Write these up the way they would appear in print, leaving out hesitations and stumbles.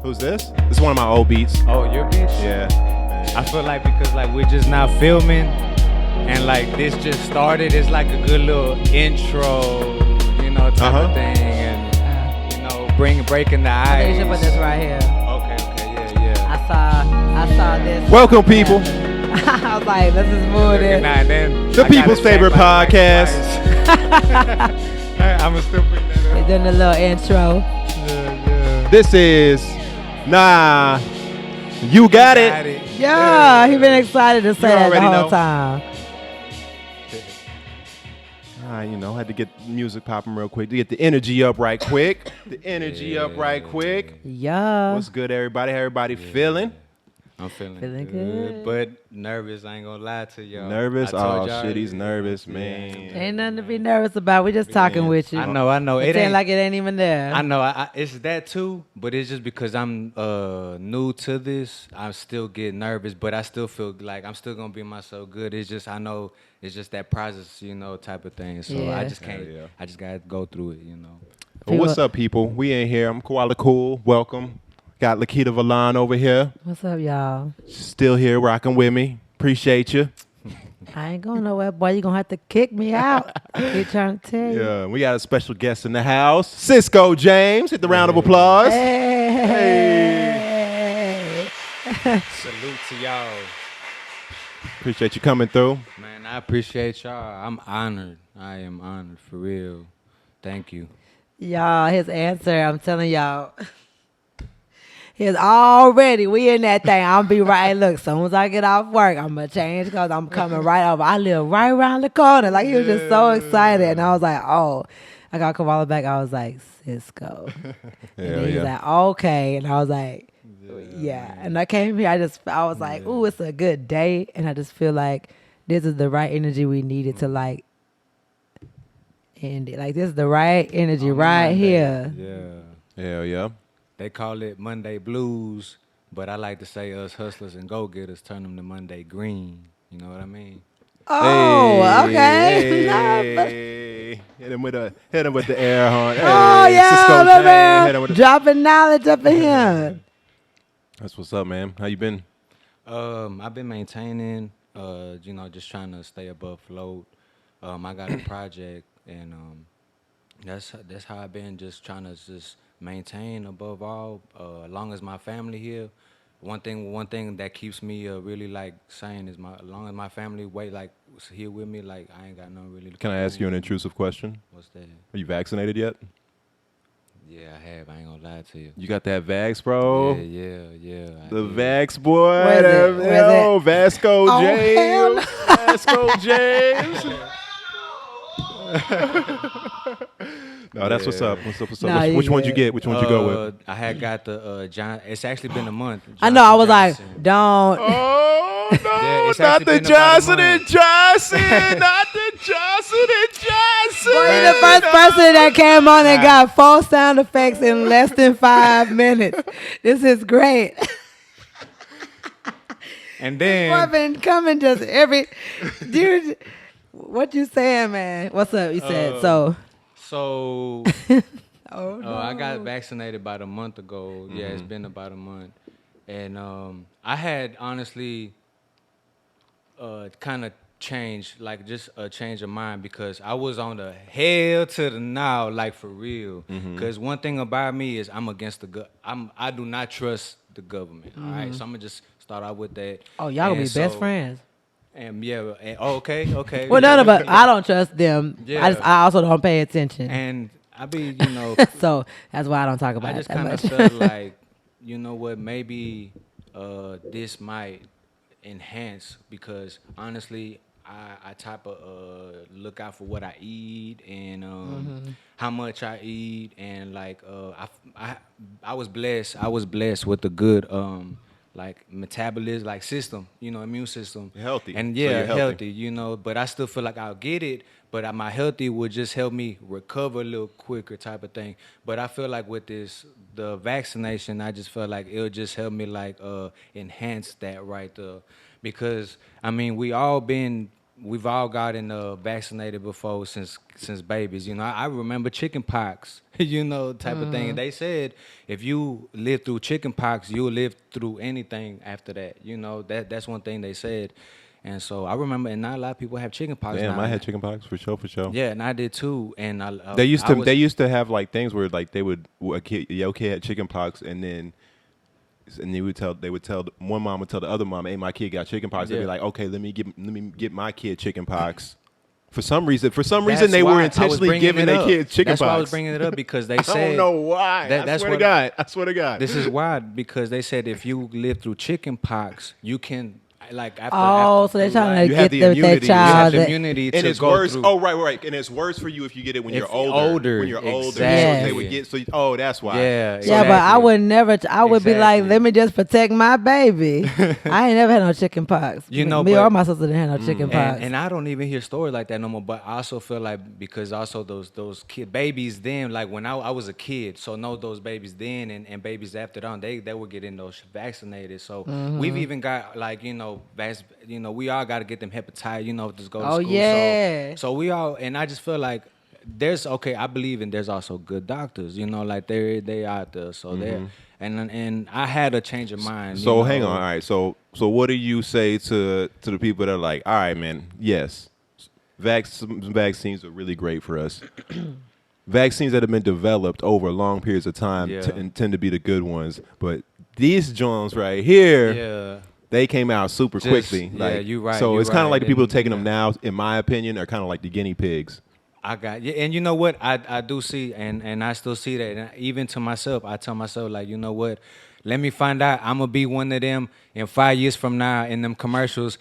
Who's this? This is one of my old beats. Oh, your beats? Yeah. I feel like because like we're just now filming and like this just started, it's like a good little intro, type of thing, and breaking the ice. You should put this right here. Okay, yeah. I saw this. Welcome, people. I was like, let's just move it. The people's favorite podcast. I'm a stupid. They're doing a little intro. Yeah. This is Nah, You Got It. Yeah, he been excited to say that the whole know. time. Had to get the music popping real quick to get the energy up right quick. Yeah. What's good, everybody? How everybody feeling? I'm feeling good. But nervous. I ain't gonna lie to y'all. Nervous? Oh shit, he's nervous, man. Ain't nothing to be nervous about. We just talking with you. I know. It ain't like it ain't even there. I know. It's that too, but it's just because I'm new to this. I still get nervous, but I still feel like I'm still gonna be myself good. It's just I know it's just that process, type of thing. So I just can't. Yeah. I just gotta go through it, Well, what's up, people? We in here. I'm Koala Cool. Welcome. Got Lakeita Valon over here. What's up, y'all? Still here rocking with me. Appreciate you. I ain't going nowhere, boy. You gonna have to kick me out. I keep trying to tell you. Yeah, we got a special guest in the house. Cisco James. Hit the round of applause. Hey. Salute to y'all, Appreciate you coming through. man. I appreciate y'all. I'm honored. I am honored for real. Thank you. Y'all, his answer, I'm telling y'all. He's already, we in that thing. I'm be right. Look, as soon as I get off work, I'm going to change because I'm coming right over. I live right around the corner. Like, he was just so excited. And I was like, oh. I got Koala back. I was like, Cisco. And then he was like, okay. And I was like, yeah. And I came here. I was like, ooh, it's a good day. And I just feel like this is the right energy we needed to, like, end it. Like, this is the right energy right here. Yeah. Hell yeah. They call it Monday blues, but I like to say us hustlers and go-getters turn them to Monday green. You know what I mean? Oh, okay. Hey. Hit him with the air horn. Hey, Oh, Cisco James. yeah, Hit him with the- dropping knowledge up in here. That's what's up, man. How you been? I've been maintaining, just trying to stay above float. I got a project, and that's how I've been, just trying to just maintain above all. As long as my family here, one thing that keeps me really like saying is as long as my family here with me, like I ain't got no really. Can I ask you an intrusive question? What's that? Are you vaccinated yet? Yeah, I have. I ain't gonna lie to you. You got that Vax, bro? Yeah. The Vax boy. Where's it? Yo, Vasco Oh, hell James. Vasco James. No, that's what's up. What's up? Nah, Which one you good. get? Which one you go with? I had got the John. It's actually been a month. I know. I was Johnson like, don't. Oh no! Yeah, it's not actually the been about a Johnson and month. Johnson! Not the Johnson and Johnson! Boy, you the first person that came on and got 4 sound effects in less than 5 minutes. This is great. And Boy, then been coming just every. Dude, what you saying, man? What's up? You said so. so Oh, no. I got vaccinated about a month ago. Yeah, it's been about a month, and I had honestly kind of changed, like just a change of mind, because I was on the hell to the now, like for real. Because one thing about me is I'm against I do not trust the government. All right, so I'm gonna just start out with that. Oh, y'all gonna be And best so- friends. And okay. Well, none of us. I don't trust them. Yeah. I also don't pay attention. And I be, So that's why I don't talk about I it just that kind much. of felt like, you know what, maybe this might enhance, because honestly, I type of look out for what I eat and how much I eat, and like I was blessed. I was blessed with a good like metabolism, like system, immune system. Healthy. And So yeah, you're healthy. healthy, but I still feel like I'll get it, but my healthy would just help me recover a little quicker type of thing. But I feel like with the vaccination, I just feel like it'll just help me like enhance that right there. Because I mean, we all been we've all gotten vaccinated before since babies. You know, I remember chicken pox, you know, type of thing. And they said if you live through chicken pox, you'll live through anything after that. You know, that's one thing they said. And so I remember, and not a lot of people have chicken pox. Damn, now. I had chicken pox for sure. Yeah, and I did too. And They used to have like things where like your kid had chicken pox, and they would tell one mom would tell the other mom, "Hey, my kid got chicken pox." They'd be like, "Okay, let me get my kid chicken pox." For some reason, they were intentionally giving their kids chicken pox. That's why I was bringing it up, because they said I don't know why. I swear to God. This is why, because they said if you live through chicken pox, you can. Like after, so they're trying to get that child. You have the immunity and to it's go worse. through. Oh, right. And it's worse for you if you get it when you're older. When you're older, exactly. so they would get. So that's why. Yeah, yeah, but I would never. I would be like, Exactly. let me just protect my baby. I ain't never had no chicken pox. You know, me but- or my sister didn't have no chicken pox. And I don't even hear stories like that no more. But I also feel like, because also those kid babies then, like when I was a kid, so know those babies then and babies after them, they were getting those vaccinated. So we've even got like we all got to get them hepatitis. You know, just go to school. Yeah. So we all, and I just feel like I believe there's also good doctors. You know, like they out there. So they're and I had a change of mind. So hang on, all right. So what do you say to the people that are like, all right, man, yes, vaccines are really great for us. Vaccines that have been developed over long periods of time tend to be the good ones, but these Jones right here, they came out super quickly. You're right. So you're it's kind of right. like the people And, taking them now, in my opinion, are kind of like the guinea pigs. And you know what? I do see, and I still see that. And even to myself, I tell myself, like, you know what? Let me find out. I'm going to be one of them in 5 years from now in them commercials.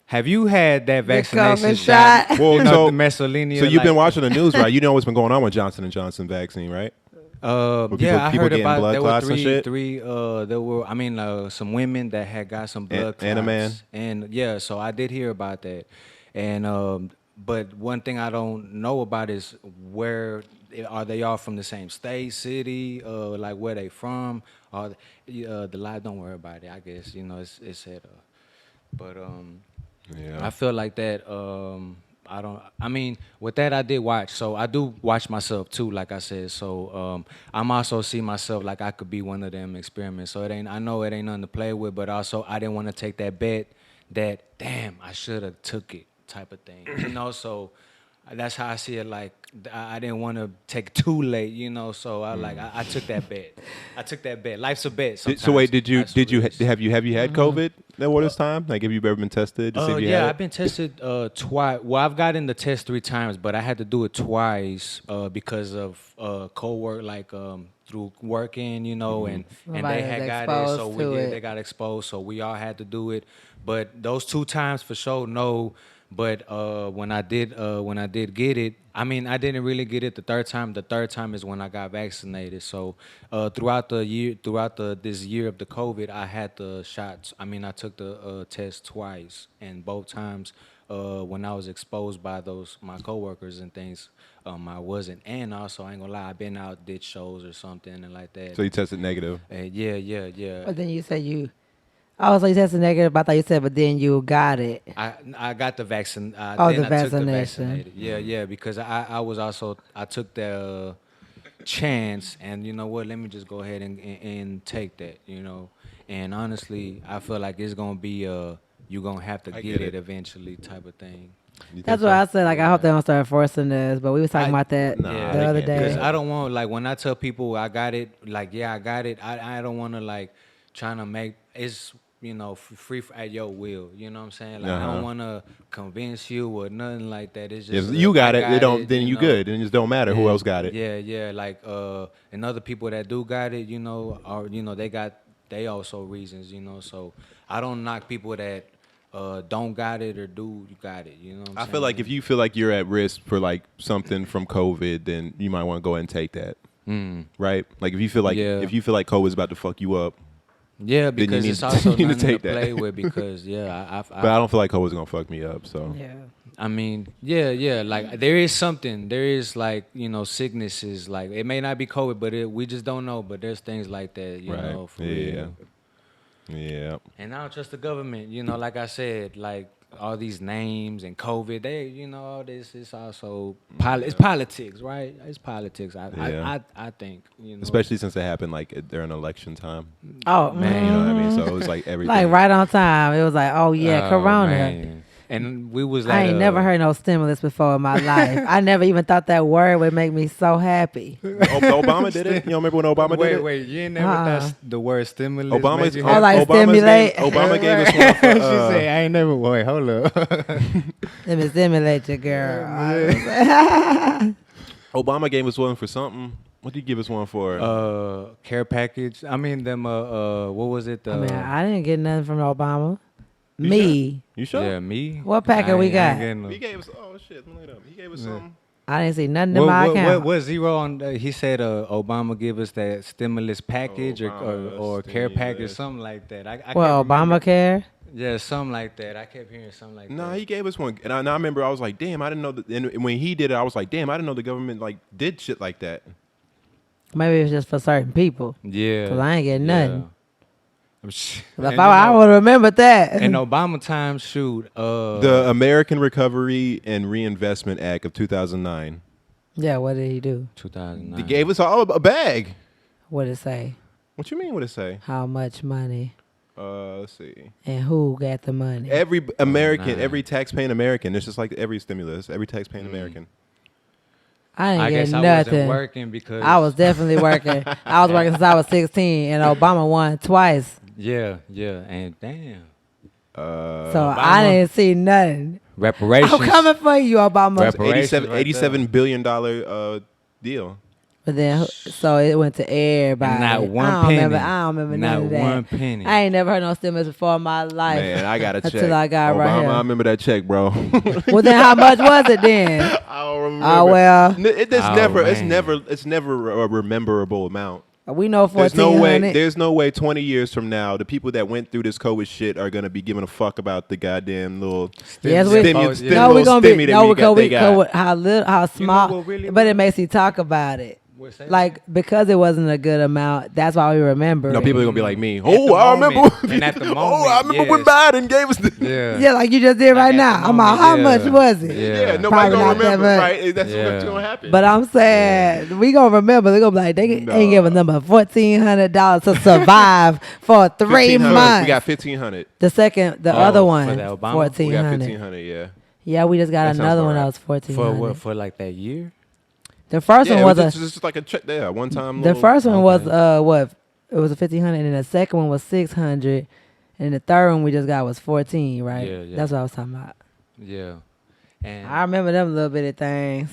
Have you had that vaccination shot? Well, the Mussolini. So you've been watching the news, right? You know what's been going on with Johnson & Johnson vaccine, right? I heard about blood there were clots and shit? there were some women that had got some blood clots. And a man. And so I did hear about that. And but one thing I don't know about is where are they all from, the same state, city, like where they from? Or the lie, don't worry about it. I guess it's said. I feel like that. With that I did watch. So I do watch myself too, like I said. So I'm also see myself like I could be one of them experiments. So I know it ain't nothing to play with, but also I didn't want to take that bet that, damn, I should have took it type of thing. So that's how I see it. Like I didn't want to take it too late, so I took that bet. I took that bet. Life's a bet sometimes. So wait, have you had COVID all this time? Like, have you ever been tested to see if you had it? I've been tested twice. Well, I've gotten the test 3 times, but I had to do it twice because of co-work, like through working, and they had got it, so they got exposed, so we all had to do it. But those 2 times for sure, no. But when I did get it, I didn't really get it the third time. The third time is when I got vaccinated. So throughout this year of the COVID, I had the shots. I took the test twice, and both times when I was exposed by my coworkers and things, I wasn't. And also, I ain't gonna lie, I've been out, did shows or something and like that. So you tested negative? Yeah. But then you said you. Oh, so you tested negative. I thought you said, but then you got it. I got the vaccine. The I vaccination. took the vaccinated. Yeah, because I took the chance, and you know what? Let me just go ahead and take that. And honestly, I feel like it's gonna be you're gonna have to get it eventually type of thing. That's what I said. Like, I hope they don't start forcing us. But we was talking about that the other day. Because I don't want, like, when I tell people I got it, like, yeah, I got it. I don't want to, like, trying to make it's free at your will. You know what I'm saying? Like, I don't want to convince you or nothing like that. It's just you got it. Then you good. It just don't matter who else got it. Yeah. Like and other people that do got it, they also reasons. So I don't knock people that don't got it or do got it. You know what I'm saying? I feel like if you feel like you're at risk for like something from COVID, then you might want to go ahead and take that. Right? Like if you feel like COVID's about to fuck you up. Yeah, because it's also you nothing to that. play with. Because but I don't feel like COVID's gonna fuck me up. So yeah. Like there is like sicknesses. Like it may not be COVID, but we just don't know. But there's things like that. You know, for real. Yeah. And I don't trust the government. Like I said, like all these names and COVID, all this is also it's politics, right? It's politics. I think, Especially since it happened like during election time. Oh, Man, you know what I mean? So it was like everything. like right on time. It was like, oh yeah, Corona. Man. And we was like, I ain't never heard no stimulus before in my life. I never even thought that word would make me so happy. Obama did it. You don't remember when Obama did it? Wait, you ain't never thought the word stimulus? Obama's, I like stimulate. Obama gave us one for, She said, I ain't never. Wait, hold up. Let me stimulate you, girl. Obama gave us one for something. What did he give us one for? Care package. I mean, them. What was it? I mean, I didn't get nothing from Obama. You Me. You sure? Yeah, me. What packet we got? He gave us. Oh shit! Let me look it up. He gave us something. I didn't see nothing in my account. What zero on? He said Obama give us that stimulus package or care package, something like that. I Well, Obamacare. Yeah, something like that. I kept hearing something like that. No, he gave us one, and I remember I was like, "Damn, I didn't know that." And when he did it, I was like, "Damn, I didn't know the government like did shit like that." Maybe it's just for certain people. Yeah, Cause I ain't getting nothing. If I would remember that. In Obama time, shoot. The American Recovery and Reinvestment Act of 2009. Yeah, what did he do? 2009. He gave us all a bag. What did it say? What you mean? What it say? How much money? Let's see. And who got the money? Every American, nah. every tax-paying American. It's just like every stimulus. Every tax-paying American. I guess get I nothing. wasn't working because I was definitely working. I was working since I was 16, and Obama won twice. Yeah, and damn. So Obama. I didn't see nothing. Reparations. I'm coming for you, Obama. Reparations. $87 billion deal. But then, so it went to everybody. Not one I don't penny. Remember, I don't remember none of that. Not one penny. I ain't never heard no stimulus before in my life. Man, I got a check. Until I got Obama, right here. I remember that check, bro. Well, then how much was it then? I don't remember. Oh, well. It's never a rememberable amount. We know There's no way. 1,400. There's no way. 20 years from now, the people that went through this COVID shit are gonna be giving a fuck about the goddamn little Yes, we. stimmy No, we gonna be. that No, we got. They got. how small. what really but it makes you talk about it. What's that? Like, because it wasn't a good amount, that's why we remember No, it. people are gonna be like me. the Oh, I remember. moment. And at the I moment, remember when Biden gave us the. Yeah. Yeah, like you just did right at now. the I'm like, moment, how yeah. much was it? Yeah. Nobody Probably gonna not that remember, much. right? That's Yeah. what's gonna happen. But I'm saying we gonna remember. They're gonna be like, they ain't No. giving them a $1,400 to survive for 3 $1,500. months. We got 1,500. The other one, for the Obama? We got 1,400. 1,500. Yeah. Yeah, we just got That sounds another about one that right. was For 1,400. what? For like that year? The first one was it's just like a check there, one time. the first one was Okay. what? It was a 1,500, and then the second one was 600, and the third one we just got was 14. Right? Yeah. That's what I was talking about. Yeah. And I remember them little bitty things.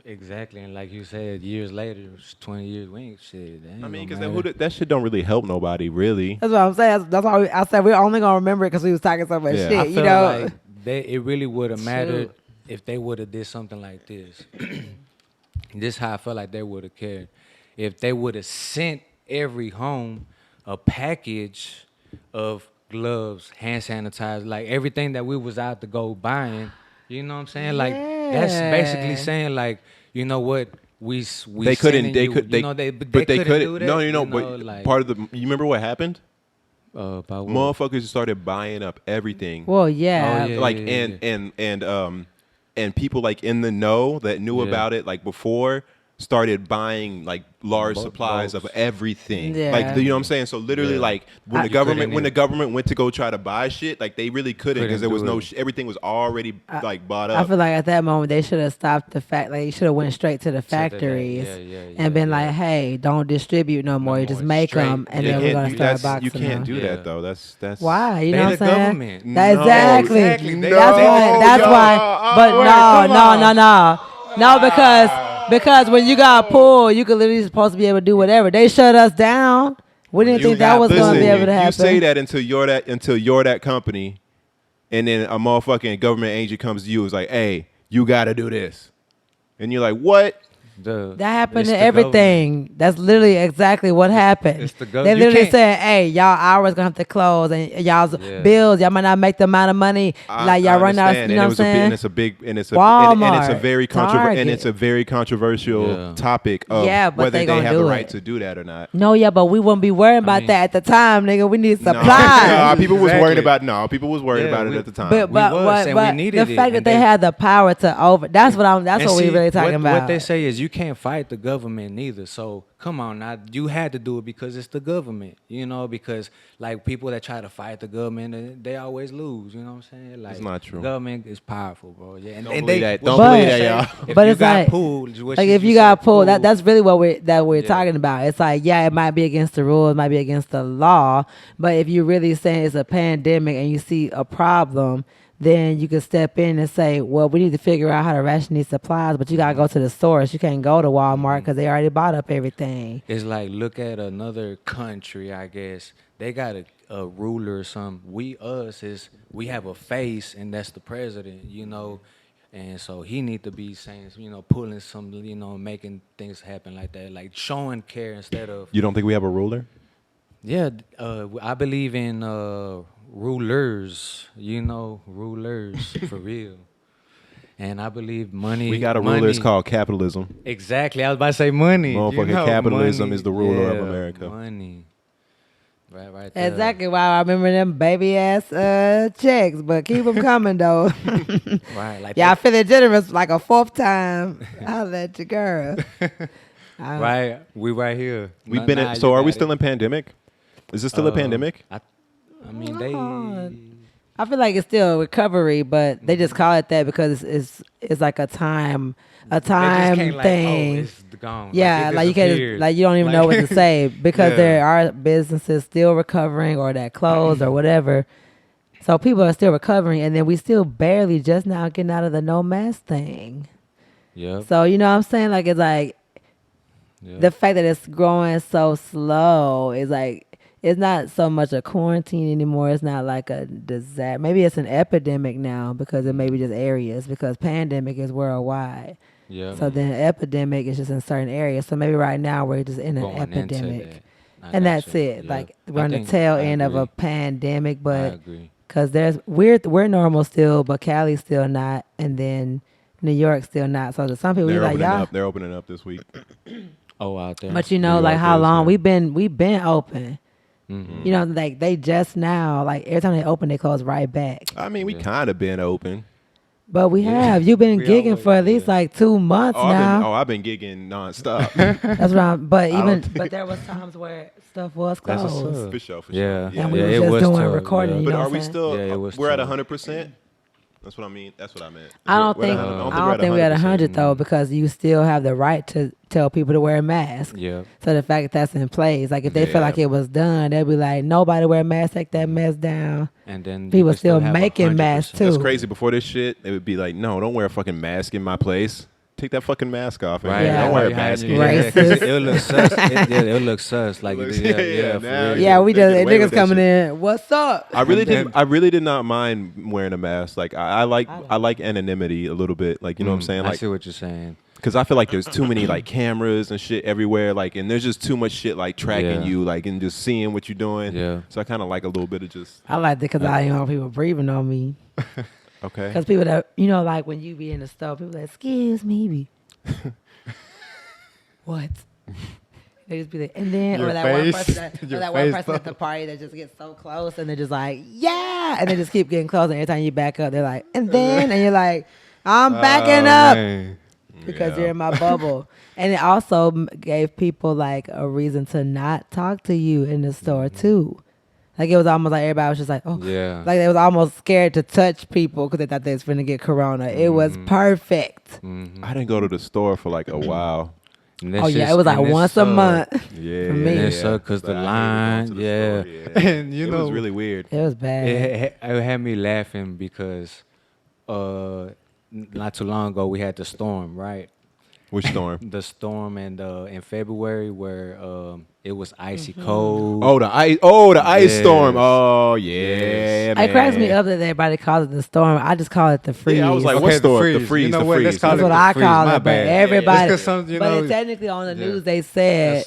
exactly, and like you said, years later, 20 years, we ain't shit. I mean, because that shit don't really help nobody, really. That's what I'm saying. That's why I said we're only gonna remember it because we was talking so much Yeah. shit. I You feel know. like it really would have mattered Shoot. if they would have did something like this. This how I felt like they would have cared. If they would have sent every home a package of gloves, hand sanitizer, like everything that we was out to go buying. You know what I'm saying? Like that's basically Yeah. saying like, you know what? We They couldn't. sending They you, could. They, you know, but they they couldn't couldn't. do that, No, you know, but like, part of the. You remember what happened? about what? Motherfuckers started buying up everything. Well, yeah. Oh, yeah. Like and people like in the know that knew Yeah. about it like before started buying like large Bulk- supplies of bulks. everything. Yeah. Like you know what I'm saying? So literally Yeah. like when the You government couldn't when the even- government went to go try to buy shit, like they really couldn't because there was Couldn't no do it. everything was already like bought I up. feel like at that moment they should have stopped the fact. Like, you should have went straight to the factories and been like, "Hey, don't distribute no more. You just more. make Straight. them, and You then we're can't gonna do- start that's- boxing You can't them." do Yeah. that though. That's Why? You They know the what I'm saying? government. That No, exactly. exactly. They- That's No, why. That's y'all. why. But Wait, no, come no, because when you got pulled, you could literally supposed to be able to do whatever. They shut us down. We didn't You think that got- was going to be able to happen. You say that until you're that company, and then a motherfucking government agent comes to you and is like, "Hey, you got to do this," and you're like, "What?" The That happened it's to the everything. That's literally exactly what happened. it's the They government. literally said, "Hey, y'all hours gonna have to close, and y'all's Yeah. bills, y'all might not make the amount of money like y'all run out." understand, You know and what I'm saying? and it's a big, and it's a, Walmart, and it's a very Target. and it's a very controversial Yeah. topic of Yeah, but whether they they gonna have do the it. right to do that or not. No, yeah, but we wouldn't be worrying about mean- that at the time, nigga. We need No, supplies. people was worried Exactly. about people was worried Yeah, about it we- at the time. But We was, and we needed the it, fact that and they they- had the power to over that's what I'm that's And what we see, really talking about. What they say is you can't fight the government neither. So come on now, you had to do it because it's the government, you know. Because like people that try to fight the government, they always lose. You know what I'm saying? Like, not true. Government is powerful, bro. Yeah, Don't and believe they, that. what Don't you believe say, that, y'all. If But you it's got like- pulled, what Like you if you say, got pulled, pulled. that's really what we're Yeah. talking about. It's like, yeah, it might be against the rules, it might be against the law, but if you're really saying it's a pandemic and you see a problem, then you can step in and say, well, we need to figure out how to ration these supplies, but you gotta go to the source. You can't go to Walmart because they already bought up everything. It's like look at another country. I guess they got a ruler or something. We have a face, and that's the president. You know. And so he need to be saying, pulling some, making things happen like that, like showing care instead of. You don't think we have a ruler? Yeah, I believe in rulers. Rulers for real. And I believe money. We got a ruler. It's money- called capitalism. Exactly. I was about to say money. Motherfucking capitalism money. is the ruler of Yeah, America. Money. Right there. Exactly why I remember them baby ass checks, but keep them coming though. Right. Like Yeah, I feel it generous like a fourth time. I'll let you girl. Right. We right here. We've been in, so are we still in pandemic? Is this still a Uh, pandemic? I mean, they. I feel like it's still a recovery, but they just call it that because it's like a time They just thing. can't like, oh, it's gone. Yeah, it like you can't, disappeared. like you don't even know what to say because Yeah. there are businesses still recovering or that closed or whatever. So people are still recovering, and then we still barely just now getting out of the no mask thing. Yep. So you know what I'm saying? Like it's like Yep. the fact that it's growing so slow is like it's not so much a quarantine anymore. It's not like a disaster. Maybe it's an epidemic now because it may be just areas because pandemic is worldwide. Yep. So then epidemic is just in certain areas. So maybe right now we're just in an Going into epidemic. that. I And that's gotcha. it. Yep. Like we're I on the think- tail I end of a agree. pandemic, I but agree. because we're normal still, but Cali's still not, and then New York still not. So to some people, They're we're like, opening y'all. up. They're opening up this week. Oh, out there. But you know, New like York how is, long yeah. we've been open. Mhm. You know, like they just now, like every time they open, they close right back. I mean, we Yeah. kind of been open. But we Yeah. have. You've been We gigging always- for at least yeah. like 2 months now. I've been gigging nonstop. That's what I'm. But I even don't- but there was times where stuff was That's what's closed. up. for sure, for Yeah. sure. And we Yeah, was it just was doing tough, recording. yeah. You But know are what we I'm saying? still? Yeah, it was we're at tough. 100%. That's what I mean. That's what I meant. I don't We're think at I 100 don't think we're at 100 100%. though because you still have the right to tell people to wear a mask. Yeah. So the fact that that's in place, like if they feel Yeah. like it was done, they'll be like, nobody wear a mask, take that mess down. And then People you could still have making 100%. masks, too. That's crazy. Before this shit, they would be like, "No, don't wear a fucking mask in my place. Take that fucking mask off. Right. Yeah. Don't wear a Right. mask. Yeah, in here." 'cause Racist. It'll look sus. It'll look sus. Like, Looks- yeah, yeah, for now real. Yeah, we they just get away niggas with that coming shit. in. What's up? I really And then- didn't. I really did not mind wearing a mask. Like I like anonymity a little bit. Like you know what I'm saying. I Like see what you're saying. because I feel like there's too many like cameras and shit everywhere. Like and there's just too much shit like tracking Yeah. you. Like and just seeing what you're doing. Yeah. So I kind of like a little bit of just I like it because I don't want people breathing on me. okay. Because people that, you know, like when you be in the store, people like, excuse me. Be. What? They just be like, and then, Your or that one face. person, or Your that one face, person at the party that just gets so close and they're just like, yeah. And they just keep getting close. And every time you back up, they're like, and then, and you're like, I'm backing up Man. because Yeah. you're in my bubble. And it also gave people like a reason to not talk to you in the store too. Like it was almost like everybody was just like, oh, Yeah. like they was almost scared to touch people because they thought they was finna get corona. It was perfect. Mhm. I didn't go to the store for like a while. And that Oh yeah, shit's- it was like and it's once a month. Yeah, For me. And Yeah. it sucked because the But I hated going to line, the store, And you it know, was really weird. It was bad. it had me laughing because not too long ago we had the storm, right? Which storm? The storm in February where it was icy cold. Oh, the ice Yes. storm. Oh yeah, Yes. man. It cracks me up that everybody calls it the storm. I just call it the freeze. Yeah, I was like, Okay, what the storm? freeze. The freeze. You know the what? freeze. Let's call That's it what the I freeze. call My it. But bad. everybody, It's 'cause some, you but know, technically on the yeah. news they said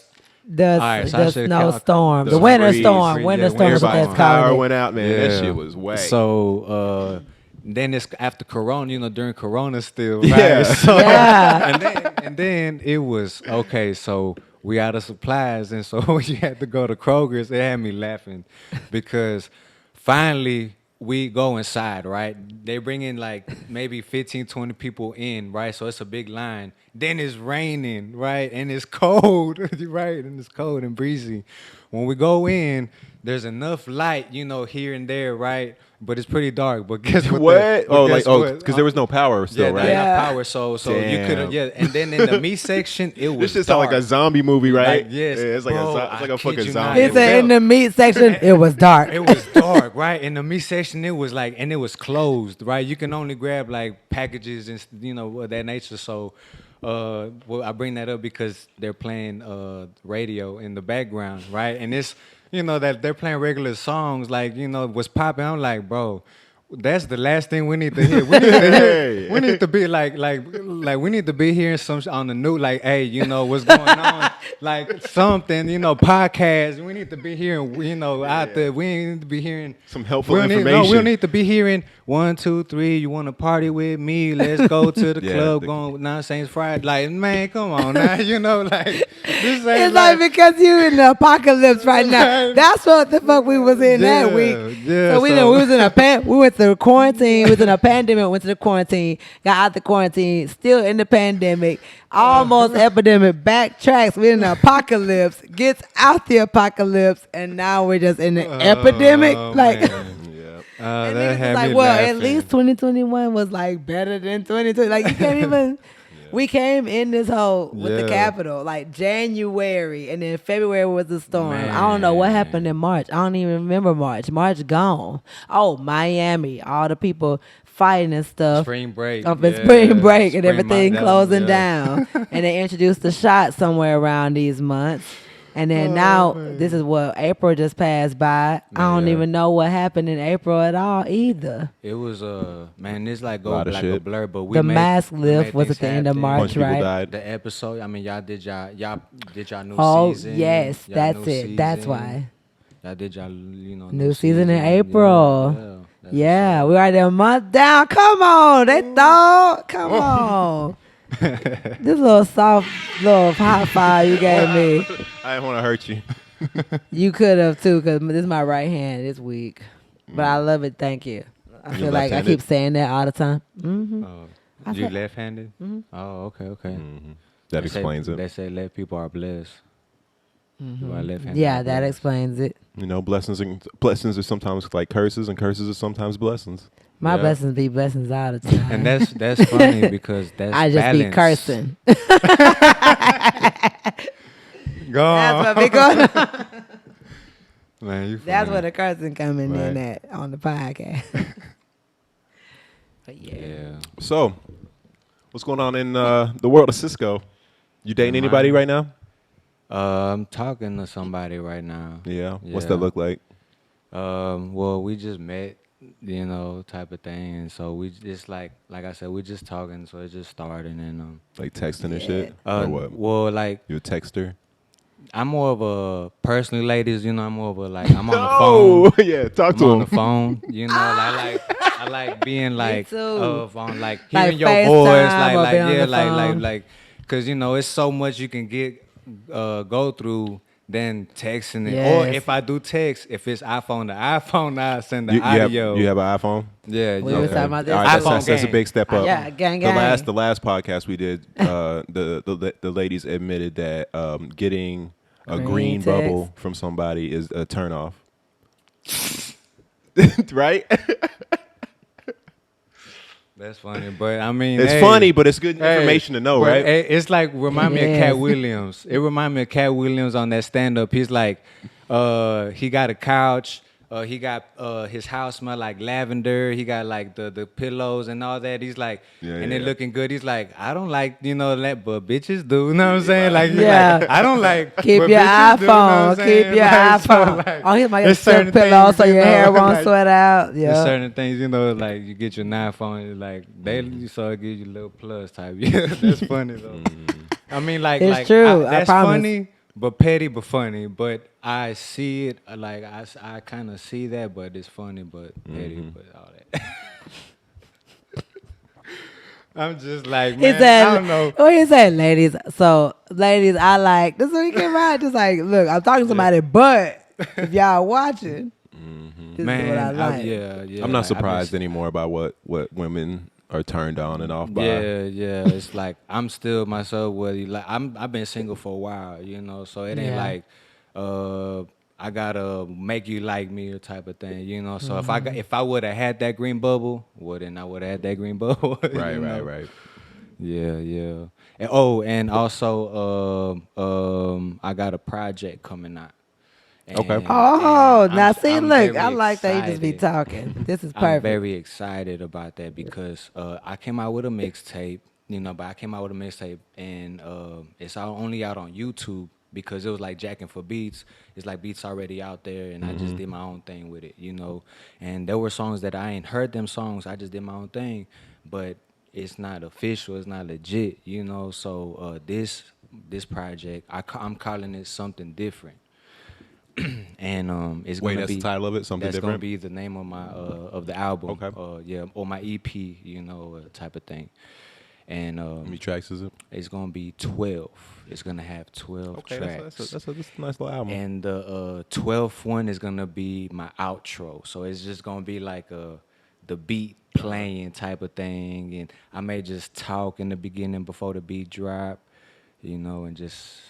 the Alright, so I should've snowstorm, the the winter freeze. storm, Yeah, winter storm is what Everybody's that's power called. went out, man. That Yeah. shit was whack. So then it's after Corona, during Corona still, right? Yeah. So, Yeah. and then it was okay. So we out of supplies, and so you had to go to Kroger's. It had me laughing because finally we go inside, right? They bring in like maybe 15, 20 people in, right? So it's a big line. Then it's raining, right? And it's cold, right? And it's cold and breezy. When we go in, there's enough light, here and there, right? But it's pretty dark. But guess what? Because there was no power still, Yeah, right? they Yeah. have power. So you Damn. could have, And then in the meat section, it was This just sound like a zombie movie, right? Like, yes, Yeah, it's like bro, it's like I a kid fucking you zombie. not. He said in the meat section it was dark. It was dark, right? In the meat section, it was and it was closed, right? You can only grab like packages and of that nature. So, I bring that up because they're playing radio in the background, right? And it's that they're playing regular songs, what's popping. I'm like, bro. That's the last thing we need to hear. We need to hear. We need to be like we need to be hearing some on the news, like, hey, what's going on, like something, podcast. We need to be hearing, out there. We need to be hearing Some helpful we information. don't need to be hearing 1, 2, 3. You want to party with me? Let's go to the Yeah, club. the- Going Saints Friday. Like, man, come on now. This ain't It's like because you in the apocalypse right now. That's what the fuck we was in that Yeah, week. yeah, So we was in we went through quarantine. We was in a pandemic. Went to the quarantine. Got out the quarantine. Still in the pandemic. Almost epidemic. Backtracks. We're in the apocalypse. Gets out the apocalypse, and now we're just in the epidemic. Like. man. Yeah. And That niggas had was like, me well, at laughing. least 2021 was like better than 2020. Like you can't even. We came in this hole with the Yeah. Capitol like January, and then February was the storm. I don't know what happened in March. I don't even remember March. March gone. Oh, Miami, all the people fighting and stuff. Spring break. Up in yeah. spring break and Spring everything month, closing yeah. down, and they introduced the shot somewhere around these months. And then now, this is what April just passed by. I don't Yeah. even know what happened in April at all either. It was man, it's like Lot of like a shit. blur, but we The made, mask we lift made was things at the end of happen. March, Bunch of people right? died. The episode, I mean, y'all did y'all new Oh season. yes, y'all that's new it. That's season. why. Y'all did y'all New season in April. Yeah, that's Yeah, what's we already a month down. Come on, they thought. Come on. This little soft little high five you gave me. I didn't want to hurt you. You could have too, because this is my right hand this week. But I love it. Thank you. I You feel like I left-handed? keep saying that all the time. Mm-hmm. I you said- left-handed? Oh, okay. That They explains say, it. They say left people are blessed. You are left-handed. Yeah, are that blessed. explains it. Blessings are sometimes like curses, and curses are sometimes blessings. My Yeah. blessings be blessings all the time. And that's funny because that's I just balance. be cursing. Go That's on. what be going on. Man, you That's funny. where the cursing coming in Right. at on the podcast. But yeah. Yeah. So, what's going on in the world of Cisco? You dating Mine? anybody right now? I'm talking to somebody right now. Yeah. What's Yeah. that look like? Well, we just met, type of thing, and so we just like I said, we just talking, so it's just starting, and Like texting and Yeah. shit? Or what? well, like You a texter? I'm more of a personally, ladies, I'm more of a I'm on the Oh, phone. yeah. Talk I'm to on him. the phone, I like being like too. on like Like hearing your FaceTime voice, or being on the phone. like, cause it's so much you can get go through than texting it. Or Yes. if I do text, if it's iPhone to iPhone, I send the You audio. have an iPhone? Yeah, We yeah. was talking about this. All right, iPhone that's a gang. big step up. Yeah, gang, The gang. last podcast we did, the ladies admitted that getting a Green green text. bubble from somebody is a turnoff. Right? That's funny, but I mean, It's hey, funny, but it's good hey, information to know, but, right? hey, it's like remind me of Yes. Cat Williams. It remind me of Cat Williams on that stand up. He's like, he got a couch. He got his house smell like lavender. He got like the pillows and all that. He's like, and it looking good. He's like, I don't like that, but bitches do. You know what I'm saying? Like, Yeah. like, I don't like. Keep but your bitches do, you know what I'm iPhone. saying? Keep your Like, so, iPhone. like, Oh, he's my there's silk certain pillow things, so you your know, hair won't like, sweat out. there's Yeah. certain things, like you get your iPhone, like they so it gives you a little plus type. Yeah, that's funny though. I mean, like, It's true, I that's promise. funny, but petty, but funny. But I see it, like I kind of see that, but it's funny, but petty, but all that. I'm just like, He man, said, I don't know. what he said, ladies. So, ladies, I like, this is what he came out. Just like, look, I'm talking to somebody, but if y'all watching, this Man, is what I like. yeah. I'm not like, surprised anymore about what women are turned on and off by. Yeah. It's like I'm still myself. Whether like I've been single for a while, so it ain't Yeah. like I gotta make you like me or type of thing, So if I would have had that green bubble, well then I would have had that green bubble. Right. Yeah. And also I got a project coming out. Okay. Oh, now see, I'm look, very I like that you just be excited. talking. This is I'm perfect. very excited about that because I came out with a mixtape, but I came out with a mixtape and it's only out on YouTube because it was like jacking for beats. It's like beats already out there and I just did my own thing with it, And there were songs that I ain't heard them songs. I just did my own thing, but it's not official. It's not legit, So this project, I'm calling it something different. And it's Wait, gonna that's be the title of it? Something that's different? gonna be the name of my of the album. Okay. Or my EP, type of thing. And How many tracks is it? it's gonna be 12. It's gonna have 12 tracks. That's a nice little album. And the 12th one is gonna be my outro. So it's just gonna be like the beat playing type of thing, and I may just talk in the beginning before the beat drop. And just,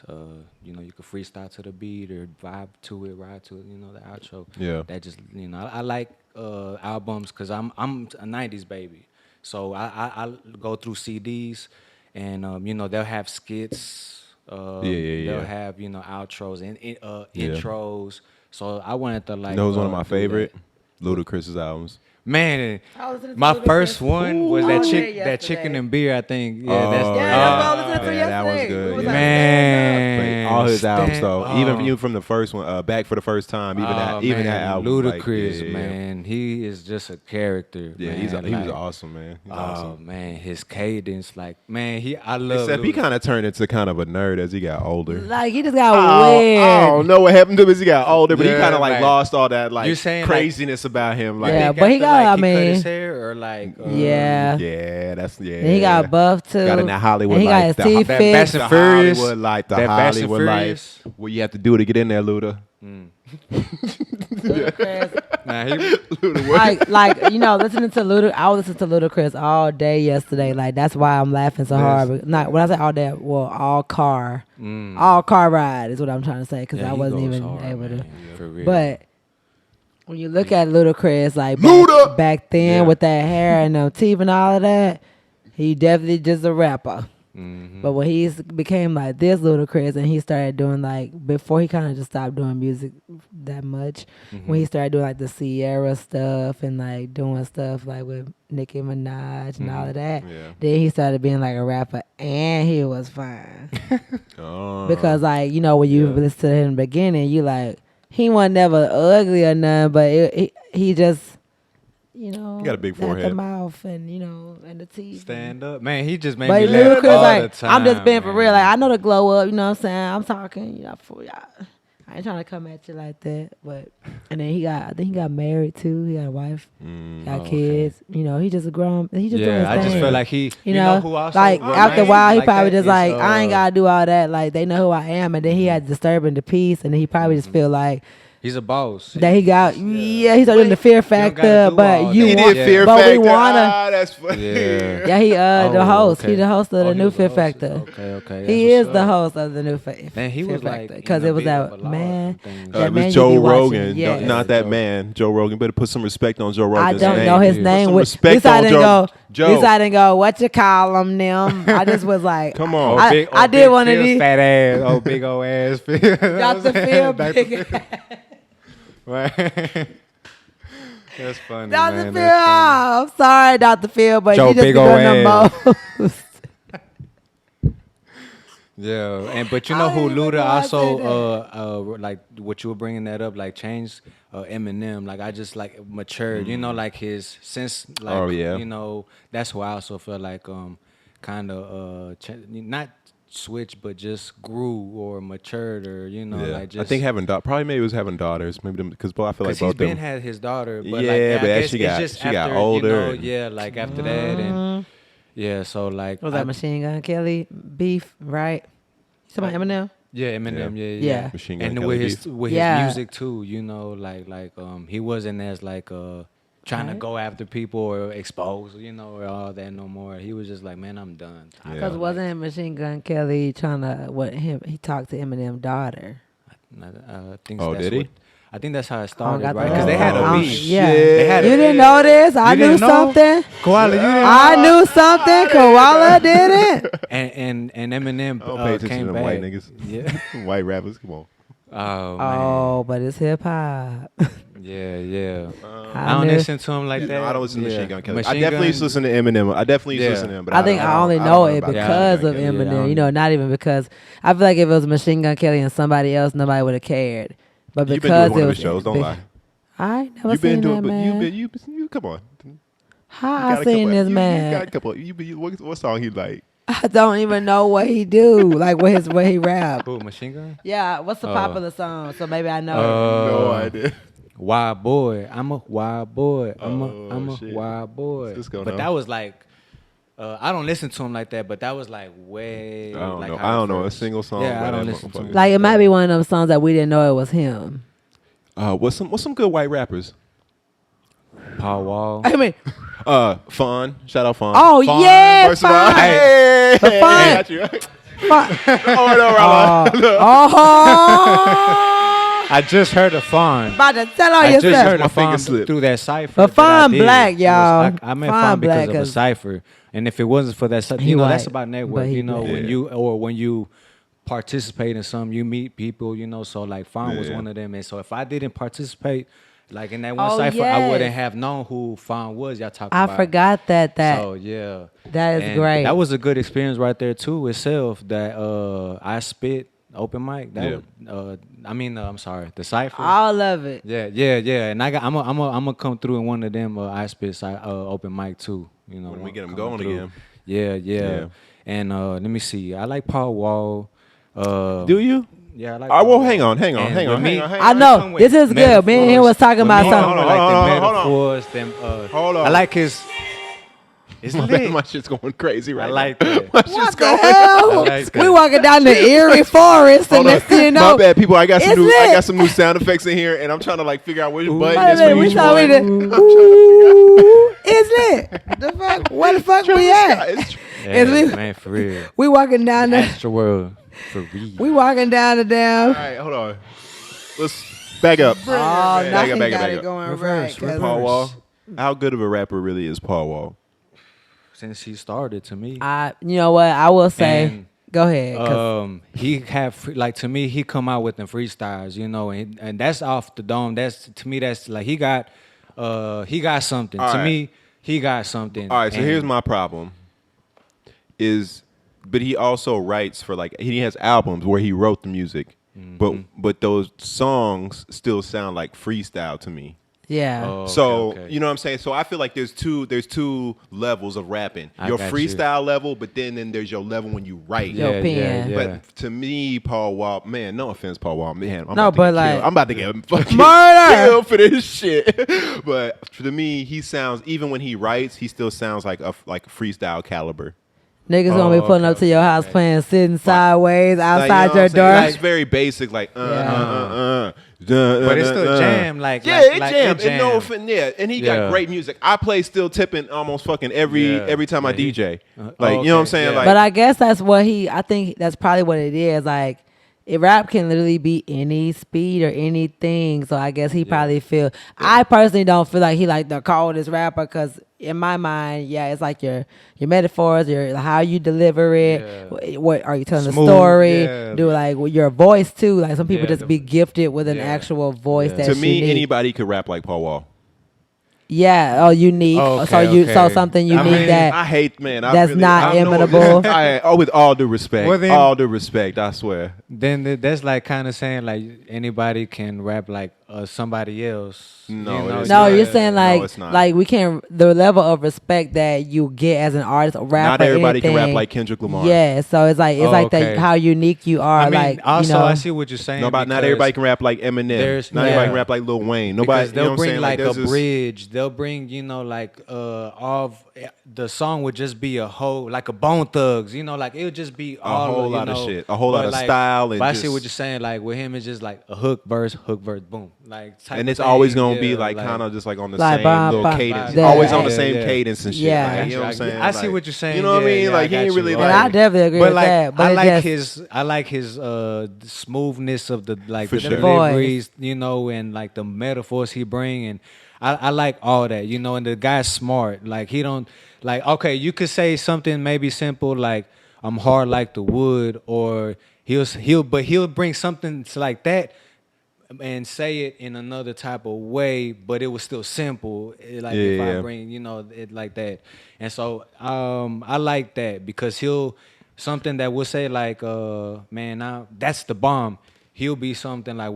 you can freestyle to the beat or vibe to it, ride to it, the outro. Yeah. That just, I like albums because I'm a 90s baby. So I go through CDs and, they'll have skits. They'll have, outros and intros. So I wanted to like. You know who's one of my do favorite? that. Ludacris's albums. Man, I was listening to my Ludacris. first one was Ooh, that I chick, did that yesterday. chicken and beer. I think. Oh, Yeah, that's what I was listening to yeah, that one's yesterday. good, It was yeah. like, Man, All his albums stand though, up. even from the first one, Back for the First Time, even that album. Ludacris, like, yeah. man, he is just a character. Yeah, man. he was Like, awesome, man. He's Oh awesome. man, his cadence, like man, I love. Except he Luda. kind of turned into kind of a nerd as he got older. Like, he just got weird. I don't know what happened to him as he got older, but he Yeah, kind of like like, lost all that like you saying, like- craziness about him. Like, Yeah, Think but he after, got- I he cut mean- his hair or like Yeah. yeah, that's yeah. And he got buff too. Got in that Hollywood and he life. got his teeth that fixed. Fast and the Furious. Hollywood life, the That Fast and Hollywood Furious. life. What you have to do to get in there, Luda. Ludacris. Nah, he, like listening to Ludacris. I was listening to Ludacris all day yesterday. Like, that's why I'm laughing so hard. But not when I say all day, well, all car ride is what I'm trying to say because yeah, I he wasn't goes even hard, able to. man, for real. But when you look at Ludacris, like Luda! back then Yeah. with that hair and them teeth and all of that, he definitely just a rapper. But when he became like this Ludacris and he started doing like, before he kind of just stopped doing music that much, when he started doing like the Sierra stuff and like doing stuff like with Nicki Minaj and all of that, Yeah. then he started being like a rapper and he was fine. Oh. Because like, when you listen to him in the beginning, you like, he wasn't never ugly or nothing, but he just, he got a big had the forehead. mouth and, and the teeth. stand up, man. He just made But me laugh Ludacris, all like, the time. I'm just being for real. man. Like, I know the glow up, you know what I'm saying? I'm talking, for y'all. I ain't trying to come at you like that. But, and then I think he got married too. He got a wife, got kids. He just a grown, he just doing his yeah, I just thing. feel like he, You know, who also like after a reminds while, he me probably that just is, like, I ain't gotta do all that. Like, they know who I am, and then he had disturbing the peace, and then he probably just feel like he's a boss. that he got. Yeah, he started doing the Fear gotta Factor, do but all you that. He want, did Fear but Factor. we wanna. That's funny. Yeah. Yeah, he the Oh, host. okay. He the host of the he new was the Fear host. Factor. Okay. He is the host of the new Fear Man, he was like because in it the was middle of that a lot man. of things. That It man was you Joe be watching. Rogan, Yes. not that man. Joe Rogan. Better put some respect on Joe Rogan's I don't name. know his Put name. some At respect least I on didn't go. Joe. At least I didn't go. What you call him? Them. I just was like, Come on. I did one of Phil's these. fat ass, big old ass. Dr. Phil, big. Right. That's funny, Dr. man. Phil, That's funny. I'm sorry, Dr. Phil, but Joe you just big be ol' doing the ass. most. Yeah, and but you know I who didn't even Luda know I said also like what you were bringing that up, like changed Eminem. Like I just like matured, you know, like his since like Oh, yeah. you know, that's why I also feel like kind of not switch but just grew or matured or you know Yeah. like just I think probably maybe it was having daughters. Maybe because I feel like because both he's of them. been had his daughter, but Yeah, like but I as guess she it's got- just she got after, older you know, and- yeah, like after that and yeah, so like Was that Machine Gun Kelly beef, right? You talking about Eminem? yeah, Eminem, Yeah. yeah. Machine Gun And Kelly with beef. his Yeah. music too, you know, like he wasn't as like trying to Right. go after people or expose, you know, or all that no more. He was just like, man, I'm done. I Yeah. Because feel wasn't Machine Gun Kelly trying to he talked to Eminem's daughter? I think Oh, that's did he? what- I think that's how it I don't started, got right? the Because they rest had of a it. beef. Yeah. They had a You didn't beef. know this? I You knew didn't know? something. Koala, you didn't I knew something. Koala didn't. and Eminem I don't pay attention came to them back. white niggas. Yeah. White rappers, come on. Oh, man. Oh, but it's hip hop. Yeah. I don't knew. listen to him like that. No, I don't listen to Yeah. Machine Gun Kelly. I Machine definitely Gun- used to listen to Eminem. I definitely used to Yeah. listen to him. But I think I only know it about because Machine of Gun Kelly. Yeah, I Eminem. don't- You know, not even because I feel like if it was Machine Gun Kelly and somebody else, nobody would have cared. But You've been because doing one it of was his shows. Don't lie. I ain't never You've been seen doing, that but man. you come on. How You I got a seen couple- this you man? got a couple. What song he like? I don't even know what he do. Like what he rap. Who, Machine Gun? Yeah, what's the popular song? So maybe I know. No idea. Wild boy. I'm a wild boy. I'm Oh, a shit. wild boy. Sisco, But no. that was like, I don't listen to him like that. But that was like way. I don't like know. how I it don't know a first- single song. Yeah, by I don't that listen to motherfucker. him. Like it might be one of them songs that we didn't know it was him. What's some good white rappers? Paul Wall. I mean, Fawn. Shout out Fawn. oh Fawn. yeah, First of all, fine. hey, But Fawn- got you. Fine. Oh no, Rolla. Oh, I just heard a Fawn. about to tell on I just yourself. heard My a finger Fawn slipped. through that cipher. But that I Fawn did. black, It was- y'all. I met Fawn Fawn because black, of a 'cause- cipher. And if it wasn't for that cipher, He you know, white, that's about but network. he You know, black. when you participate in something, you meet people. You know, so like Fawn was Yeah. one of them. And so if I didn't participate, like in that one Oh, cipher, I yes. wouldn't have known who Fawn was. Y'all talking I about. forgot that. So yeah, That is And great. That was a good experience right there too itself. That I spit open mic. That I'm sorry, the cipher. all of it. Yeah. And I'm gonna come through in one of them I spit open mic too. You know, When we get 'em coming going through. again. Yeah. And let me see. I like Paul Wall. Do you? Yeah, I like. All right, Paul well, Wall. hang on. And with me- I know. This is good. Me and him was talking about With me, something. like Hold on, the hold on. metaphors. Them. Hold on. I like his. It's My, lit. my shit's going crazy right I like now. that. My shit's What the going hell? I like We that. walking down the eerie forest, and Hold on. next thing you know, My bad, people. I got It's lit. some new sound effects in here, and I'm trying to like figure out which button Wait is a minute, for we each thought we one. did. Ooh, it's lit. The fuck? Where the fuck we at? It's- Yeah, Is we- man, for real. We walking down the. Extra world. For real. We walking down the All damn. right, hold on. Let's back up. Oh, now he back got up. it going Reverse, right. 'cause- Paul Wall. How good of a rapper really is Paul Wall? Since he started to me. You know what? I will say. And, Go ahead. 'cause He had like to me he come out with them freestyles, you know, and that's off the dome. That's to me that's like he got something. All to right. me, he got something. All right, so And- here's my problem. But he also writes for like he has albums where he wrote the music, but those songs still sound like freestyle to me. yeah. Oh, okay, So okay. you know what I'm saying. So I feel like there's two levels of rapping. I Your got freestyle level, but then there's your level when you write. Yo, pen. But to me, Paul Wall, man, no offense, Paul Wall, man, I'm No, about to but get like- killed. I'm about to get fucking Murder! killed for this shit. But to me, he sounds even when he writes, he still sounds like a freestyle caliber. Niggas gonna be pulling up to your house playing sitting sideways outside your door. It's very basic, like Yeah. But it's still jam, like yeah, like, it like jam. it jam. And no offense, yeah, and he Yeah. got great music. I play still tipping almost fucking every time I Yeah, he- DJ. oh, Like you know what I'm okay, saying? yeah. Like But I guess that's what I think that's probably what it is. Like, rap can literally be any speed or anything. So I guess he probably feel. I personally don't feel like he like the coldest rapper because in my mind, yeah, it's like your metaphors, your how you deliver it. Yeah. What are you telling the Smooth, story? yeah. Do like with your voice too. Like some people Yeah, just be gifted with an yeah. actual voice Yeah. that's to me, unique. anybody could rap like Paul Wall. Yeah, or unique. Oh, so okay, you so okay. something I unique mean, that I hate, man. that's not imitable. With all due respect, Well, then- all due respect, I swear. Then that's like kind of saying like anybody can rap like somebody else. No, you know? it is No, not. you're saying No, like it's not. like we can't the level of respect that you get as an artist or rapper. Not everybody can rap anything. like Kendrick Lamar. Yeah, so it's like Okay. that how unique you are. I mean, like also you know, I see what you're saying. Not because everybody can rap like Eminem. there's- Not everybody yeah. can rap like Lil Wayne. Nobody. Because You know they'll what I'm bring saying? like a there's this- bridge. They'll bring, like all of the song would just be a whole like a Bone Thugs. Like it would just be all whole of, lot of know, shit. A whole lot but, of like, style and But I see just- what you're saying. Like with him, it's just like a hook verse, boom. Like type And of it's always thing. gonna be Yeah, like kind of just like on the Like same bum, little bum, cadence. bum. Always on the Yeah, same yeah. cadence and shit. Yeah. Like, you know what I'm saying? I see Like, what you're saying. You know what I mean? Yeah, Like he I ain't got really you. and I like. definitely agree But with like that. But I it like just, his smoothness of the For the sure. deliveries, and like the metaphors he bring, and I like all that, and the guy's smart. Like he don't like okay, you could say something maybe simple like I'm hard like the wood, or he'll bring something like that and say it in another type of way, but it was still simple. Like if I Yeah. bring, it like that. And so I like that because something that will say like, man, now that's the bomb. He'll be something like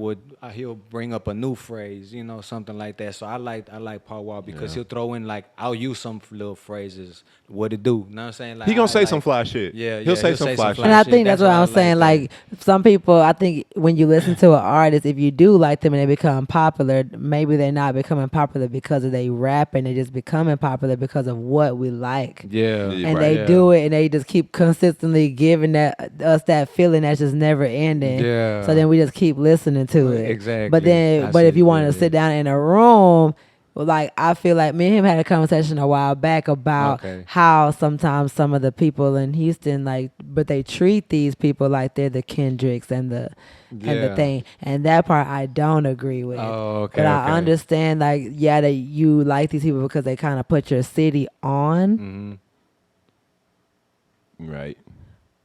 he'll bring up a new phrase, something like that. So I like Paul Wall because he'll throw in like I'll use some little phrases. What it do? You know what I'm saying? Like He gonna I say like- some fly shit. Yeah, He'll say some fly shit. and I shit. think that's what why I I'm saying. that. Like some people, I think when you listen to an artist, if you do like them and they become popular, maybe they're not becoming popular because of they rapping. They're just becoming popular because of what we like. Yeah, Yeah, And right. they do it, and they just keep consistently giving us that feeling that's just never ending. Yeah. So then we just keep listening to it. Exactly. But then, I but see. if you want Yeah, to sit down in a room, well, like I feel like me and him had a conversation a while back about Okay. how sometimes some of the people in Houston but they treat these people like they're the Kendricks and the Yeah. thing, and that part I don't agree with. Oh, okay, But I okay. understand like that you like these people because they kind of put your city on. Mhm. Right.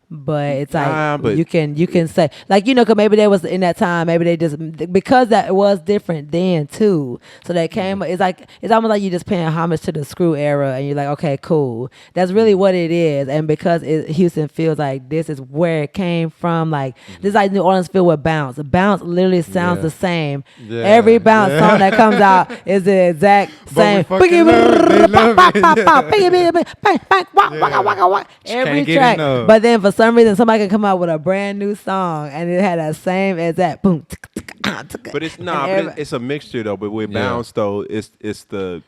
But it's like Nah, but- you can say like 'cause maybe they was in that time, maybe they just because that was different then too. So they came. It's almost like you just paying homage to the screw era, and you're like, okay, cool. That's really what it is. And because Houston feels like this is where it came from. Like this is like New Orleans feel with bounce. Bounce literally sounds Yeah. the same. Yeah. Every bounce Yeah. song that comes out is the exact same. fucking love it. Every Can't get track, enough. but then for some reason somebody can come out with a brand new song and it had that same exact boom. But it's And it's a mixture though. But with Yeah. bounce though, it's the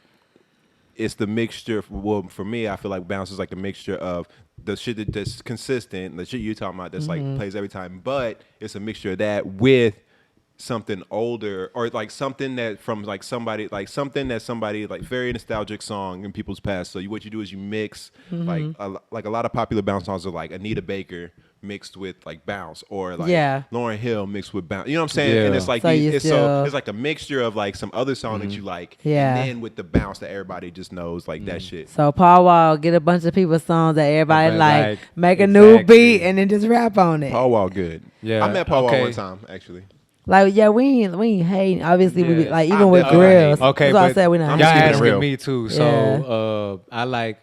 mixture. Well, for me, I feel like bounce is like the mixture of the shit that's consistent, the shit you're talking about that's like plays every time. But it's a mixture of that with something older or like something that from like somebody like very nostalgic song in people's past. So what you do is you mix like a lot of popular bounce songs are like Anita Baker mixed with like bounce or like Yeah. Lauryn Hill mixed with bounce. You know what I'm saying? Yeah. And it's like So you it's still- it's like a mixture of like some other song that you like, Yeah. and then with the bounce that everybody just knows like that shit. So Paul Wall get a bunch of people's songs that everybody Everybody like, like, make a new exactly. beat and then just rap on it. Paul Wall good. Yeah, I met Paul Wall okay. one time actually. Like yeah, we ain't hating. Obviously, we be, Yeah. like even I'm with definitely grills. hating. Okay, that's why I but said we not. I'm y'all just keeping it asking real. me too. So I like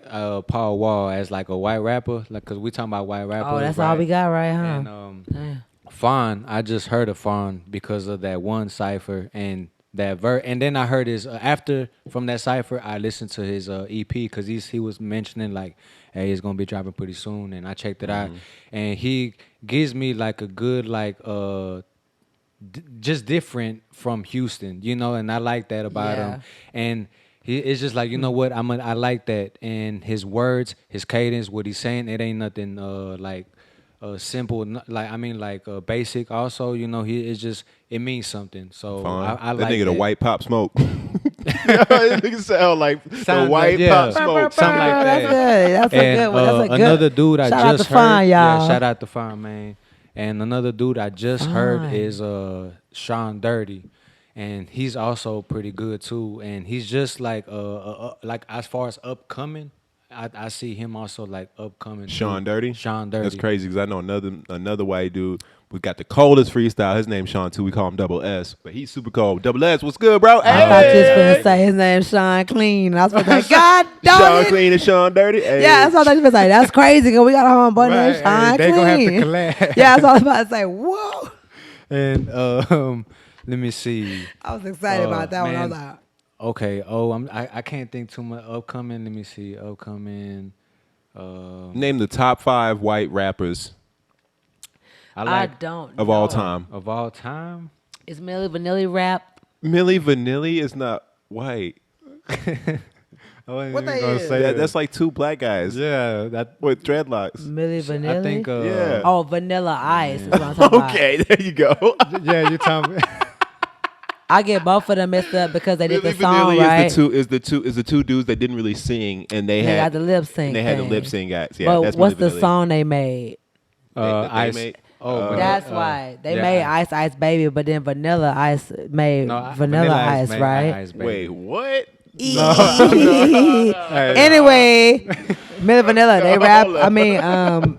Paul Wall as like a white rapper, like because we talking about white rappers. Oh, that's right? all we got, right? Huh? And Damn. Fawn, I just heard of Fawn because of that one cipher and that and then I heard his after from that cipher. I listened to his EP because he was mentioning like, hey, it's gonna be dropping pretty soon, and I checked it out, and he gives me like a good like just different from Houston, and I like that about Yeah. him. And it's just like, you know what, I like that. And his words, his cadence, what he's saying, it ain't nothing like simple, basic. Also, it means something. So Fun. I That like nigga that. the white pop smoke. That nigga sound like the Sound white like- yeah. pop smoke. Something like That's that. good. That's a And good one. That's a good. another dude I Shout out just to heard. Fine, y'all. Yeah, shout out to Fine, man. And another dude I just heard Fine. is Sean Dirty, and he's also pretty good too. And he's just like as far as upcoming, I see him also like upcoming. Sean too. Dirty. Sean Dirty. That's crazy because I know another white dude. We got the coldest freestyle. His name's Sean too. We call him Double S, but he's super cold. Double S, what's good, bro? I thought you was gonna say his name's Sean Clean. I was gonna say, God Sean dog it. Clean and Sean Dirty. Hey. Yeah, that's what I thought you was like. That's crazy because we got a homeboy named Sean They Clean. gonna have to collab. Yeah, that's what I was about to say. Whoa. And let me see. I was excited about that one. I was man. like, Okay. I can't think too much. Upcoming. Let me see. Upcoming. Name the top 5 white rappers I don't know. of all time. Of all time. Is Milli Vanilli rap? Milli Vanilli is not white. What they is? That's like 2 black guys. Yeah. That. With dreadlocks. Milli Vanilli? I think. Yeah. Oh, Vanilla Ice is what I'm talking about. Okay, there you go. Yeah, you tell me. I get both of them mixed up because they did the Milli song, Vanilli right? is the two dudes that didn't really sing, and they They had got the lip sync. and they had the thing. lip sync guys. Yeah, But that's what's Milli the Vanilli. song they made? They Ice. made- That's why they yeah, made Ice Ice Baby, but then Vanilla Ice made No, Vanilla Ice, made right? Ice, baby. Wait, what? Anyway, Milli Vanilla, they rap. Hold up. I mean,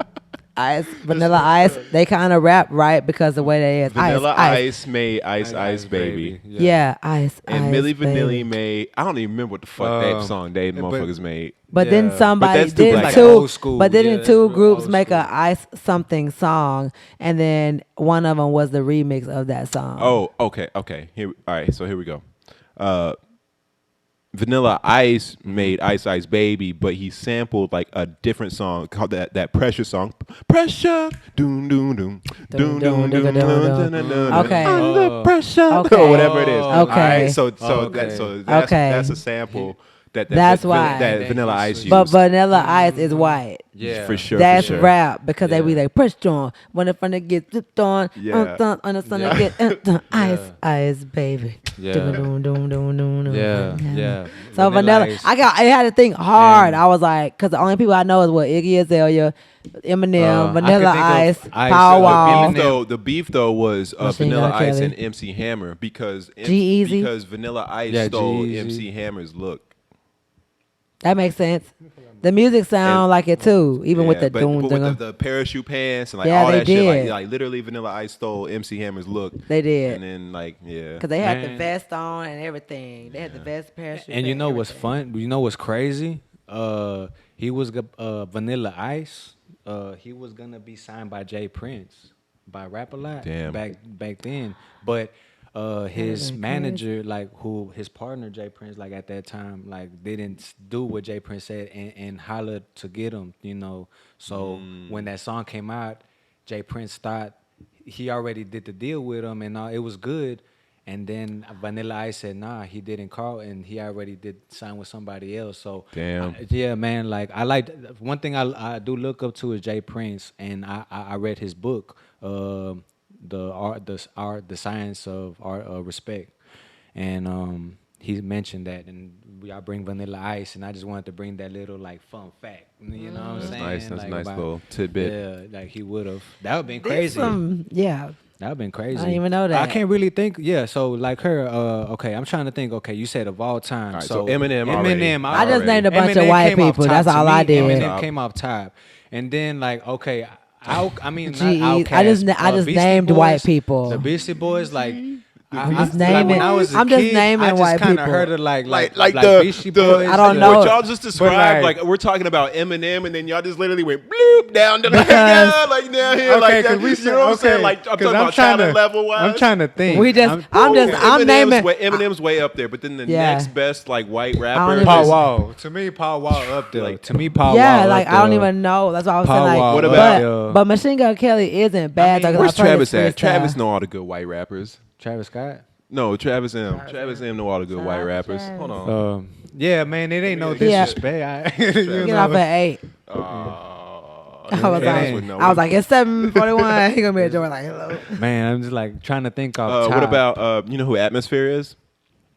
Ice Vanilla Ice, they kind of rap right because the way they is. Vanilla Ice. Ice made Ice Baby. Yeah, Ice. And Ice, Milli Vanilli Baby. made, I don't even remember what the fuck that song they but- motherfuckers made. But Yeah. then But somebody that's too did black. two. Like old school. But then Yeah, two that's real groups old make a school. Ice something song, and then one of them was the remix of that song. Oh, okay. All right, so here we go. Vanilla Ice made Ice Baby, but he sampled like a different song called that Pressure song. Pressure, doom doom doom, doom doom doom, doom. Okay. Under pressure, Okay. or whatever it is. Okay. All right, so Okay. that's Okay. that's a sample that That's that, why. that Vanilla Ice used. But Vanilla Ice is white. Yeah. for sure. That's for sure. rap because they be Yeah. like pushed on when the front get dipped on, Yeah. on the sun Yeah. get ice baby. Yeah. Doom, doom, doom, doom, doom. Yeah. So Vanilla, Ice. I had to think hard. And- I was like, because the only people I know is what Iggy Azalea, Eminem, I Vanilla could think Ice, of Ice, Power the Wall. Eminem. The beef though was Machine Vanilla Gun Ice Kelly. and MC Hammer because G-Eazy? because Vanilla Ice Yeah, stole G-Eazy. MC Hammer's look. That makes sense. The music sound And- like it too, even with Yeah, the doom but doom. with the parachute pants and like Yeah, all they that shit, did. like literally Vanilla Ice stole MC Hammer's look. They did. And then like Because they had the Man. vest on and everything. They had the vest, parachute. And you know what's everything. fun? You know what's crazy? He was Vanilla Ice. He was gonna be signed by Jay Prince by Rap A Lot Damn. back then, but his Crazy. manager, like who his partner Jay Prince, like at that time, like didn't do what Jay Prince said and hollered to get him, you know. So when that song came out, Jay Prince thought he already did the deal with him and it was good. And then Vanilla Ice said, nah, he didn't call, and he already did sign with somebody else. So, Damn. yeah, man, like I like one thing I do look up to is Jay Prince, and I read his book, the science of art respect, and he mentioned that, and I bring Vanilla Ice, and I just wanted to bring that little like fun fact, you know what I'm That's saying? nice. That's like, a nice about- little tidbit. Yeah, like he would have. That would have been There's crazy. yeah. That would been crazy. I didn't even know that. I can't really think. Yeah, so like her. Okay, I'm trying to think. Okay, you said of all time. All right, so so Eminem already. I just named a bunch of Eminem white came off people. top That's to all me. I did. Eminem came off top, and then like okay, I mean not G-Eazy. Outkast, I just Beastie named Boys, white people. The Beastie Boys, like. just like naming- when I was a I'm just kid, naming I just white kinda people. heard of like the Beastie Boys. I don't know. what y'all just described. like- Like we're talking about Eminem, and then y'all just literally went bloop down to like Because- yeah, like down here, Okay, like that. 'cause we You know what I'm saying? Like I'm talking about talent level wise. I'm trying to think. I'm naming. Eminem's way up there, but then the Yeah. next best like white don't rapper even- Paul is Wall. To me, Paul Wall up there. Like- to me, Paul Yeah, Wall. like up I don't there. even know. That's why I was Paul saying like. Wall What up about- there. But Machine Gun Kelly isn't bad. though, 'cause Where's I've heard Travis his at? freestyle. Travis know all the good white rappers. Travis Scott? No, Travis M. Travis M know all the good white rappers. Travis. Hold on. Yeah, man, it ain't no Yeah. disrespect. Get off at 8. I was Travis like, would know. I was like, it's 7:41. He gonna be at the door like, hello. Man, I'm just like trying to think off top. What about you know who Atmosphere is?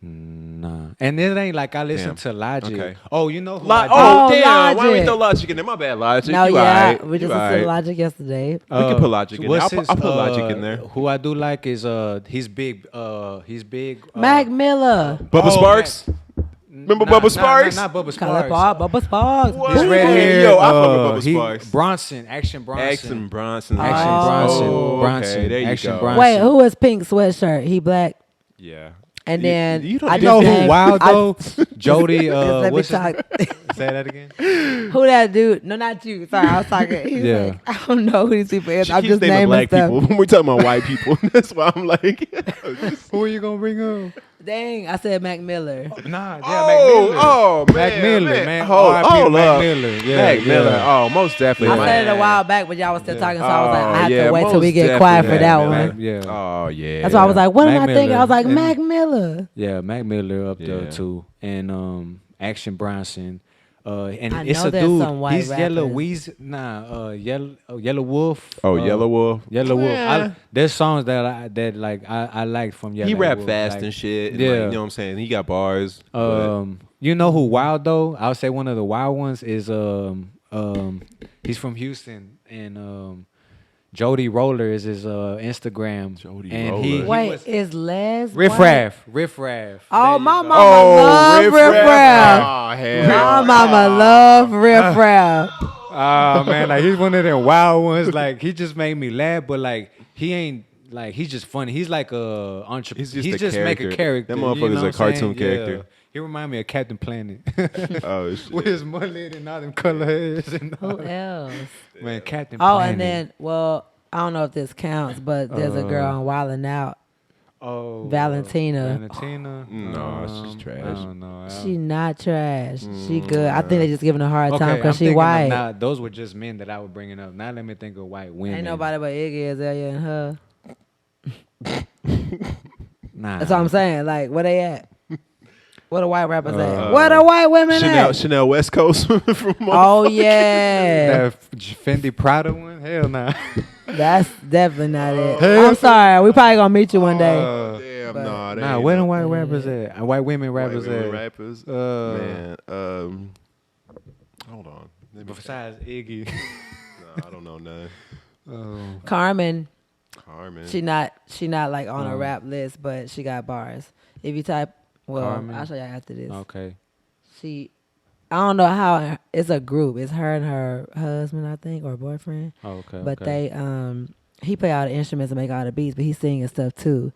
Nah. And it ain't like I listen Damn. to Logic. Okay. Oh, you know who I do? Oh, Damn! Why don't we Logic. throw Logic in there? My bad, Logic. No, you yeah, alright. we just You listened to alright. Logic yesterday. We can put Logic in there. what's I'll put his, Logic in there. Who I do like is he's big. He's big. Mac Miller. Bubba Oh, Sparks. Remember Bubba Sparks? Not Bubba Color Sparks. Bob, Bubba Sparks. What? His red hair. Yo, I fuck with Bubba Sparks. Bronson. Action Bronson. Action Bronson. Bronson. Okay, there you Action go. Bronson. Wait, who is Pink Sweatshirt? He black. Yeah. And then you I You know just who named- wild I- though? Jody. Let me What's his talk. Say that again. Who that dude? No, not you. Sorry, I was talking. He's Yeah. like, I don't know who these people is. She I'm keeps just naming naming black stuff. people when we're talking about white people. That's why I'm like, Who are you gonna bring up? Dang, I said Mac Miller. Nah, yeah, oh, man, Mac Miller, man. Hold R.I.P. up. Mac Miller. Yeah, Mac Miller. yeah. Oh, most definitely. I said it a man. while back, but y'all was still talking, so I was like, I have yeah, to wait till we most get quiet for definitely that Mac one. Miller. Yeah. Oh, yeah. That's why I was like, what am Mac I thinking? I was like, Miller. Mac Miller. Yeah, Mac Miller up there Yeah. too, and Action Bronson. And I it's know a there's dude. some white He's Yellow rappers. Yellow Wolf. Oh, Yellow Wolf. Yellow Wolf. Yeah. There's songs that I like from Yellow He rap Wolf. fast like, and shit. And Yeah. like, you know what I'm saying? He got bars. but- You know who wild though? I would say one of the wild ones is he's from Houston, and Jody Roller is his Instagram. Jody and Roller. He Wait, was is Les Riff white? Raff. Oh, my mama Oh, love Riff Riff Raff. Raff. Oh, hell. My mama love Riff Raff. Oh man, like he's one of them wild ones. Like he just made me laugh, but like he ain't like he's just funny. He's like a entrepreneur. He's just He a just make a character. character. That you know motherfucker's what a I'm cartoon saying? character. Yeah. He remind me of Captain Planet Oh, shit. with his mullet and all them color hairs. And all Who that. else? Man, Captain Oh, Planet. and then, well, I don't know if this counts, but there's a girl on Wildin' Out. Valentina. Valentina. No, she's trash. I don't know. She not trash. She good. I think they just giving her a hard time I'm because she thinking of white. now, those were just men that I was bringing up. Now let me think of white women. Ain't nobody but Iggy Azalea and her. Nah. That's what I'm saying. Like, where they at? Where the white rappers at? Where the white women at? Chanel West Coast from Oh, yeah. That Fendi Prada one? Hell nah. That's definitely not it. I'm sorry. We probably going to meet you one day. Damn, But- nah. they Nah, ain't where no the white rappers at? White women white rappers women at? rappers. Man, hold on. Let me- Besides Iggy. Nah, I don't know none. Carmen, Carmen. she not like on a rap list, but she got bars. If you type, well, Carmen. I'll show you after this. Okay. I don't know how, it's a group. It's her and her husband, I think, or boyfriend. Okay. But okay. they he play all the instruments and make all the beats, but he sing and stuff too.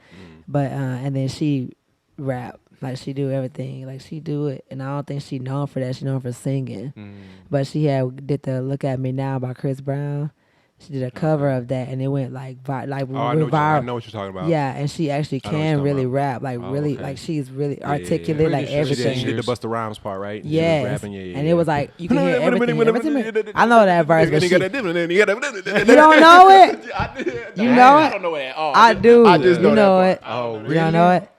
But and then she rap, like she do everything, like she do it. And I don't think she known for that. She known for singing. But she did the "Look at Me Now" by Chris Brown. She did a cover of that, and it went like Oh, I know, viral. what you're talking about. Yeah, and she actually I know what you're can talking really about. rap, like Oh, really, okay. like she's really Yeah, articulate, like Pretty sure she everything. She did the Busta Rhymes part, right? She was Yes, rapping, yeah. and it was like you can hear everything. I I know that verse, but you she, don't don't know it? You know it? I don't know it at all. I do. I just know you that know part. it. Oh, You don't know it?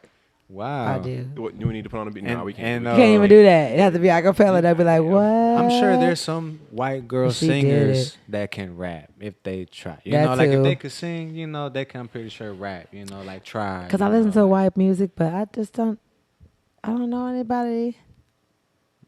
Wow. I do. What, you need to put on the beat? And- Nah, we can't. and, do You that. can't even do that. It has to be acapella. They'll be like, what? I'm sure there's some white girl She did singers it. that can rap if they try. You That know, like too. if they could sing, you know, they can, I'm pretty sure rap, you know, like try. Because you I listen know, to white music, but I don't know anybody.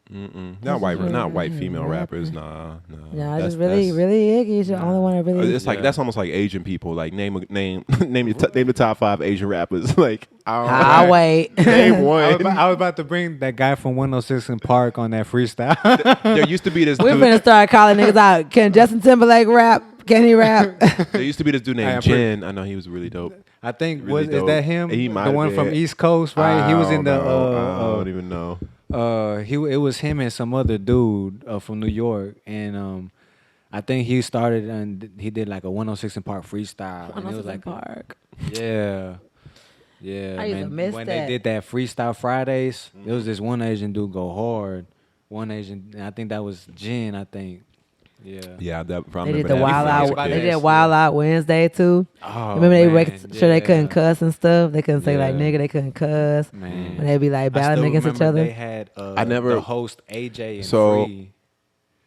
Not white female rappers. Nah. Yeah, I That's- just really that's- Iggy is the only one that really. It's like Yeah. that's almost like Asian people. Like name the top 5 Asian rappers. Like I'll wait. Name I was, one. about, I was about to bring that guy from 106 in Park on that freestyle. There used to be this We're dude. finna start calling niggas out. Can Justin Timberlake rap? Can he rap? There used to be this dude I named am pretty- Jen. I know he was really dope. I think Really is dope. that him? He might The have one from been. East Coast, right? He was in the I don't even know. it was him and some other dude from New York, and I think he started and he did like a 106 in Park freestyle, and it was like Park. yeah. I used to miss when that. they did that Freestyle Fridays, there was this one Asian dude go hard. One Asian, and I think that was Jen. I think, yeah. Yeah, that, I They remember did the that. Wild Out- Out. They They did did Wild Out Wednesday too. Oh, Remember they man, make sure they couldn't yeah. cuss and stuff. They couldn't say like Yeah. nigga. They couldn't cuss. Man. When they be like I battling still against each remember other. They had I never- the host AJ and So- Free.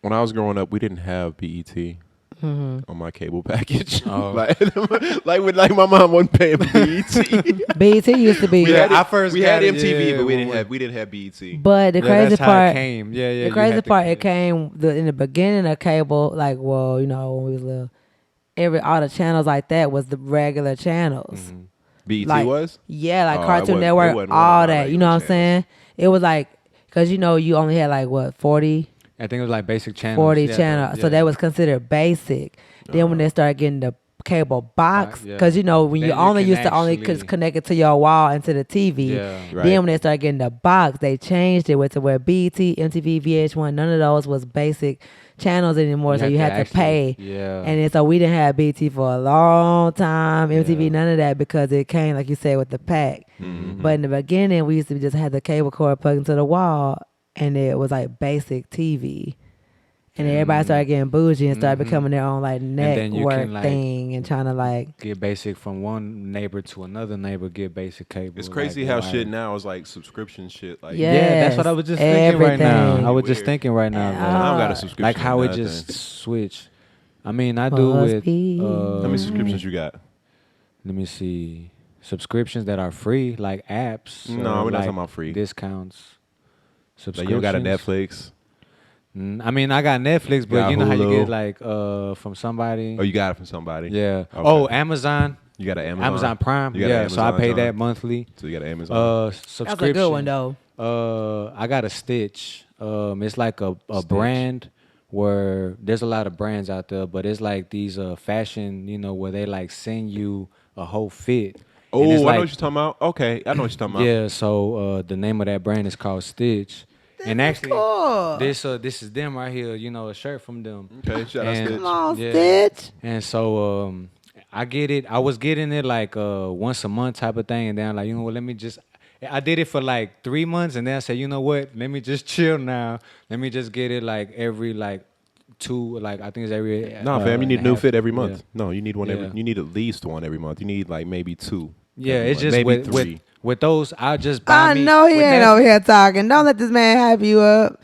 When I was growing up, we didn't have BET on my cable package. Oh. like my mom wasn't paying BET. BET used to be. we had, I first we got had it, MTV, yeah, but we when- didn't have BET. But the Yeah, crazy that's how it part, came. Yeah, the you crazy had to- part, it came in the beginning of cable. Like, well, you know, when we was little, all the channels like that was the regular channels. BET Like, was? Yeah, like Oh, it Cartoon wasn't- it Network, wasn't one of all my that. You know what I'm regular saying? It was like Because you only had like what 40 I think it was like basic channels. 40 Yeah, channels. yeah. So that was considered basic. Then when they started getting the cable box, Yeah. because when you Then you only can used to only actually- connect it to your wall and to the TV. Yeah. Right. Then when they started getting the box, they changed it to where BET, MTV, VH1, none of those was basic channels anymore. So you had to actually- pay. Yeah. And then so we didn't have BT for a long time, MTV, Yeah. none of that, because it came, like you said, with the pack. Mm-hmm. But in the beginning, we used to just have the cable cord plugged into the wall, and it was like basic TV. And then everybody started getting bougie and started becoming their own like then you network can, like, thing and trying to like. Get basic from one neighbor to another neighbor. Get basic cable. It's crazy like, how shit now is like subscription shit. Like, Yeah. Yeah, that's what I was just thinking right now. Everything. I was just Weird. thinking right now. I don't got a Like, subscription. like how to it nothing. just switched. I mean, I do with. BuzzFeed. How many subscriptions you got? Let me see. Subscriptions that are free, like apps. No, or we're not like talking about free. discounts. Like Subscriptions. you don't got a Netflix, I mean, I got Netflix, but got you know how you Hulu. get like from somebody. or you got it from somebody. Yeah. Okay. Oh, Amazon. You got an Amazon. Amazon Prime. You got an Yeah. So I Amazon pay joint? that monthly. So you got an Amazon. That's Subscription. a good one though. I got a Stitch. It's like a Stitch. brand where there's a lot of brands out there, but it's like these fashion, where they like send you a whole fit. Oh, And it's I like, know what you're talking about. Okay, I know what you're talking about. yeah. So the name of that brand is called Stitch. And actually, cool. this is them right here. A shirt from them. Okay, shout out And- Stitch. Come on, Yeah. Stitch. And so I get it. I was getting it like once a month type of thing, and then I'm like, what? Let me just. I did it for like 3 months, and then I said, you know what? Let me just chill now. Let me just get it like every like two, like I think it's every. No, fam, you need a and new half- fit every month. Yeah. No, you need one every. Yeah. You need at least one every month. You need like maybe two. Yeah, every it's month. just maybe with, three. with those, I just buy I me. know he with ain't that- over here talking. Don't let this man hype you up.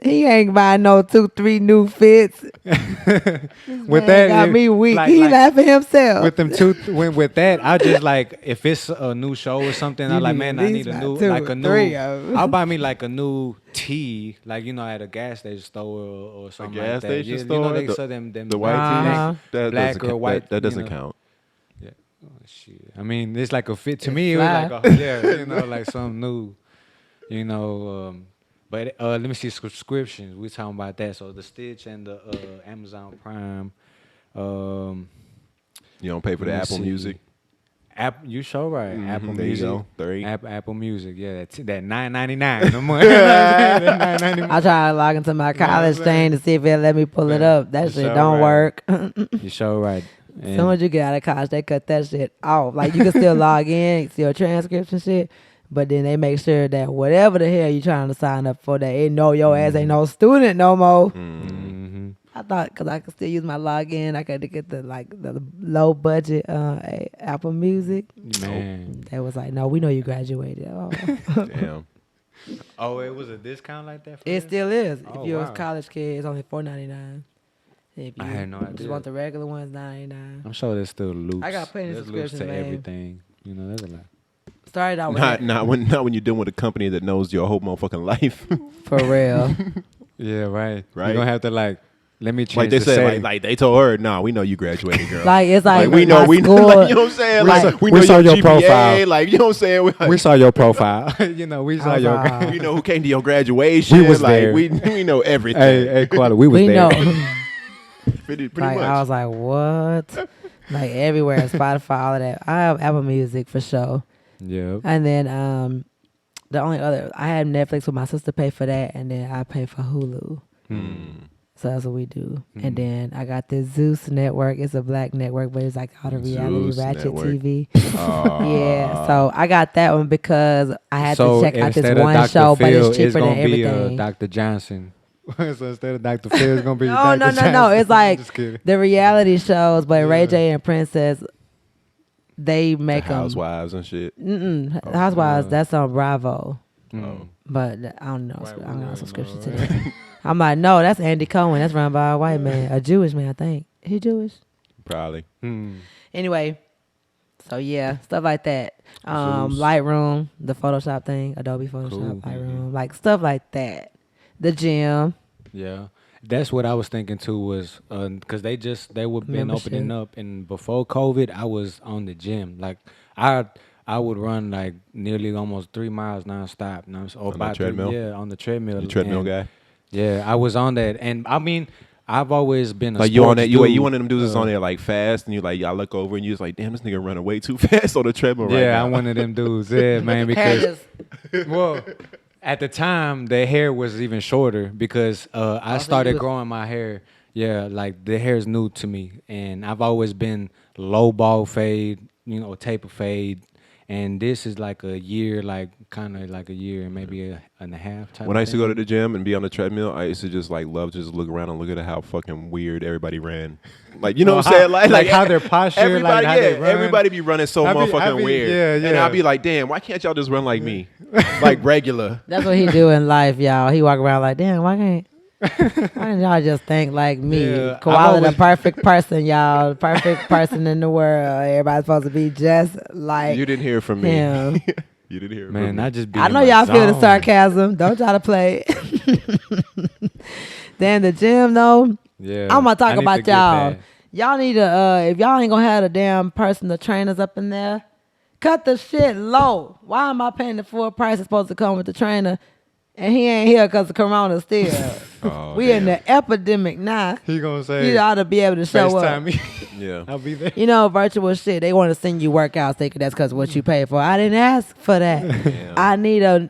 He ain't buying no 2-3 new fits. With Man that, got me weak. like- He like- laughing himself. With them with that, I just like if it's a new show or something, You I'm like, need man, at I least need a about new, two like or a three new. of 'em. I'll buy me like a new tea, like at a gas station store or something gas like that. station You store? know they The- sell them The white Uh-huh. tees. That black doesn't or count. white, That doesn't you know. count. Yeah. Oh, shit. I mean, it's like a fit to It's me. It was fly. like like something new. But let me see subscriptions. We talking about that. So the Stitch and the Amazon Prime. You don't pay for the Let me Apple see. Music. You sure right. Apple There you Music. go. 3. Apple Music. Yeah, that $9.99 a month. That $9.99. I try to log into my college thing to see if it'll let me pull it up. That You shit sure don't right. work. You sure right. As soon as you get out of college, they cut that shit off. Like you can still log in, see your transcripts and shit, but then they make sure that whatever the hell you trying to sign up for, that it know your ass ain't no student no more. Mm-hmm. I thought because I could still use my login, I could get the low budget Apple Music. Man. They was like, no, we know you graduated. Oh. Damn. Oh, it was a discount like that for It real? still is. Oh, If you're wow. a college kid, it's only $4.99. If you I had no just idea. want the regular ones, $9.99. I'm sure there's still loops. I got plenty of There's loops to subscriptions, man. everything. There's a lot. Started out with Not when you're dealing with a company that knows your whole motherfucking life. for real. Yeah, right. Right. You're gonna have to let me change like they the said, setting. like they told her, nah, we know you graduated, girl. Like it's like we know, my we know, school- like, you know what I'm saying? We Like saw- we we know saw your GPA, profile. like you know what I'm saying? We, we saw your profile. We saw your. Wow. we know who came to your graduation. We was like there. we know everything. hey, Koala, we was we there. know. pretty Like much. I was like, what? Like everywhere, Spotify, all of that. I have Apple Music for sure. Yep. And then the only other I had Netflix with my sister pay for that, and then I pay for Hulu. So that's what we do. And then I got this Zeus network. It's a black network, but it's like all the reality Zeus ratchet network. TV. Aw. Yeah. So I got that one because I had So to check out this instead of one Dr. show, but Phil, it's cheaper than gonna be everything. Dr. Johnson. So instead of Dr. Phil, it's gonna be No, Dr. no, Johnson. no. It's like Just kidding. the reality shows, but Ray Yeah. J and Princess, they make them. Housewives and shit. Housewives, that's on Bravo. Mm. But I don't know. Right, I'm right, not a subscription right, to right. that. I'm like, no, that's Andy Cohen. That's run by a white man, a Jewish man, I think. He Jewish? Probably. Anyway, so yeah, stuff like that. Zeus. Lightroom, the Photoshop thing, Adobe Photoshop, Cool. Lightroom, like stuff like that. The gym. Yeah, that's what I was thinking too. Was because they were been Membership. opening up, and before COVID, I was on the gym. Like I I would run like nearly almost 3 miles nonstop. Or On the about treadmill? Yeah, on the treadmill. You treadmill And, guy. Yeah, I was on that, and I mean, I've always been a Like you on sports that, you dude. one of them dudes that's on there like fast, and you like, I look over and you just like, damn, this nigga running way too fast on the treadmill right now. Yeah, I'm one of them dudes. Yeah, man, because well, at the time the hair was even shorter because I started growing my hair. Yeah, like the hair is new to me, and I've always been low ball fade, taper fade, and this is like a year, like kind of like a year and maybe and a half. Type When I of used to go to thing. the gym and be on the treadmill, I used to just like love to just look around and look at how fucking weird everybody ran. Like, you know what I'm saying? Like how their posture, everybody, like how they run. everybody be running so I be motherfucking weird. yeah. And I'll be like, damn, why can't y'all just run like me? Like regular. That's what he do in life, y'all. He walk around like, damn, why can't y'all just think like me? Yeah, Koala, the perfect person, y'all. The perfect person in the world. Everybody's supposed to be just like You didn't hear from me. him. You didn't hear from Man, me. I just be I in know my y'all feel the zone. sarcasm. Don't try to play. Then the gym though. Yeah, I'm gonna I talk need about to get y'all. that. Y'all need to if y'all ain't gonna have the damn personal trainers up in there, cut the shit low. Why am I paying the full price? It's supposed to come with the trainer, and he ain't here because of Corona still. Oh, We damn. in the epidemic now. He gonna say You ought to be able to show up. FaceTime me. Yeah. I'll be there. You know, virtual shit. They want to send you workouts. That's because what you paid for. I didn't ask for that. Yeah.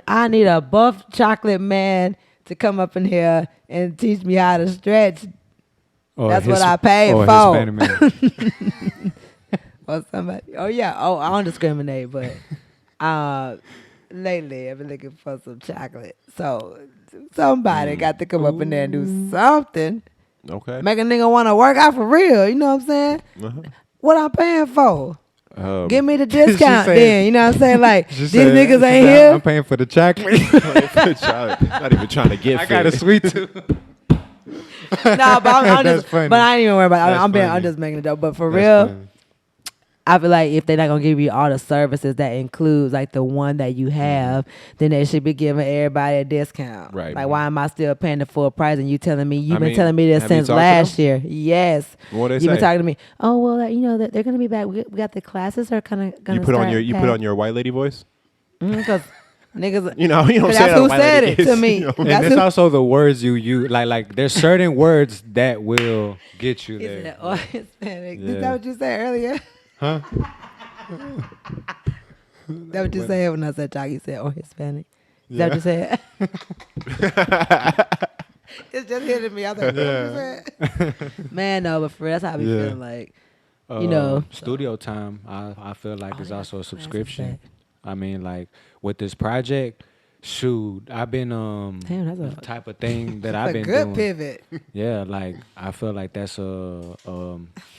I need a buff chocolate man to come up in here and teach me how to stretch. That's what I paid for. Hispanic man. Or somebody. Oh yeah. Oh, I don't discriminate, but lately I've been looking for some chocolate. So somebody got to come up in there and do something. Okay. Make a nigga want to work out for real. You know what I'm saying? Uh-huh. What I'm paying for? Give me the She discount said- then. You know what I'm saying? Like, She these said- niggas she ain't said, here. I'm paying for the chocolate. Not even trying to get I fit. got a sweet tooth. No, but I'm That's just, funny. but I ain't even worried about it. That's I'm funny. just making it up. But for That's real, funny. I feel like if they're not gonna give you all the services that includes like the one that you have, then they should be giving everybody a discount. Right. Like, why am I still paying the full price and you telling me you've I been mean, telling me this have you since talked to last them? year? Yes. What they You've been say? talking to me. Oh well, that, that they're gonna be back. We got the classes are kind of gonna. You put on your white lady voice. because niggas. You know what I'm saying? That's who White said lady it to is, me. you know. And That's there's who- also the words you use. Like there's certain words that will get you Isn't there. it all Hispanic? Yeah. Is that what you said earlier? Huh? That what you said when I said Jock? You said, "Oh, Hispanic." Is that what you said? It's just hitting me. I thought, what you said? Man, no, but for real, that's how I be Yeah. feeling like, you know. Studio time. I feel like Oh, is yeah, also a that's subscription. fact. I mean, like with this project, shoot, I've been Damn, that's the a- type of thing that That's I've a been good doing. pivot. Yeah, like I feel like that's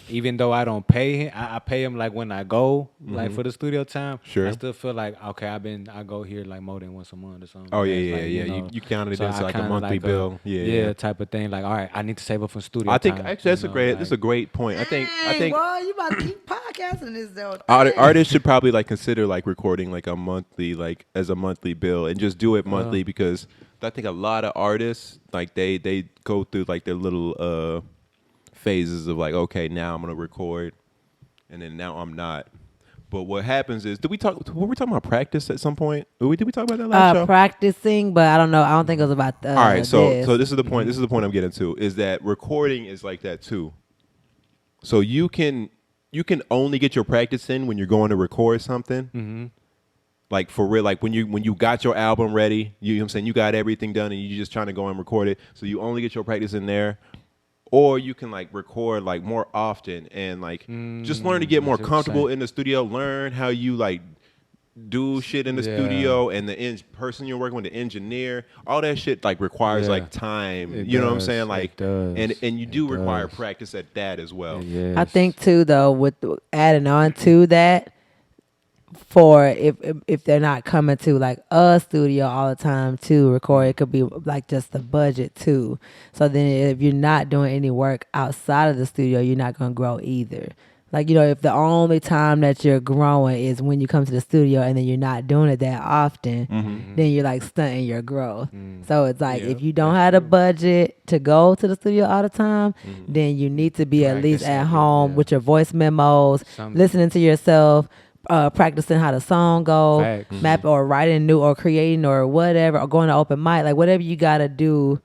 even though I don't pay him, I pay him like when I go, like for the studio time. Sure. I still feel like okay, I go here like more than once a month or something. Oh, yeah, It's yeah, like, yeah. know, You counted it so as I like a kinda monthly bill. Yeah. type of thing. Like all right, I need to save up for studio. I think time, actually that's you a know, great. like- That's a great point. I think Boy, you about to keep podcasting this though. artists should probably like consider like recording like a monthly, like as a monthly bill, and just do it monthly because I think a lot of artists like they go through like their little phases of like, okay, now I'm gonna record, and then now I'm not. But what happens is, were we talking about practice at some point? Did we talk about that last show? Practicing, but I don't know. I don't think it was about. All right, so this. this is the point. This is the point I'm getting to is that recording is like that too. So you can only get your practice in when you're going to record something. Mm-hmm. Like for real, like when you got your album ready, you know what I'm saying, you got everything done and you're just trying to go and record it. So you only get your practice in there. Or you can like record like more often and like just learn to get more I see what you're comfortable saying. in the studio, learn how you like do shit in the Yeah. studio and the person you're working with, the engineer, all that shit like requires Yeah. like time. It You know what I'm does. saying? It Like does. and you do It require does. practice at that as well. Yes. I think too, though, with adding on to that, for if they're not coming to like a studio all the time to record, it could be like just the budget too. So then if you're not doing any work outside of the studio, you're not gonna grow either. Like, if the only time that you're growing is when you come to the studio and then you're not doing it that often, then you're like stunting your growth. So it's like, if you don't have the budget to go to the studio all the time, then you need to be at least at Practicing, home yeah. with your voice memos, Some- listening to yourself, practicing how the song go, Facts. map or writing new or creating or whatever, or going to open mic, like whatever you gotta do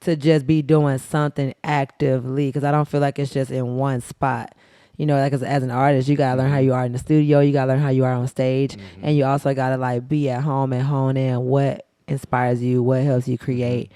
to just be doing something actively. Because I don't feel like it's just in one spot. You know, like as an artist, you gotta learn how you are in the studio, you gotta learn how you are on stage, and you also gotta like be at home and hone in what inspires you, what helps you create.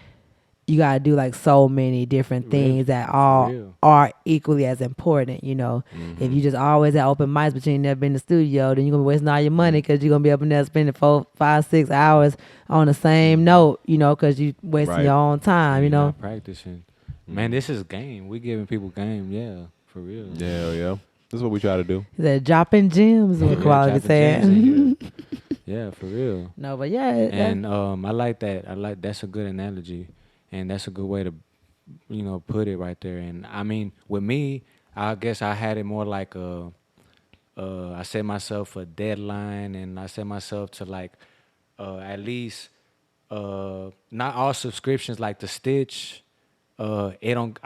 You gotta do like so many different things that all real. are equally as important. You know, if you just always at open mics but you ain't never been in the studio, then you're gonna be wasting all your money because you're gonna be up in there spending 4, 5, 6 hours on the same note. You know, because you wasting Right. your own time. You You're know, not practicing. Man, this is game. We giving people game. Yeah, for real. Yeah. This is what we try to do. he said dropping gems. What Yeah, Koala be dropping gems in saying. here. Yeah, for real. No, but yeah, And I like that. That's a good analogy, and that's a good way to, put it right there. And I mean, with me, I guess I had it more like I set myself a deadline, and I set myself to like at least not all subscriptions like the Stitch. I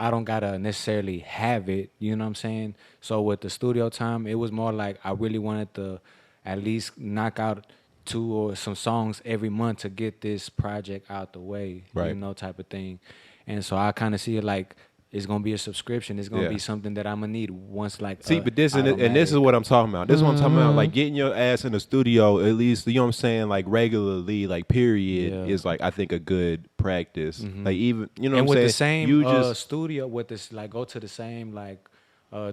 don't gotta necessarily have it. You know what I'm saying? So with the studio time, it was more like I really wanted to at least knock out 2 or some songs every month to get this project out the way. Right. You know, type of thing. And so I kind of see it like it's gonna be a subscription. It's gonna Yeah. be something that I'm gonna need once like. See, but this and this is automatic. what I'm talking about. This is what I'm talking about. Like getting your ass in the studio, at least, you know what I'm saying, like regularly, like period, Yeah. is like I think a good practice. Like even you know And what I'm with saying. the same You just studio, with this like go to the same like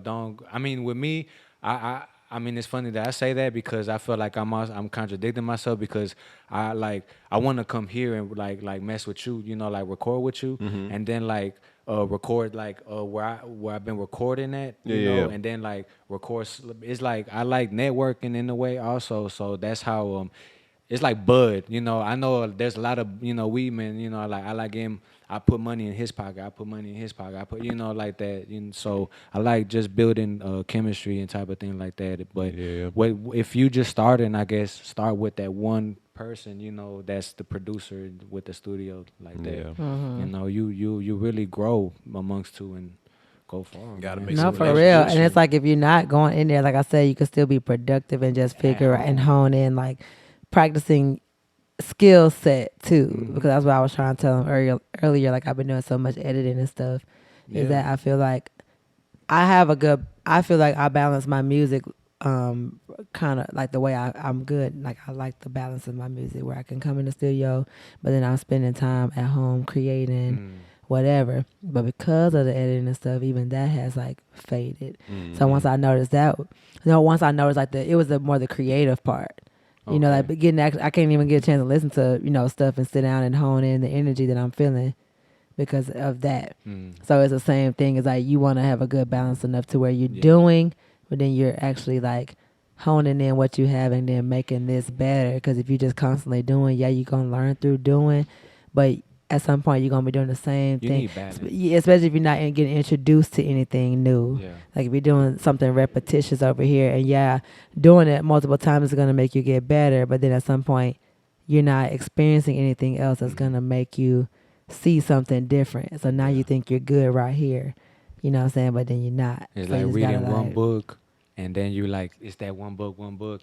don't. I mean, with me, I mean it's funny that I say that because I feel like I'm contradicting myself because I want to come here and like mess with you, like record with you, and then like record like where I've been recording at, you Yeah, know, yeah. and then like record. It's like I like networking in a way also, so that's how it's like Bud, I know there's a lot of weed men, I like him. I put money in his pocket. I put money in his pocket. I put like that. So I like just building chemistry and type of thing like that. But Yeah. if you just starting, I guess start with that one person, that's the producer with the studio like that. Yeah. You really grow amongst two and go far. Gotta man. make no, some for real. relationships. And it's like if you're not going in there, like I said, you can still be productive and just figure and hone in, like practicing skill set too. Because that's what I was trying to tell him earlier. Like I've been doing so much editing and stuff. Is that I feel like I feel like I balance my music kind of like the way I'm good. Like I like the balance of my music where I can come in the studio, but then I'm spending time at home creating whatever. But because of the editing and stuff, even that has like faded. So once I noticed that, once I noticed like it was more the creative part. You know, like I can't even get a chance to listen to, stuff and sit down and hone in the energy that I'm feeling because of that. So it's the same thing as like you want to have a good balance enough to where you're doing, but then you're actually like honing in what you have and then making this better. Because if you're just constantly doing, you're going to learn through doing, but at some point you're going to be doing the same You thing. need balance. Especially if you're not getting introduced to anything new. Yeah. Like if you're doing something repetitious over here and doing it multiple times is going to make you get better. But then at some point you're not experiencing anything else that's going to make you see something different. So now you think you're good right here. You know what I'm saying? But then you're not. It's So like you just reading gotta, one like, book, and then you like it's that one book,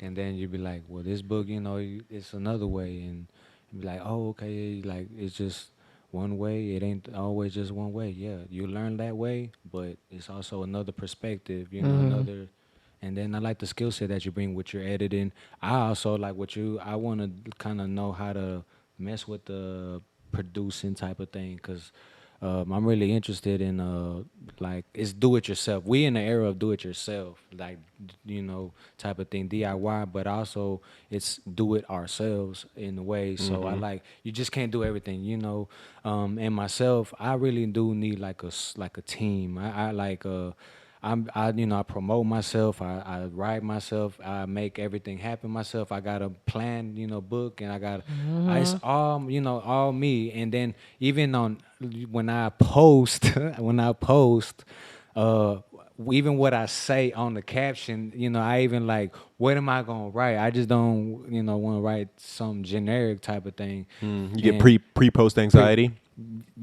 and then you be like, well, this book, it's another way, and you be like, oh, okay, like it's just one way. It ain't always just one way. Yeah, you learn that way, but it's also another perspective, another. And then I like the skill set that you bring with your editing. I also like I want to kind of know how to mess with the producing type of thing because I'm really interested in like it's do it yourself. We in the era of do it yourself, like type of thing, DIY, but also it's do it ourselves in a way. So I like you just can't do everything, and myself, I really do need like a team. I like I promote myself. I write myself. I make everything happen myself. I got a plan, book, and I got it's all all me. And then even when I post, even what I say on the caption, I even like, what am I gonna write? I just don't, want to write some generic type of thing. You get And pre-post anxiety.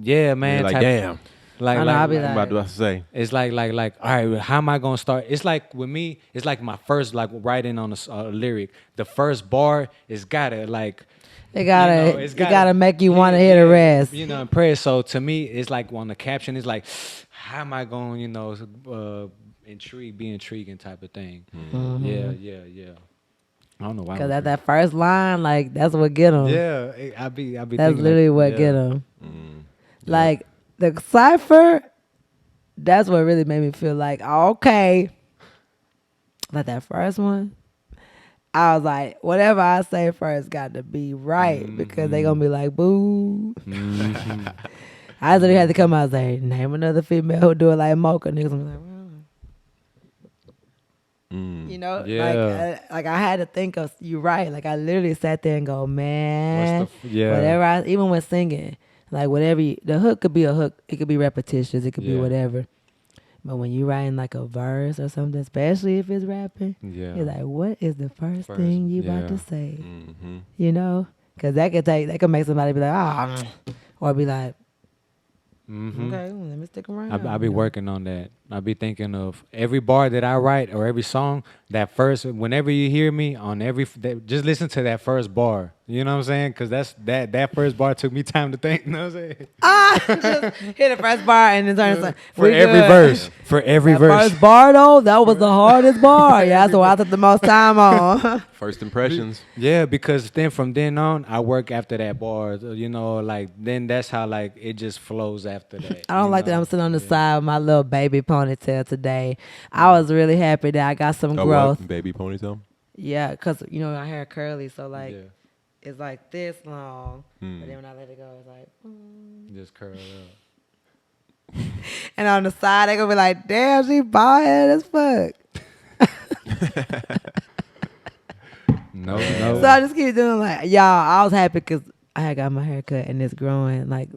yeah, man. You're like, type- damn. Like, I know, like, I'll be I'm like, about to say. it's like, all right, how am I gonna start? It's like with me, it's like my first like writing on a lyric. The first bar is gotta like, it gotta, it's it gotta make you want to hear the rest. And prayer. So to me, it's like on the caption, it's like, how am I going, be intriguing type of thing. Mm-hmm. Yeah. I don't know why. Cause at that first line, like that's what get them. Yeah, I be. That's thinking literally like, what yeah. get them. Mm. Like the cipher, that's what really made me feel like okay. Like that first one, I was like, whatever I say first got to be right because they gonna be like, boo. I literally had to come out and say, name another female who do it like Mocha. Niggas was like, Mm. you know, Yeah. like I had to think of you right. Like I literally sat there and go, man, yeah. whatever. Even when singing, like whatever, the hook could be a hook. It could be repetitious. It could be Yeah. whatever. But when you writing like a verse or something, especially if it's rapping, Yeah. you're like, what is the first thing you about yeah. to say? Mm-hmm. You know, because that could make somebody be like, ah, or be like, Mhm. okay, well, let me stick around. I be working on that. I be thinking of every bar that I write or every song. That first, whenever you hear me on just listen to that first bar. You know what I'm saying? Because that first bar took me time to think. You know what I'm saying? Just hit the first bar and then turn it. For every verse. For every That verse. first bar though, that was the hardest bar. Yeah, that's what I took the most time on. First impressions. Yeah, because then from then on, I work after that bar. Like then that's how like it just flows after that. I don't like that I'm sitting on the side with my little baby ponytail today. I was really happy that I got some growth. What? Baby ponytail? Yeah, because, my hair curly, so like Yeah. it's like this long. Hmm. But then when I let it go, it's like, Just curl up. and on the side, they going to be like, damn, she bald headed as fuck. No. So I just keep doing like, y'all, I was happy because I had got my hair cut and it's growing like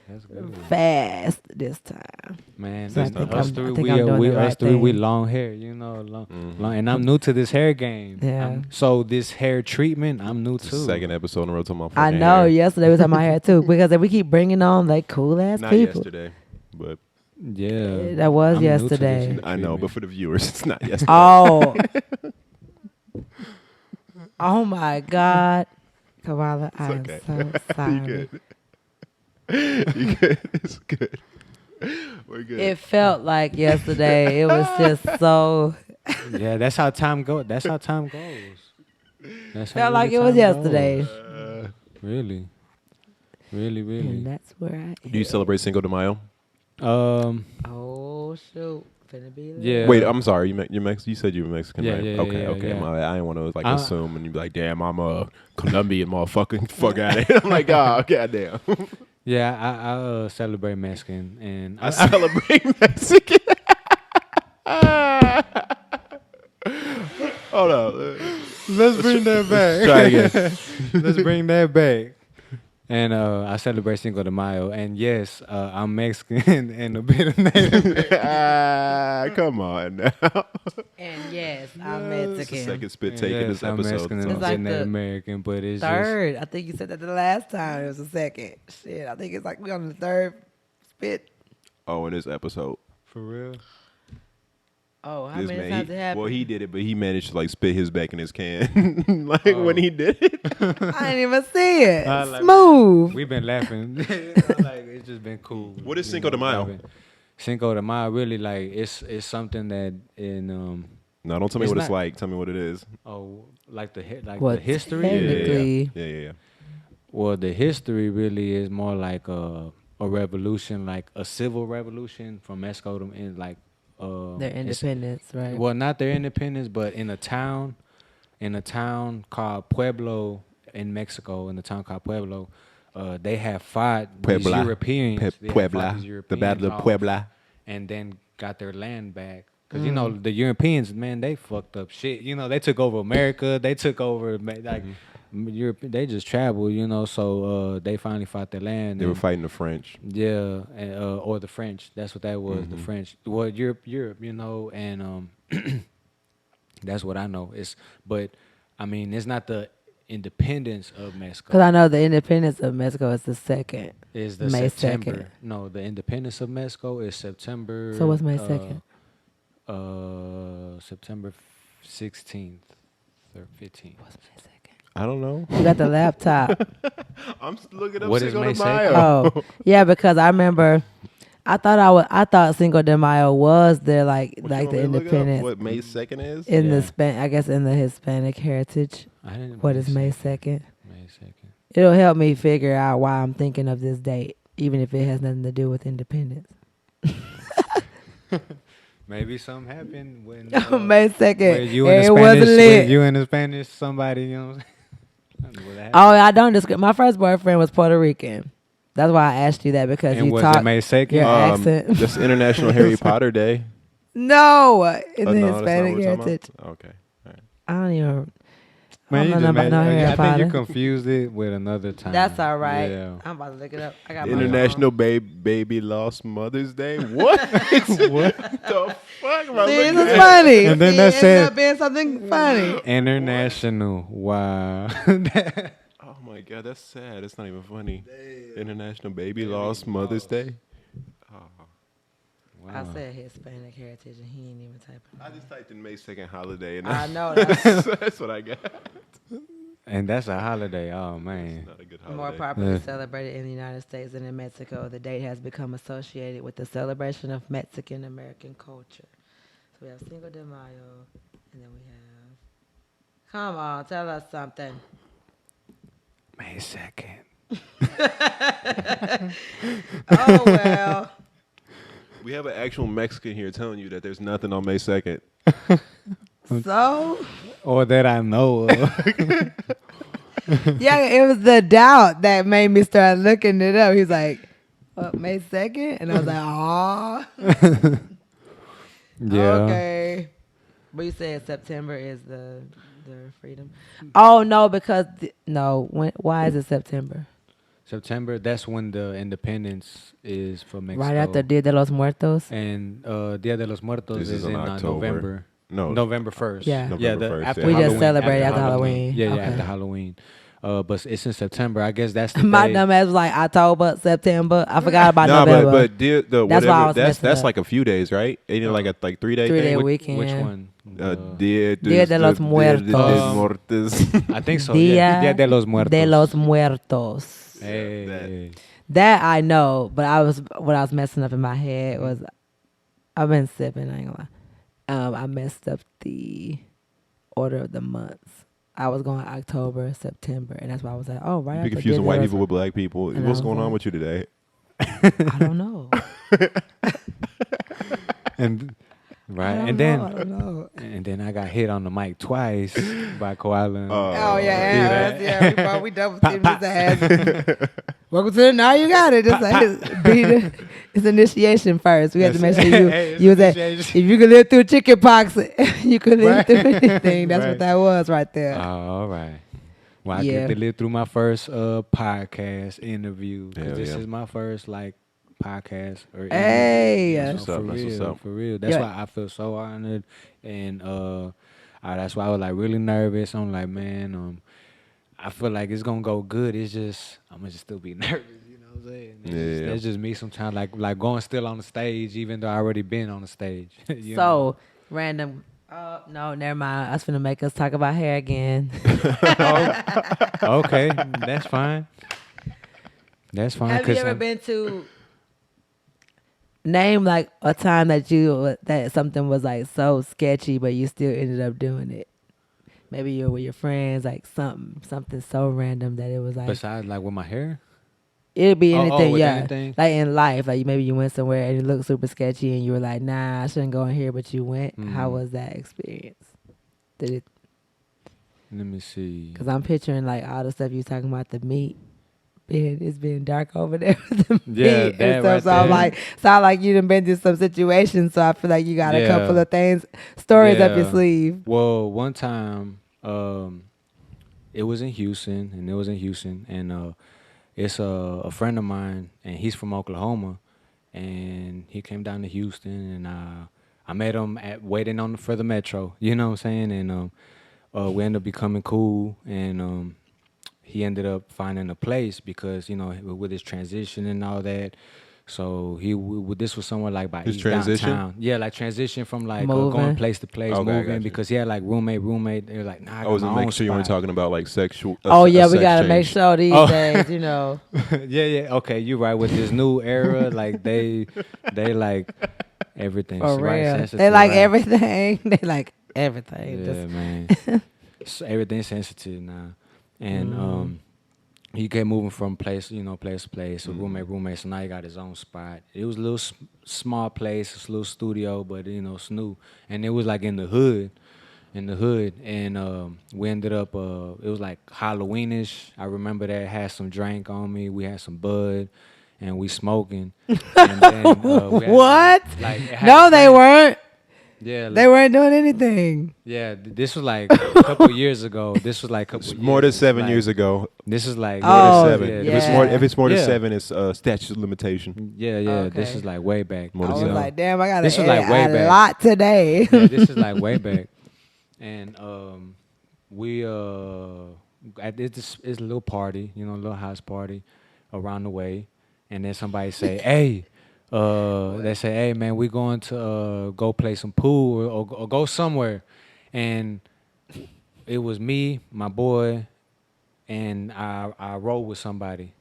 That's good. fast this time. Man, So I us think three, I'm doing we the right we thing. long hair, long, and I'm new to this hair game. Yeah. So this hair treatment, I'm new too. Second episode in a row talking about I fucking know. hair. Yesterday we was talking about hair too because if we keep bringing on like cool ass Not people. yesterday, but Yeah, That was I'm new to this yesterday. I know. But for the viewers, it's not yesterday. Oh. Oh my God. Koala, I am okay. so You sorry. good? You good? It's good. We're good. It felt like yesterday. It was just so Yeah, that's how time goes. That's how time goes. That's how felt like really it was time yesterday. goes. Really. And that's where I am. Do you celebrate Cinco de Mayo? Oh shoot. Finna be lit. Yeah. Wait, I'm sorry. You said you were Mexican, Yeah, right? yeah, okay, yeah, okay. yeah. My bad. I didn't want to I- assume and you be like, damn, I'm a Colombian motherfucker. Fuck out of here. I'm like, oh, goddamn. Yeah, I celebrate Mexican, and I celebrate Mexican. Hold on. let's bring that back. Try again. Let's bring that back. And I celebrate Cinco de Mayo, and yes, I'm Mexican and a bit of Native. Come on now. And yes, I'm It's the Mexican. second spit And take in yes, this I'm episode. Mexican and It's a like bit Native the American, but it's just Third. I think you said that the last time. It was the second. Shit, I think it's like we on the third spit. Oh, in this episode. for real. Oh, how This many man, times it happened? well, he did it, but he managed to like spit his back in his can, when he did it. I didn't even see it. I like- Smooth. We've been laughing. Like it's just been cool. What is you Cinco de know, Mayo? vibing. Cinco de Mayo really like it's something that in No, don't tell me It's what it's not- like. Tell me what it is. like the Well, the history. technically- Yeah. Well, the history really is more like a revolution, like a civil revolution from Mexico to in like Their it's- independence, right? Well, not their independence, but in a town called Pueblo in Mexico, they have fought these Puebla. Europeans. They had fought Puebla. these The Europeans Battle of off Puebla. and then got their land back. Because, the Europeans, man, they fucked up shit. They took over America. They took over, like, Europe. They just traveled, so they finally fought their land. They were and- fighting the French. yeah, and, or the French. That's what that was. The French. Well, Europe, and that's what I know. But I mean, it's not the independence of Mexico. Because I know the independence of Mexico is the 2nd. Is the May September. 2nd. No, the independence of Mexico is September. So what's May 2nd? September 16th or 15th. What's May 2nd? I don't know. You got the laptop. I'm looking up What is Cinco May de 2nd? Mayo. Oh, yeah, because I remember I thought Cinco de Mayo was the What you the want me to look up? independence What May 2nd is? in Yeah. I guess in the Hispanic heritage. I didn't. What is May 2nd? May 2nd. It'll help me figure out why I'm thinking of this date, even if it has nothing to do with independence. Maybe something happened when May 2nd. when you and It the wasn't Spanish, lit. when you and the Spanish somebody, you know what I'm saying? What happened? Oh, I don't discriminate. My first boyfriend was Puerto Rican. That's why I asked you that, because And you was talk it May 2nd? your accent. That's International Harry Potter Day. No, in Oh, the no, that's not what Hispanic we're talking about? heritage. Okay. All right. I don't even. Man, you I don't just know about made, no Harry I think Potter. you confused it with another time. That's all right. Yeah. I'm about to look it up. I got my International phone. Baby Lost Mother's Day. What? What the fuck? Am I See, looking this is at? funny. And then See, that's it ended it. up being something funny. International. Wow. Oh my god, that's sad. That's not even funny. International Baby Lost Mother's Day. Oh. I said Hispanic heritage, and he ain't even typing. I just typed in May 2nd holiday, and I know that's what I got. And that's a holiday. Oh, It's man. not a good More holiday. popularly Yeah. celebrated in the United States than in Mexico. The date has become associated with the celebration of Mexican American culture. So we have Cinco de Mayo, and then we have. Come on, tell us something. May 2nd. Oh well. We have an actual Mexican here telling you that there's nothing on May 2nd. So Or that I know of. yeah, it was the doubt that made me start looking it up. He's like, May 2nd? And I was like, aw. Yeah. Okay. But you said September is the freedom. Oh no, because why is it September? September, that's when the independence is for Mexico. Right after Dia de los Muertos. And Dia de los Muertos This is is in in October. November. No. November 1st. Yeah. November 1st, after yeah. We just Halloween, celebrated after Halloween. Yeah, Okay. after Halloween. But it's in September. I guess that's the My day. dumb ass was like October, September. I forgot about No, November. but That's why I whatever, was that's messing up. like a few days, right? Ain't it like a 3-day 3-day thing? weekend. Which one? Dia de los Muertos. Muertos. I think so. Dia Yeah. Dia de los Muertos. de los Muertos. Hey. That I know, but what I was messing up in my head was I've been sipping, I ain't gonna lie. I messed up the order of the months. I was going October, September, and that's why I was like, oh, right You after be confusing Dia white de los- people with black people. And What's I was going on like- with you today? I don't know. And right. I And don't know. then I got hit on the mic twice by Koala. And Oh yeah. yeah, we double teamed his ass. Welcome to the Now You Got It. Just like it's initiation first. We had to make sure Hey, it's you was at, if initiation. you could live through chicken pox, you could live Right. through anything. That's Right. what that was right there. Oh, all right. Well, I Yeah. get to live through my first podcast interview. 'Cause Hell this yeah. is my first podcast or Hey. interview. That's what's up, for that's real, what's up. for real. That's Yeah. why I feel so honored, and that's why I was like really nervous. I'm like, man, I feel like it's gonna go good. It's just I'm gonna just still be nervous. You know what I'm saying? Yeah. That's just me sometimes. Like going still on the stage, even though I already been on the stage. you know? So random. Oh no, never mind. I was finna make us talk about hair again. Okay, that's fine. That's fine. Have you 'cause ever I'm- been to name like a time that that something was like so sketchy, but you still ended up doing it? Maybe you were with your friends, like something so random that it was like besides like with my hair? it'd be anything, with yeah. anything? Like in life, like maybe you went somewhere and it looked super sketchy, and you were like, "Nah, I shouldn't go in here," but you went. How Mhm. was that experience? Did it? Let me see. Because I'm picturing like all the stuff you talking about the meat. It's been dark over there with the Yeah, meat that and stuff. right So I'm there. like, sound like you done been through some situations. So I feel like you got a Yeah. couple of stories up your Yeah. sleeve. Well, one time, it was in Houston, and it's a friend of mine, and he's from Oklahoma, and he came down to Houston, and I met him for the metro. You know what I'm saying? And we ended up becoming cool, and he ended up finding a place because with his transition and all that. So this was somewhere like by His East transition? downtown. Yeah, like transition from like Moving. going place to place, Okay, I got moving you. because he had like roommate. They were like, nah, I I got wasn't my making own sure you weren't spot. talking about like sexual. Oh yeah, we sex gotta make change. sure these Oh. days, yeah. Okay, you're right. With this new era, like they like everything. for right, real. sensitive, They like right? everything. They like everything. Yeah, Just- man. So everything's sensitive now, and he kept moving from place to place. So roommate. So now he got his own spot. It was a little small place, a little studio, but it's new, and it was like in the hood, and we ended up. It was like Halloweenish. I remember that. Had some drink on me. We had some bud, and we smoking. And then, we had, What? Like, it had No, a they friend- weren't. Yeah, They weren't doing anything. yeah. This was like a couple years ago. This was like a couple. It's more than years. 7 Like, years ago. This is like More Oh, than 7. yeah. If it's more than Yeah. 7, it's statute of limitation. Yeah. This Okay. is like way back. More I than was seven. like, damn, I gotta This was edit like way a back. lot today. Yeah, this is like way back, and we at this is a little party, a little house party around the way, and then somebody say, hey. They say, hey man, we going to go play some pool or go somewhere, and it was me, my boy, and I rode with somebody,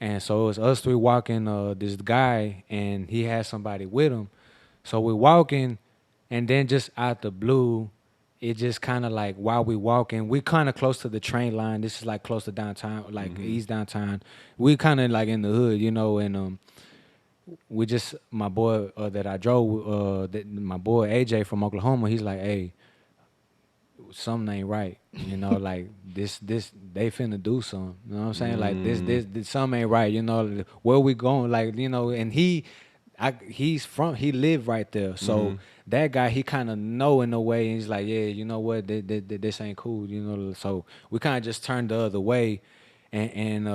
and so it was us three walking. This guy, and he had somebody with him, so we're walking, and then just out the blue, it just kind of like while we walking, we kind of close to the train line. This is like close to downtown, like East downtown. We kind of like in the hood, and we just my boy that I drove, my boy AJ from Oklahoma. He's like, hey, something ain't right, like this they finna do something. You know what I'm saying? Like this something ain't right. Where we going? Like and he lived right there, so that guy he kind of know in a way, and he's like, yeah, you know what, this ain't cool. So we kind of just turned the other way. And we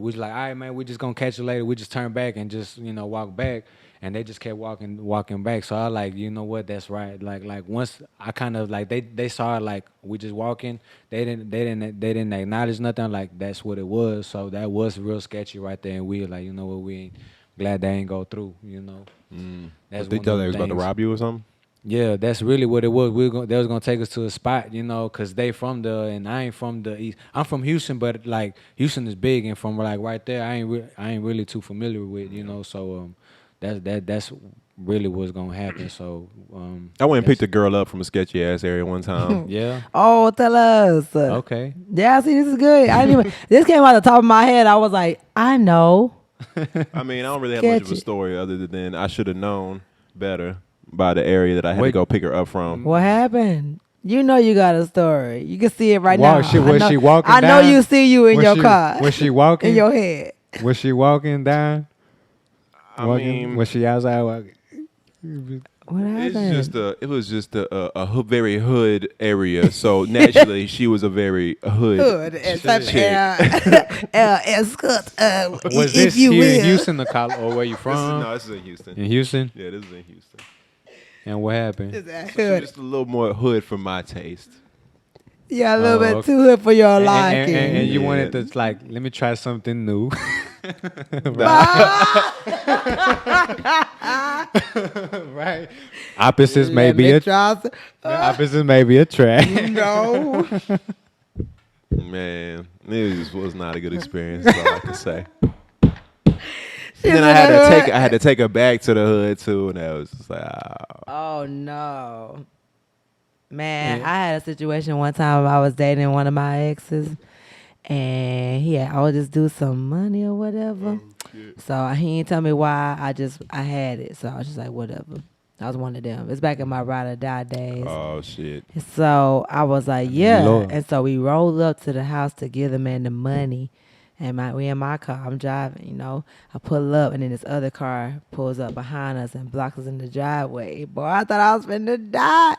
was like, all right, man, we just gonna catch you later. We just turned back and just walk back, and they just kept walking back. So I like, you know what, that's right. Like once I kind of like they saw it, like we just walking. They didn't acknowledge nothing. Like that's what it was. So that was real sketchy right there. And we were like, you know what, we ain't glad they ain't go through. That's They one thought of they them was about to things. rob you or something? Yeah, that's really what it was. They was gonna take us to a spot, cause they from the and I ain't from the East. I'm from Houston, but like Houston is big, and from like right there, I ain't really too familiar with, So that's really what's gonna happen. So I went and picked a girl up from a sketchy ass area one time. yeah, Oh, tell us. okay. Yeah, see, this is good. I didn't even. This came out the top of my head. I was like, I know. I mean, I don't really have much of a Sketchy. story other than I should have known better by the area that I had to Wait. go pick her up from. What happened? You know you got a story. You can see it right Wow, now. was she walking I know down? you see you in Was your she- car. Was she walking? in your head. Was she walking down? I Walking? mean, Was she outside walking? What happened? it was just a very hood area. So naturally, she was a very hood. Good. And type chick. escort. Was if this you here in will. Houston, or where you from? This is in Houston. In Houston. Yeah, this is in Houston. And what happened? Is that So she was hood? just a little more hood for my taste. Yeah, a little Oh, bit okay. too hood for your And liking. you Yeah. wanted to like, let me try something new. Right. Opposites may be opposites may be attract. No. Man, it just was not a good experience. That's all I can say. Then I had to take her back to the hood too, and that was just like, Oh no. Man, Yeah. I had a situation one time I was dating one of my exes, and I would just do some money or whatever. So he didn't tell me why. I had it. So I was just like, whatever. I was one of them. It's back in my ride or die days. oh shit. So I was like, yeah. Lord. And so we rolled up to the house to give the man the money. And we in my car, I'm driving, I pull up, and then this other car pulls up behind us and blocks us in the driveway. Boy, I thought I was finna die.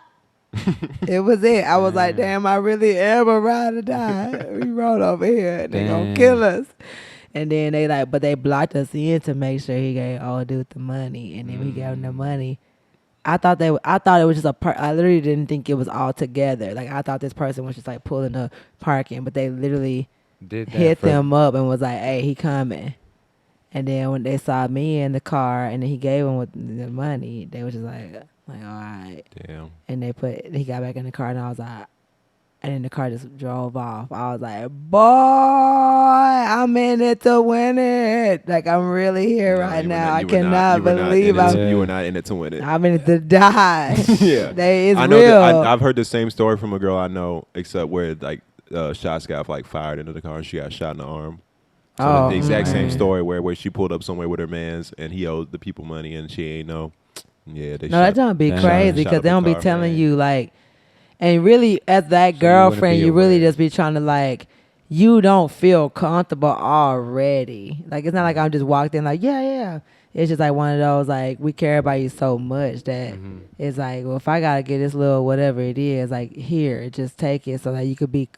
It was it. I was like, damn, I really am a ride or die. We rode over here, and they gonna Damn. kill us. And then but they blocked us in to make sure he gave old dude the money. And then we gave him the money. I thought it was just I literally didn't think it was all together. Like I thought this person was just like pulling up, parking, but they literally Did that hit for- them up and was like, "Hey, he coming." And then when they saw me in the car and then he gave them with the money, they was just like, all right. Damn. And he got back in the car and I was like, and then the car just drove off. I was like, boy, I'm in it to win it. Like, I'm really here No, right you were now. not- I you were not- cannot you were not believe in it to- I'm, you were not in it to win it. I'm in it to die. Yeah. It's I know real. I've heard the same story from a girl I know, except where like shots got like fired into the car and she got shot in the arm. So Oh, the exact same man. story where she pulled up somewhere with her mans and he owed the people money and she ain't know. Yeah, they No, that shot. don't be Damn. crazy Shot because up they the don't be car, telling man. you like, and really as that So you girlfriend, wouldn't be you really aware. just be trying to like, you don't feel comfortable already. Like it's not like I'm just walked in like, yeah. It's just like one of those like we care about you so much that Mhm. it's like, well, if I gotta get this little whatever it is, like here, just take it so that you could be,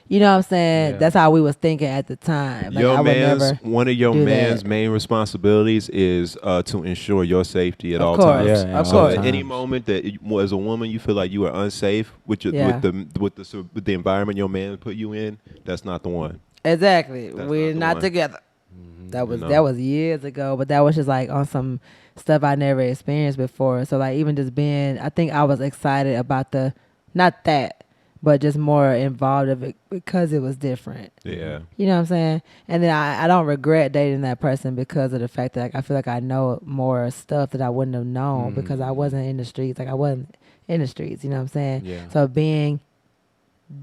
you know what I'm saying? Yeah. That's how we was thinking at the time. Like I Your would man's never. one of your do man's that. main responsibilities is to ensure your safety at Of all course, times. Yeah, of So course. at any times. moment that as a woman you feel like you are unsafe with your, Yeah. with the environment your man put you in, that's not the one. Exactly. That's We're not the not one. together. Mhm. That was No. that was years ago, but that was just like on some stuff I never experienced before. So like even just being, I think I was excited about not that, but just more involved of it because it was different. Yeah. You know what I'm saying? And then I don't regret dating that person because of the fact that like, I feel like I know more stuff that I wouldn't have known because I wasn't in the streets. Like I wasn't in the streets. You know what I'm saying? Yeah. So being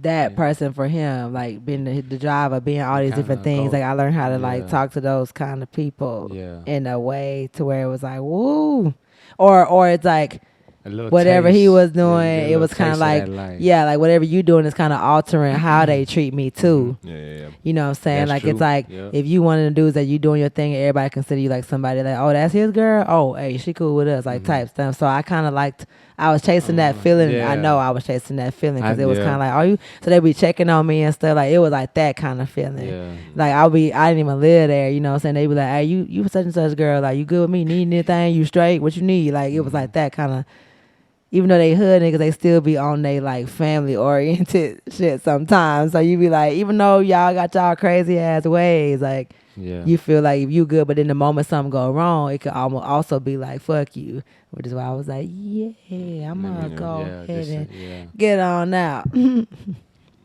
that Yeah. person for him, like being the driver, being all You these different kinda things, go- like I learned how to like yeah. talk to those kind of people Yeah. in a way to where it was like, woo. Or it's like A little whatever he taste. was Yeah, you doing, get a it little was kind of taste like, that life. yeah, like whatever you doing is kind of altering how they treat me too. Yeah. You know what I'm saying? That's Like true. it's like Yeah. if you one of the dudes that you doing your thing, everybody consider you like somebody like, oh, that's his girl. Oh, hey, she cool with us, like type stuff. So I kind of liked. I was chasing that feeling. yeah. I know I was chasing that feeling because I- it was yeah. kind of like, are you? So they be checking on me and stuff. Like it was like that kind of feeling. Yeah. Like I didn't even live there. You know what I'm saying? They be like, hey, you such and such girl. Like you good with me? Need anything? You straight? What you need? Like it was like that kind of. Even though they hood niggas, they still be on they like family oriented shit sometimes. So you be like, even though y'all got y'all crazy ass ways, like Yeah. you feel like if you good, but in the moment something go wrong, it could almost also be like fuck you, which is why I was like, yeah, I'm gonna go yeah, ahead and yeah. get on out.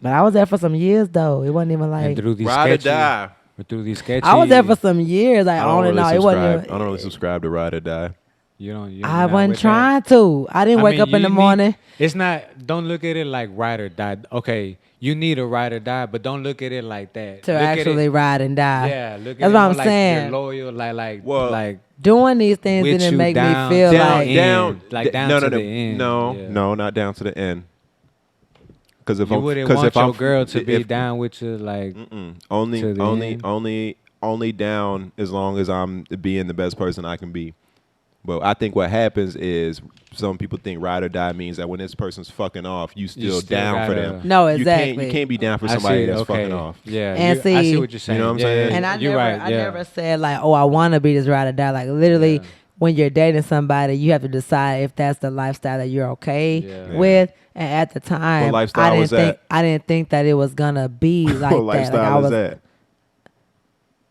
But I was there for some years though. It wasn't even And like through these Ride or sketchy, die. through these sketchy. I was there for some years, like I on don't and really on. It wasn't subscribe. even. I don't really subscribe to ride or die. You don't. I wasn't trying to. I didn't wake up in the morning. It's not. Don't look at it like ride or die. Okay, you need a ride or die, but don't look at it like that. To Look at actually it, ride and die. yeah. Look at That's it what more I'm like saying. You're loyal, Well, like Doing these things with didn't you make down- me feel down like in. Like down no, to no, the end. No, Yeah. no, not down to the end. Because if you I'm, wouldn't cause want if your I'm, girl to be if- down with you, like only, to the end. only down as long as I'm being the best person I can be. But I think what happens is some people think ride or die means that when this person's fucking off, you still still down for gotta- them. No, You exactly. can't be down for I somebody see, that's okay. fucking off. Yeah, And I see- see what you're saying. know what I'm Yeah, saying? And I you're never, right. I Yeah. never said like, oh, I want to be this ride or die. Like literally, Yeah. when you're dating somebody, you have to decide if that's the lifestyle that you're okay Yeah. with. And at the time, What lifestyle was that? I didn't think that it was gonna be like What that. Like I lifestyle was is that?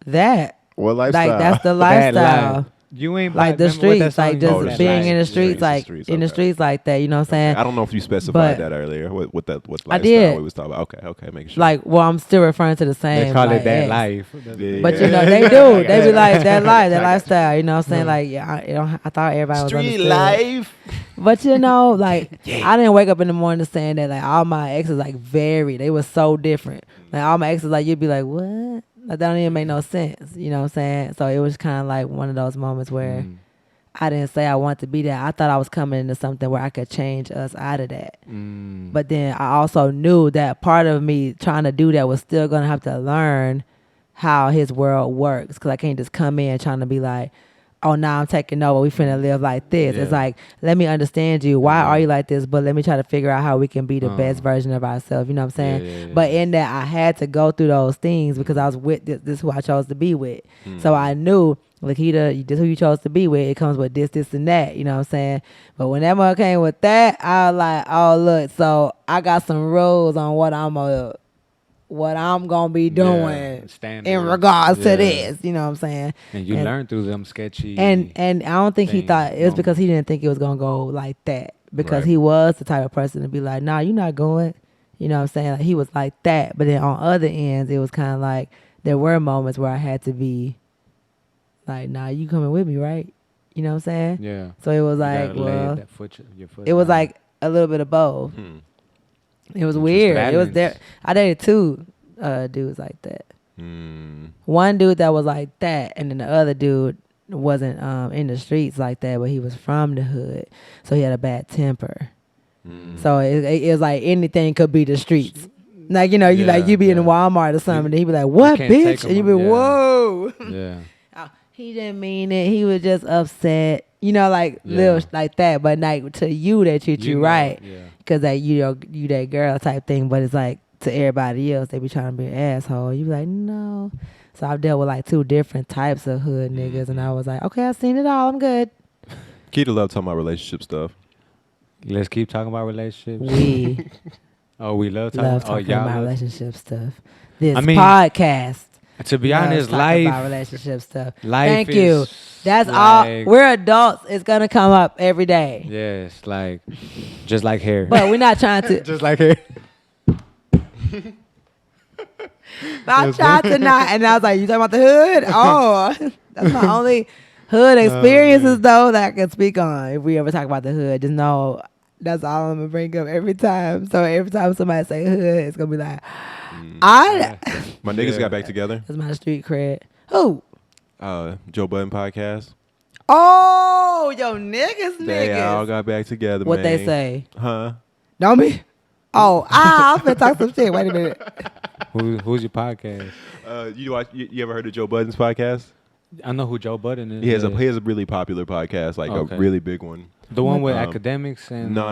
that. What lifestyle? Like that's the That lifestyle. life. You ain't Like the remember what that streets, like song just Oh, is? the being streets, in the the streets, streets, like the streets, in the okay. streets like that. You know what I'm saying? I don't know if you specified But- that earlier. What lifestyle I did. we was talking about? Okay, make sure. Like, well, I'm still referring to the same. They call like, it that ex. life. Yeah. But you know, they do. They be like that life, that lifestyle. You know what I'm saying? Like, yeah, I thought everybody was street understood. life. But you know, like I didn't wake up in the morning saying that like all my exes like varied. They were so different. Like all my exes, like you'd be like, what? Like that don't even make no sense. You know what I'm saying? So it was kind of like one of those moments where I didn't say I wanted to be that. I thought I was coming into something where I could change us out of that. But then I also knew that part of me trying to do that was still gonna have to learn how his world works. Because I can't just come in trying to be like, oh, now I'm taking over. We finna live like this. It's Yeah. like, let me understand you. Why are you like this? But let me try to figure out how we can be the best version of ourselves. You know what I'm saying? Yeah. But in that, I had to go through those things because I was with this is who I chose to be with. So I knew, Lakeita, this who you chose to be with. It comes with this, and that. You know what I'm saying? But when that one came with that, I was like, oh, look, so I got some rules on what I'm going to what I'm gonna be doing standard. in regards to Yeah. this. You know what I'm saying? And you learn through them sketchy. And I don't think he things, thought it was because moments. he didn't think it was gonna go like that. Because Right. he was the type of person to be like, nah, you're not going. You know what I'm saying? Like, he was like that. But then on other ends, it was kind of like there were moments where I had to be like, nah, you coming with me, right? You know what I'm saying? Yeah. So it was You like, gotta lay well, that your foot it was down. like a little bit of both. Hmm. It was Just weird. It was balance. there. I dated two dudes like that. Hmm. One dude that was like that, and then the other dude wasn't in the streets like that, but he was from the hood, so he had a bad temper. Hmm. So it was like anything could be the streets. Like, you know, you like Yeah, you be in yeah. Walmart or something, and he'd be like, "What, can't take bitch?" him And you be, on- yeah. "Whoa." Yeah. Oh, he didn't mean it. He was just upset. You know, like Yeah. little like that. But like to you, they treat you know, right. Yeah. Cause like you that girl type thing, but it's like to everybody else they be trying to be an asshole. You be like, no. So I've dealt with like two different types of hood niggas, and I was like, okay, I've seen it all. I'm good. Keita love talking about relationship stuff. Let's keep talking about relationships. We We love talking. love talking y'all about love- relationship stuff. This I mean, podcast. To be loves honest, talking about life. relationship stuff. Life Thank you. is That's like- all. We're adults. It's gonna come up every day. Yes, like just like hair. But we're not trying to. just like hair. I tried to not, and I was like, "You talking about the hood? Oh, that's my only hood experiences though that I can speak on. If we ever talk about the hood, just know that's all I'm gonna bring up every time. So every time somebody say hood, it's gonna be like, I. My niggas Yeah. got back together. That's my street cred. Who? Joe Budden Podcast. Oh, yo, niggas, They all niggas. got back together, What man. they say? Huh? Don't be. Oh, I'm finna talk some shit. Wait a minute. Who's your podcast? You ever heard of Joe Budden's podcast? I know who Joe Budden is. He has yeah. a really popular podcast, like Okay. a really big one. The one with Um, academics and No.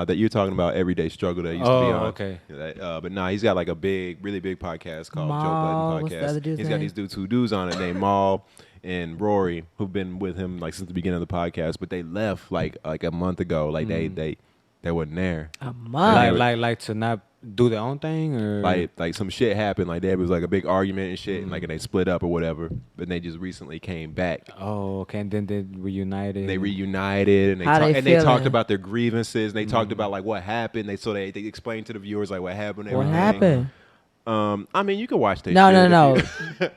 That you're talking about everyday struggle that used to be on. okay. But nah, he's got like a really big podcast called Maul, Joe what's Budden the other Podcast. dude's He's got name? these two dudes on it named Maul and Rory, who've been with him like since the beginning of the podcast, but they left like a month ago. Like they wasn't there. A month. like to not do their own thing or Like some shit happened. Like there was like a big argument and shit, and they split up or whatever. But they just recently came back. okay, and then they reunited. They reunited and How they they talked feeling? about their grievances and they talked about like what happened. They explained to the viewers like what happened. and What everything. happened? I mean, you can watch that. No, shit no, if you-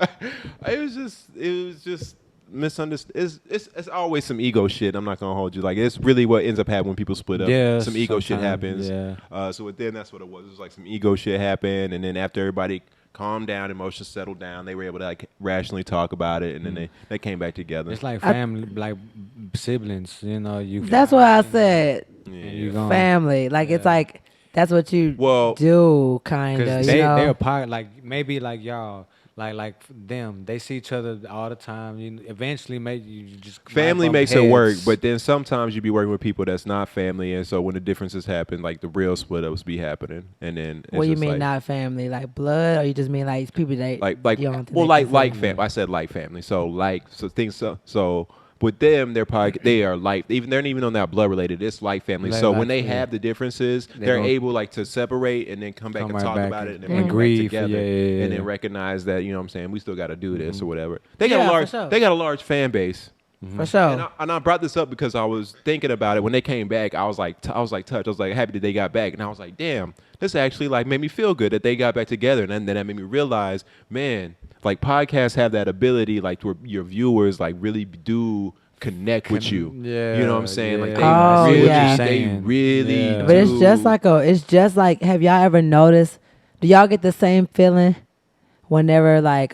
it was just misunderstood. It's always some ego shit. I'm not gonna hold you. Like it's really what ends up happening when people split up. Yeah, some ego shit sometimes, happens. yeah. So then that's what it was. It was like some ego shit happened, and then after everybody calmed down, emotions settled down, they were able to like rationally talk about it, and then they came back together. It's like family, like siblings. You know, you. That's what I said. And yeah. you gone. Family. Like it's like that's what you Well- do, kind of. Because You know? they're part, like maybe like y'all, like them. They see each other all the time. You eventually, maybe you just Family bump makes it work, heads. but then sometimes you be working with people that's not family, and so when the differences happen, like the real split ups be happening, and then it's What do you just mean like, not family? Like blood, or you just mean like people that like you don't think well they like consider- family. I said like family, so things so with them they are like even they're not even on that blood related. It's like family. Like- So like, when they yeah. have the differences, They they're don't- able like to separate and then come back Come and right talk back about it and and then bring it grieve, back together yeah. and then recognize that you know what I'm saying we still got to do this or whatever. They Yeah, got a for large sure. they got a large fan base. For sure. And I brought this up because I was thinking about it when they came back. I was like touched. I was like happy that they got back, and I was like, damn, this actually like made me feel good that they got back together. And then that made me realize, man, like podcasts have that ability, like where your viewers like really do connect with you. Yeah, You know what I'm saying? Like they yeah. Oh, really, yeah. they really. Yeah. But it's do. just like have y'all ever noticed, do y'all get the same feeling whenever like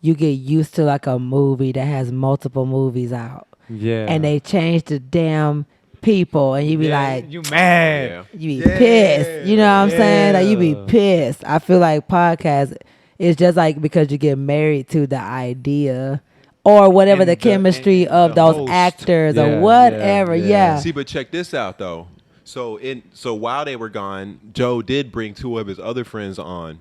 you get used to like a movie that has multiple movies out yeah, and they change the damn people and you be like you mad. Yeah. you be pissed. You know what I'm saying? Like you be Yeah. pissed. I feel like podcast is just like because you get married to the idea or whatever And the chemistry and of the those host. actors Yeah, or whatever. yeah, Yeah. See, but check this out though. So while they were gone, Joe did bring two of his other friends on,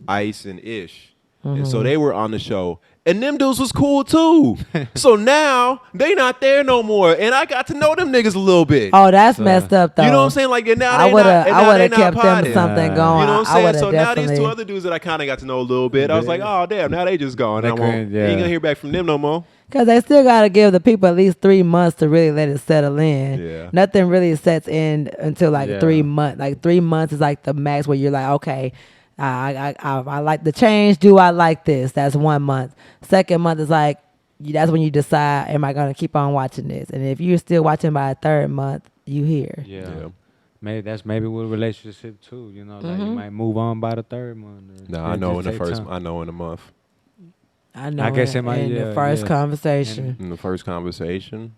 Ice and Ish, And so they were on the show. And them dudes was cool too. So now they not there no more. And I got to know them niggas a little bit. Oh, that's messed up though. You know what I'm saying? Like, and now I they would not, and now they have not kept them potting. something going. You know what I I'm saying? would've So now these definitely- two other dudes that I kind of got to know a little bit, I was like, oh damn, now they just gone. They I won't, couldn't, you ain't yeah. gonna hear back from them no more. Because they still got to give the people at least 3 months to really let it settle in. Yeah. Nothing really sets in until like Yeah. 3 months. Like 3 months is like the max where you're like, okay, I like the change. Do I like this? That's 1 month. Second month is like, that's when you decide, am I going to keep on watching this? And if you're still watching by a third month, you here. Yeah. Yeah. Maybe that's maybe with a relationship too. You know, like you might move on by the third month. No, It I know in just the take first, time. I know in a month. I know. I guess it might- in yeah, the first yeah. conversation. In the first conversation.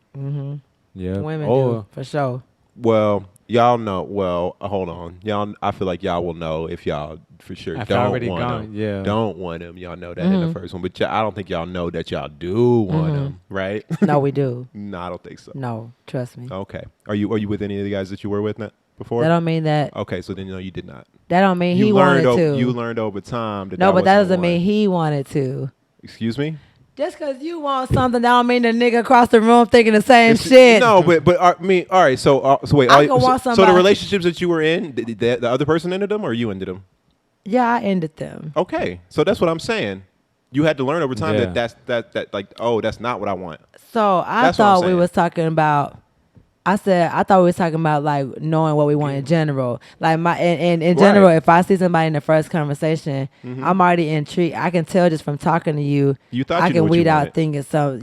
Yeah. Women or do, for sure. Well, y'all know. Well, hold on. Y'all, I feel like y'all will know if y'all for sure If don't already want gone, them. yeah. Don't want them. Y'all know that in the first one, but I don't think y'all know that y'all do want them, right? No, we do. No, I don't think so. No, trust me. Okay. Are you with any of the guys that you were with before? That don't mean that. Okay, so then no, you did not. That don't mean You he learned. wanted to. You learned over time that. No, but that wasn't the doesn't mean one. he wanted to. Excuse me. Just because you want something, that don't mean the nigga across the room thinking the same shit. No, but all right. So wait. I could want so the somebody- relationships that you were in, the other person ended them, or you ended them? Yeah, I ended them. Okay, so that's what I'm saying. You had to learn over time Yeah. that like, oh, that's not what I want. So I That's what I'm thought we saying. was talking about. I thought we was talking about like knowing what we want in general. Like in general, Right. if I see somebody in the first conversation, I'm already intrigued. I can tell just from talking to you. You thought I you can knew what you weed out wanted. things. So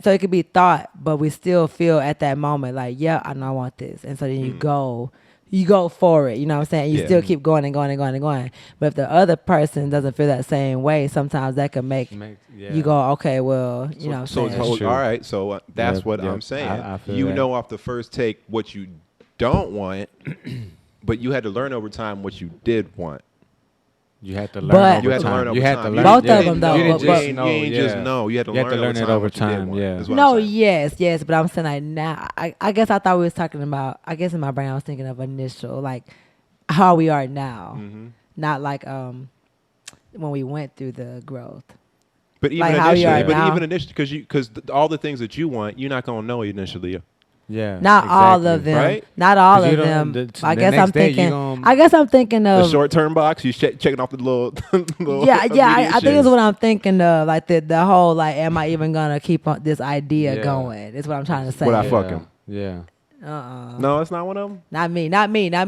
so it could be thought, but we still feel at that moment like, yeah, I know I want this, and so then you go for it. You know what I'm saying? You Yeah. still keep going and going and going and going. But if the other person doesn't feel that same way, sometimes that could make yeah. you go, okay, well, you know what I'm So saying? That's true. all right. So that's Yep, what yep. I'm saying. I feel You that. know off the first take what you don't want, but you had to learn over time what you did want. You had to learn But- over You had to time. learn over You had time. to You learn. Both didn't of them, know. though, You didn't but- just You know. ain't just yeah. know. You had to You had learn to learn it time over what you did time. want, Yeah. is what No, I'm saying. yes, but I'm saying like now. I guess I thought we was talking about. I guess in my brain I was thinking of initial, like how we are now, Mm-hmm. not like when we went through the growth. But even Like how you initially, are but now. even initially, because all the things that you want, you're not gonna know initially. Yeah. Not all of exactly. them. Right? Not all 'Cause you of don't- them. the I next guess I'm day you thinking. gon- I guess I'm thinking The of. short-term box, you checking off the little. little Yeah, I immediate think shit. it's what I'm thinking of. Like the whole like, am I even gonna keep on this idea Yeah. going? Is what I'm trying to say. What I Yeah. fuck him. Yeah. No, it's not one of them. Not me.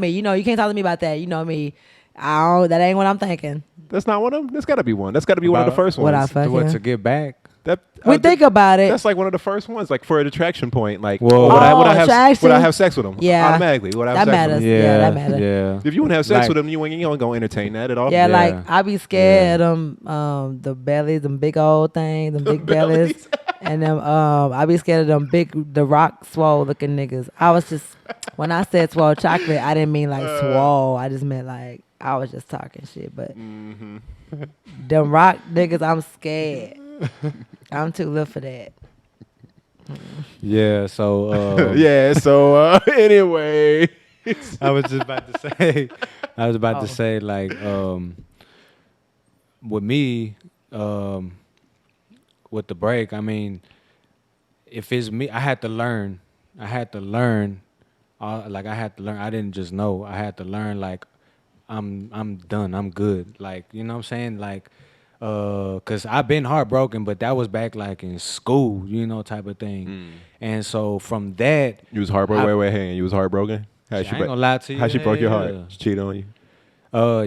You know, you can't talk to me about that. You know me. That ain't what I'm thinking. That's not one of them. That's got to be one. That's got to be one of the About first what I ones. fuck To what, him. to get back? That We think about it. That's like one of the first ones, like for an attraction point. Like, Whoa. would I Oh, have attraction? sex with them? Yeah. Automatically. Would I have That sex with matters. them? Yeah, that matter. Yeah. If you want to have sex Like- with them, you ain't gonna entertain that at all. Yeah, Yeah. like I be scared of them, the bellies, them big old things, them big bellies, and them. I be scared of them big, the rock swole looking niggas. I was just when I said swole chocolate, I didn't mean like swole. I just meant like I was just talking shit. But them rock niggas, I'm scared. I'm too little for that. Yeah. So. Yeah. So anyway, I was just about to say. I was about Oh. to say like with me with the break. I mean, if it's me, I had to learn. I had to learn. I didn't just know. I had to learn. Like, I'm done. I'm good. Like, you know what I'm saying? Like, cause I've been heartbroken, but that was back like in school, you know, type of thing. And so from that, you was heartbroken. I- Wait, hang on. You was heartbroken. How I ain't gonna lie to you. How she broke your heart? Yeah. She cheated on you.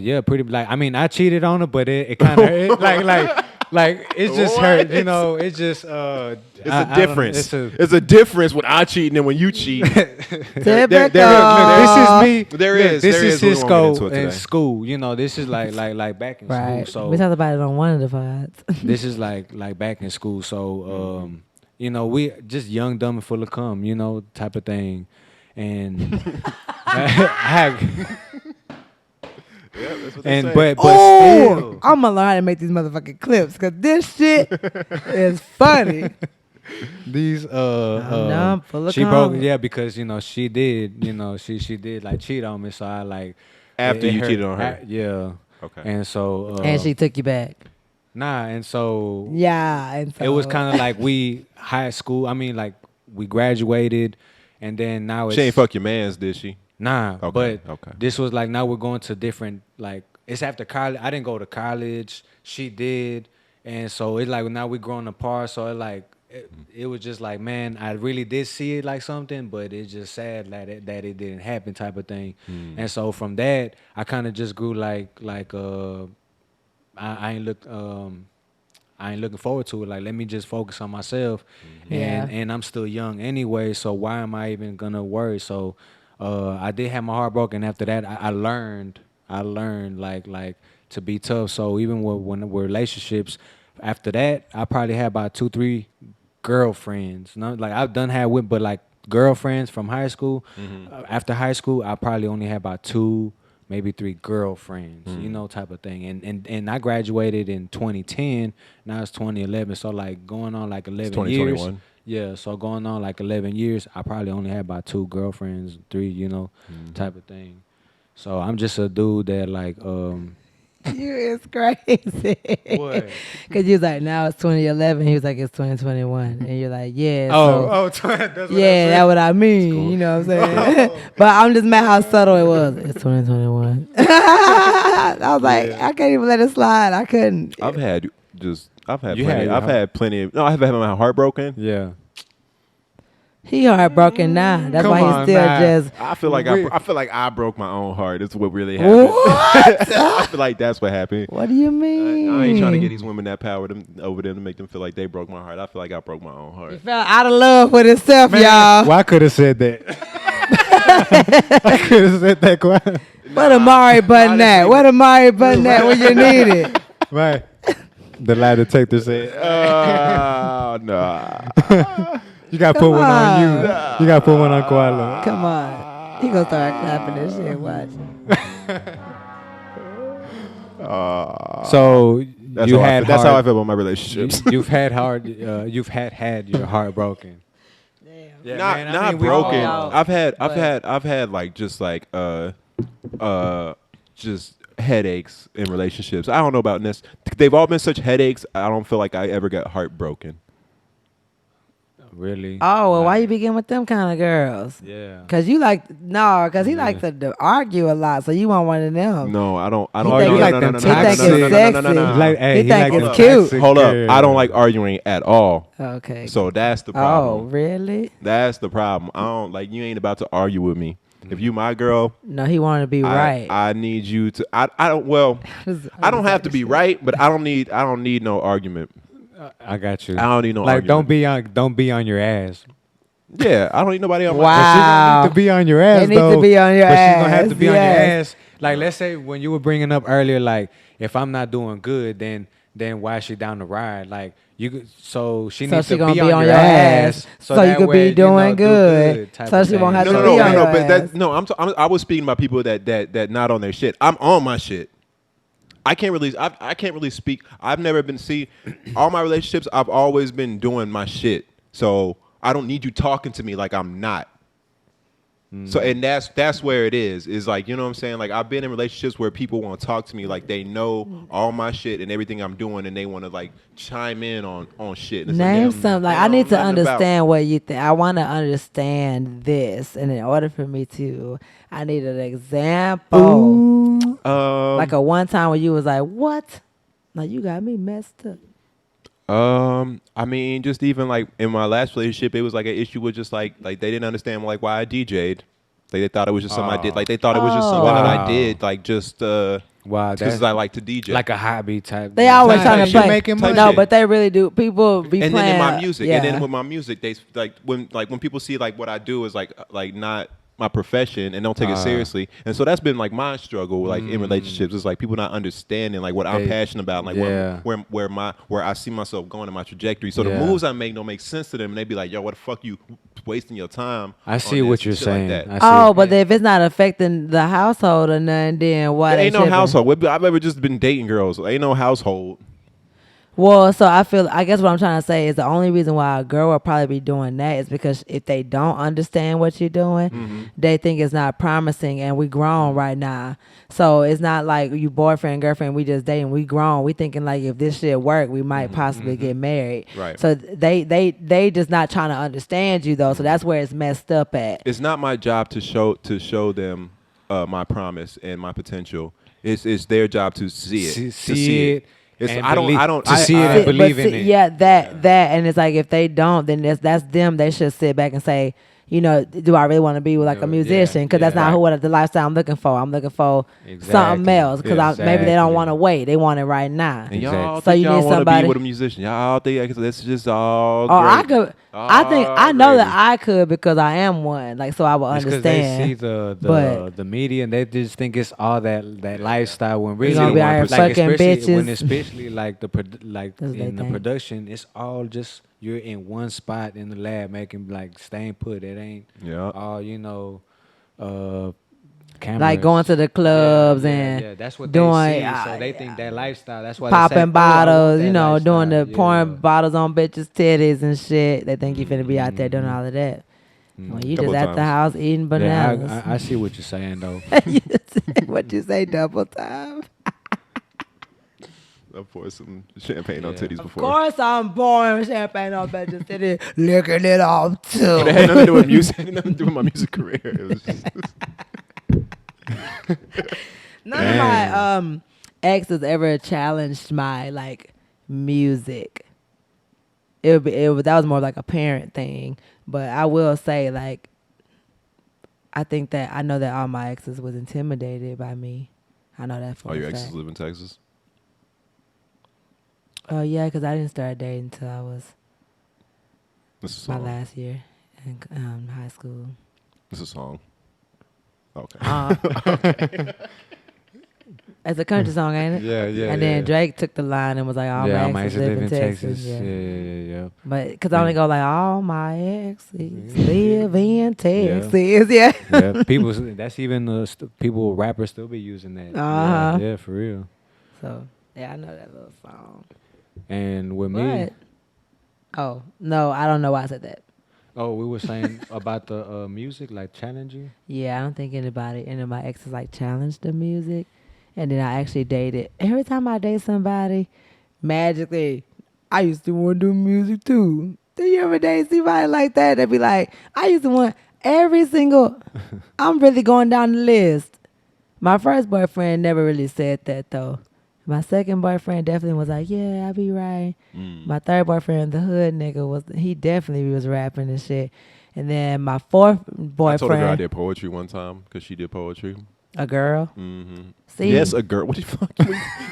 Yeah, pretty. Like, I mean, I cheated on her, but it kind of like it just hurt. You know, it just It's a difference. It's a difference when I cheat and then when you cheat. Typical. Look, this is me. There Look, is. This There is is. We won't get into Cisco it in today. school. You know, this is like back in Right. school. We So talked about it on one of the pods. this is like back in school. So you know, we just young, dumb, and full of cum. You know, type of thing. And but Oh, still. I'm gonna learn how to make these motherfucking clips because this shit is funny. These I'm full of she broke cum. yeah because you know she did she did like cheat on me, so I like After it you hurt- cheated on her? yeah. Okay. And so And she took you back. Nah, and so Yeah, and so it was kind of like we high school. I mean, like we graduated, and then now it's She ain't fuck your mans, did she? nah. Okay, But okay. this was like now we're going to different like it's after college. I didn't go to college. She did, and so it's like now we're growing apart. So it was just like, man, I really did see it like something, but it's just sad that it didn't happen type of thing. And so from that, I kind of just grew I ain't look I ain't looking forward to it. Like, let me just focus on myself, Yeah. and I'm still young anyway. So why am I even gonna worry? So I did have my heart broken. After that, I learned like to be tough. So even when we're relationships, after that, I probably had about 2-3 girlfriends. Not like I've done had with, but like girlfriends from high school. After high school, I probably only had about 2, maybe 3 girlfriends, type of thing. And I graduated in 2010. Now it's 2011. So like going on like 11 years. 2021. Yeah, so going on like 11 years, I probably only had about 2 girlfriends, 3, type of thing. So I'm just a dude that like you is crazy. What? Because you was like, now it's 2011. He was like, it's 2021. And you're like, yeah. that's what Yeah, that's what I mean. Cool. You know what I'm saying? But I'm just mad how subtle it was. It's 2021. I was like, I can't even let it slide. I couldn't. I've had You plenty. had your I've had plenty of. No, I've had my heart broken. Yeah. He heartbroken now. That's Come why on, he's still nah. just. I feel like I broke my own heart. It's what really happened. What? I feel like that's what happened. What do you mean? I ain't trying to get these women that power over them to make them feel like they broke my heart. I feel like I broke my own He heart. fell out of love with himself, y'all. Well, I could have said that. I could have said that quiet. What Amari button at? What Amari button at when you need it? Right. The lie detector said, Nah. you got to put one on you. You got to put one on Koala. Come on. He gonna start clapping this shit. Watch. So That's you how had that's how I heart- feel about my relationships. You've had your heart broken. Damn. Yeah, not man, I not mean, we all- broken. all- I've had like just headaches in relationships. I don't know about this. They've all been such headaches. I don't feel like I ever got heartbroken. Really? Oh, well, why you begin with them kind of girls? Yeah. Cause you like cause he likes to argue a lot, so you want one of them. No, I don't. He no, think no, it's- no, no, no, he no, think no, it's no, no, no, sexy. no, no, no, no. Like, hey, He think like it's them cute. toxic Hold up. girls. I don't like arguing at all. Okay. So that's the Oh, problem. really? That's the problem. I don't like you ain't about to argue with me. If you my girl, No, he wanted to be right. I need you to. I don't. Well, I don't have to be right, but I don't need no argument. I got you. I don't need no like, argument. don't be on your ass. Yeah, I don't need nobody on my. Wow. But she don't need to be on your ass, It needs to though. be on your but she's gonna have to ass, be on your yes. ass. Like, let's say when you were bringing up earlier, like, if I'm not doing good, then why is she down the ride? Like, so she So needs she to gonna be on your ass, ass, so that you could way, be doing do good. type So of she won't thing. have No, to no, be no, on no. your But ass. I was speaking about people that not on their shit. I'm on my shit. I can't really speak. I've never been all my relationships. I've always been doing my shit. So I don't need you talking to me like I'm not. So and that's where it is like, you know what I'm saying? Like, I've been in relationships where people want to talk to me like they know all my shit and everything I'm doing, and they want to like chime in on shit. And it's Name like, something. Like, they I know need to nothing about- understand what you think. I want to understand this, and in order for me to, I need an example. Like a one time where you was like, "What? Now you got me messed up." I mean, just even like in my last relationship, it was like an issue with just like they didn't understand like why I DJ'd. Like, they thought it was just something I did. Like, they thought it was just something that I Wow. did. Like, just Wow, because I like to DJ. like a hobby type. They always Type trying to shit. play. Making money. No, but they really do. People be and playing. then in my music, yeah. and then with my music, they like when people see like what I do is like not my profession and don't take it seriously. And so that's been like my struggle, like in relationships. It's like people not understanding like what I'm They- passionate about, like yeah. where I see myself going in my trajectory. So the Yeah. moves I make don't make sense to them, and they be like, "Yo, what the fuck you wasting your time?" I on see this what you're and shit like saying. that. I see Oh, what- but if it's not affecting the household or nothing, then why It they ain't no tripping? household. I've ever just been dating girls. Ain't no household. Well, so I guess what I'm trying to say is the only reason why a girl will probably be doing that is because if they don't understand what you're doing, they think it's not promising, and we grown right now. So it's not like you boyfriend, girlfriend, we just dating, we grown. We thinking like if this shit work, we might possibly get married. Right. So they just not trying to understand you though. So that's where it's messed up at. It's not my job to show them my promise and my potential. It's their job to see it. See it. It's And I don't see it and believe in it. Yeah, that, and it's like if they don't, then that's them. They should sit back and say, you know, do I really want to be with like a Yeah, musician? Because that's not what the lifestyle I'm looking for. I'm looking for something Exactly. else. Because maybe they don't want to wait. They want it right now. And y'all So think you y'all need want to somebody. be with a musician. Y'all think that's just all Oh, great. I could. I think I know that Alrighty. I could because I am one. Like so, I would It's 'cause understand. they see the but- media and they just think it's all that lifestyle when We really gonna be out here like fucking especially when bitches. especially like That's in the they think. production, it's all just you're in one spot in the lab making like staying put. It ain't Yeah. all cameras. Like going to the clubs yeah, and yeah, that's what doing, they see. So they think that lifestyle. That's why they say, popping "Oh, I want bottles, that you know, doing the lifestyle." pouring Yeah. bottles on bitches' titties and shit. They think you finna be out there doing all of that. When you Couple just at the times. house eating bananas. Yeah, I see what you're saying though. What you say, double time? I poured some champagne on Yeah. titties Of before. course I'm pouring champagne on bitches' titties, licking it off But it too. had nothing to do with music. It had nothing to do with my music career. It was just, None of my exes ever challenged my like music. That was more like a parent thing. But I will say like I think that I know that all my exes was intimidated by me. I know that for oh, a your fact. exes live in Texas? Oh yeah, because I didn't start dating until I was This is a my song. last year in high school. This is a song. Okay. It's a country song, ain't it? Yeah, yeah. And yeah. then Drake took the line and was like, "All yeah, my exes live in Texas." Yeah, Yeah. yeah. But because I only go like, "All my exes live in Yeah. Texas." Yeah. Yeah, people. That's even people rappers still be using that. Uh-huh. Yeah, for real. So yeah, I know that little song. And with me, But oh no, I don't know why I said that. we were saying about the music, like challenging. Yeah, I don't think any of my exes like challenged the music. And then I actually dated. Every time I date somebody, magically, I used to want to do music too. Do you ever date somebody like that? They'd be like, I used to want every single. I'm really going down the list. My first boyfriend never really said that though. My second boyfriend definitely was like, yeah, I be right. My third boyfriend, the hood nigga, he definitely was rapping and shit. And then my fourth boyfriend, I told a girl I did poetry one time because she did poetry. a girl. Mm-hmm. See, Yes, a girl. What the fuck?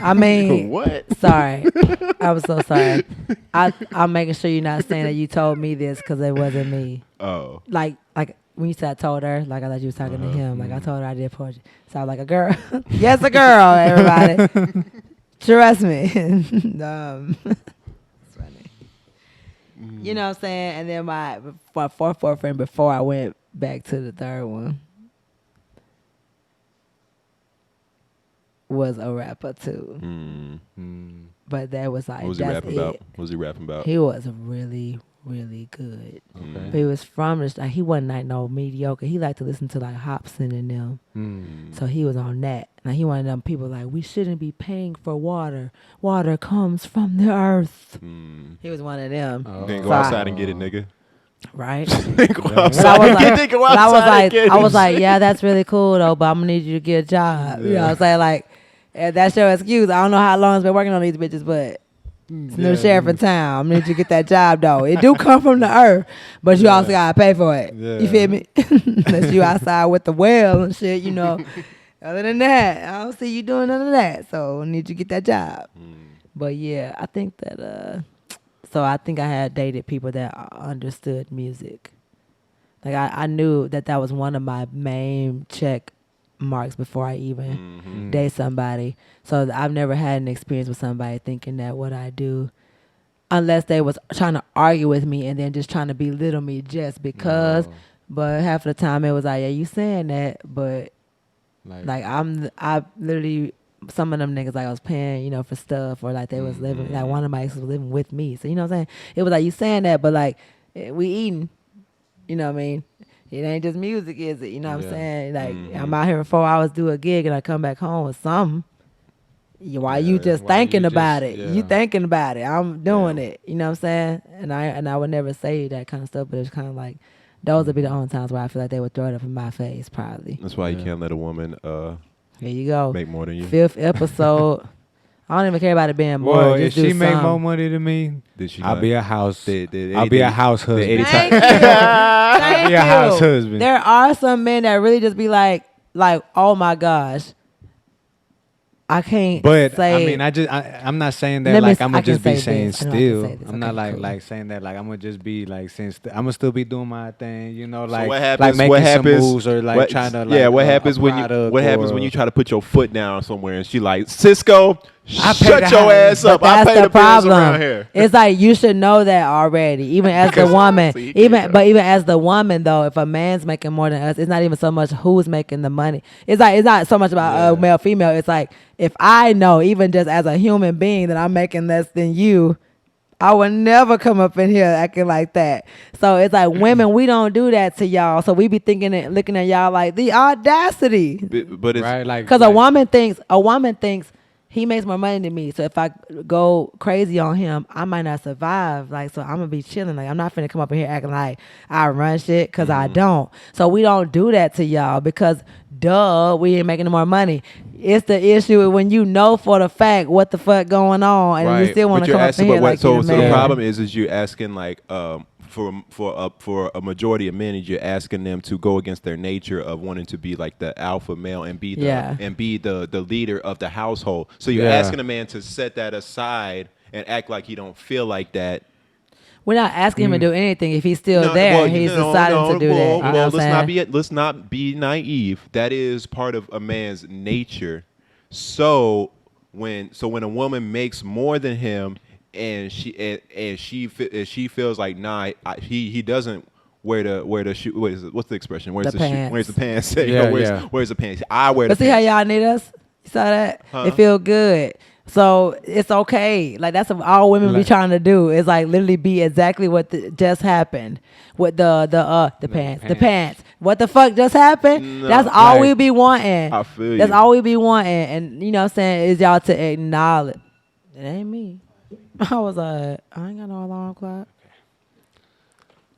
I mean, What? sorry. I'm so sorry. I'm making sure you're not saying that you told me this because it wasn't me. Oh. Like when you said I told her, like I thought you was talking to him. Like I told her I did poetry. So I was like, a girl. Yes, a girl, everybody. Trust me. It's funny. You know what I'm saying? And then my fourth boyfriend before I went back to the third one was a rapper too. But that was like, What was he that's rapping it. about? What was he rapping about? He was really, really good. Okay. But he was from this. Like, he wasn't like no mediocre. He liked to listen to like Hobson and them. So he was on that. Now he one of them people like, we shouldn't be paying for water. Water comes from the earth. He was one of them. Then go So outside and get it, nigga. Right? Then go But outside I was and like, get it. Go but I was outside and like, get it. I was like, yeah, that's really cool though, but I'm gonna need you to get a job. You know what I'm saying? Like, that's your excuse. I don't know how long it's been working on these bitches, but it's a new sheriff in town. I'm gonna need you to get that job though. It do come from the earth, but you also gotta pay for it. Yeah. You feel me? Unless you outside with the well and shit, you know. Other than that, I don't see you doing none of that. So I need you to get that job. But yeah, I think that so I think I had dated people that understood music. Like I knew that was one of my main check marks before I even date somebody. So I've never had an experience with somebody thinking that what I do, unless they was trying to argue with me and then just trying to belittle me just because. No. But half of the time it was like, yeah, you saying that, but like I literally some of them niggas like I was paying, you know, for stuff, or like they was living, like one of my exes was living with me. So you know what I'm saying? It was like you saying that, but like we eating, you know what I mean? It ain't just music, is it? You know what I'm saying? Like I'm out here for 4 hours, do a gig, and I come back home with something. Why you just thinking about it? You thinking about it. I'm doing it. You know what I'm saying? And I would never say that kind of stuff, but it's kind of like those would be the only times where I feel like they would throw it up in my face, probably. That's why you can't let a woman here you go. make more than you. 5th episode. I don't even care about it being more. Well, just if she do make something. more money than me, Did she I'll not? be a house. The I'll be a house husband. Thank you. Thank Be a house you. husband. There are some men that really just be like, oh my gosh, I can't. But say, I mean, I'm not saying that Let me like s- I'm I gonna can just be say saying this. I know I can still. say this. I'm not Okay, cool. like saying that like I'm gonna just be like saying I'm gonna still be doing my thing. You know, like what like happens? making What happens? some moves or like what, trying to like yeah. What a happens when you? product What happens or- when you try to put your foot down somewhere and she like Cisco? I pay Shut the your house. ass But up! I that's pay the the bills problem. around here. It's like you should know that already, even as the woman. See, you can't Even as the woman though, if a man's making more than us, it's not even so much who's making the money. It's not so much about male female. It's like if I know, even just as a human being, that I'm making less than you, I would never come up in here acting like that. So it's like women, we don't do that to y'all. So we be thinking and looking at y'all like the audacity. But it's right, like Because a woman thinks he makes more money than me. So if I go crazy on him, I might not survive. Like, so I'm gonna be chilling. Like, I'm not finna come up in here acting like I run shit, because I don't. So we don't do that to y'all because we ain't making no more money. It's the issue when you know for the fact what the fuck going on, and you still want But to you're come up asking, in here but what- like so you're the man. problem is you're asking like for a majority of men, you're asking them to go against their nature of wanting to be like the alpha male and be the leader of the household. So you're asking a man to set that aside and act like he don't feel like that. We're not asking him to do anything if he's still No, there. well, and he's no, deciding no, to do well, that. You know well, what I'm saying? let's not be naive. That is part of a man's nature. So when a woman makes more than him and she feels like he doesn't wear the shoe. What's the expression? Where's The the shoe? pants. Where's the pants? Yeah, Where's the pants? I wear the But see how pants. y'all need us? You saw that? Huh? It feel good. So it's okay. Like that's what all women be Like- trying to do. Is like literally be exactly what just happened with the pants. What the fuck just happened? No, That's all like- we be wanting. I feel That's you. all we be wanting. And you know what I'm saying, is y'all to acknowledge. It ain't me. I was like, I ain't got no alarm clock.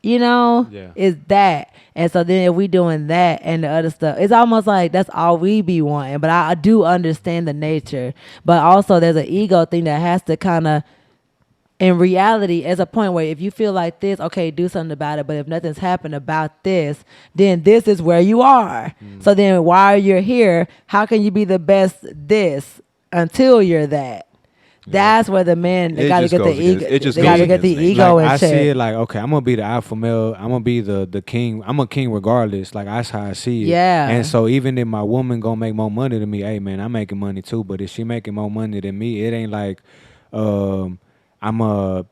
You know, Yeah. it's that. And so then if we doing that and the other stuff, it's almost like that's all we be wanting. But I do understand the nature. But also there's an ego thing that has to kind of, in reality, as a point where if you feel like this, okay, do something about it. But if nothing's happened about this, then this is where you are. So then while you're here, how can you be the best this until you're that? That's where the men, they It got to just get the goes against- ego. it just They got to goes get the against nature. ego like, in I see check. it like, okay, I'm gonna be the alpha male. I'm gonna be the king. I'm a king regardless. Like that's how I see it. Yeah. And so even if my woman gonna make more money than me, hey man, I'm making money too. But if she making more money than me, it ain't like I'm a.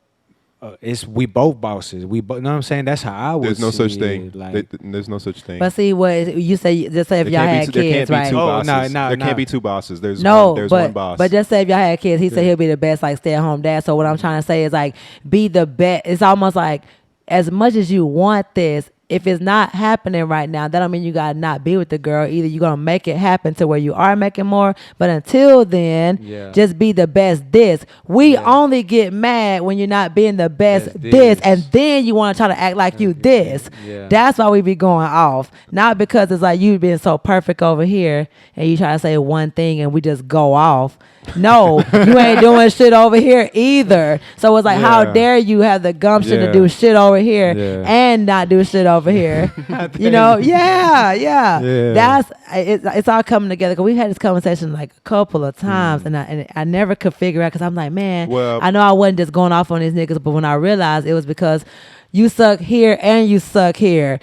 It's we both bosses. We both. Know what I'm saying? That's how I would. There's no see such it. thing. Like, There's no such thing. But see what you say. Just say if There y'all can't had be- there kids, can't right? be two Oh, bosses. no, There no. can't be two bosses. There's No, there's but one boss. but just say if y'all had kids, he said he'll be the best like stay at home dad. So what I'm trying to say is like be the best. It's almost like as much as you want this, if it's not happening right now, that don't mean you gotta not be with the girl. Either you're gonna make it happen to where you are making more, but until then, Yeah. just be the best this. We only get mad when you're not being the best Best this, this. and then you want to try to act like you this. Yeah. That's why we be going off. Not because it's like you being so perfect over here and you try to say one thing and we just go off. No, you ain't doing shit over here either. So it's like, how Yeah. dare you have the gumption to Yeah. do shit over here Yeah. and not do shit over here? You know, yeah. Yeah. That's it's all coming together. Cause we've had this conversation like a couple of times, and I never could figure out. Cause I'm like, man, Well- I know I wasn't just going off on these niggas, but when I realized it was because you suck here and you suck here.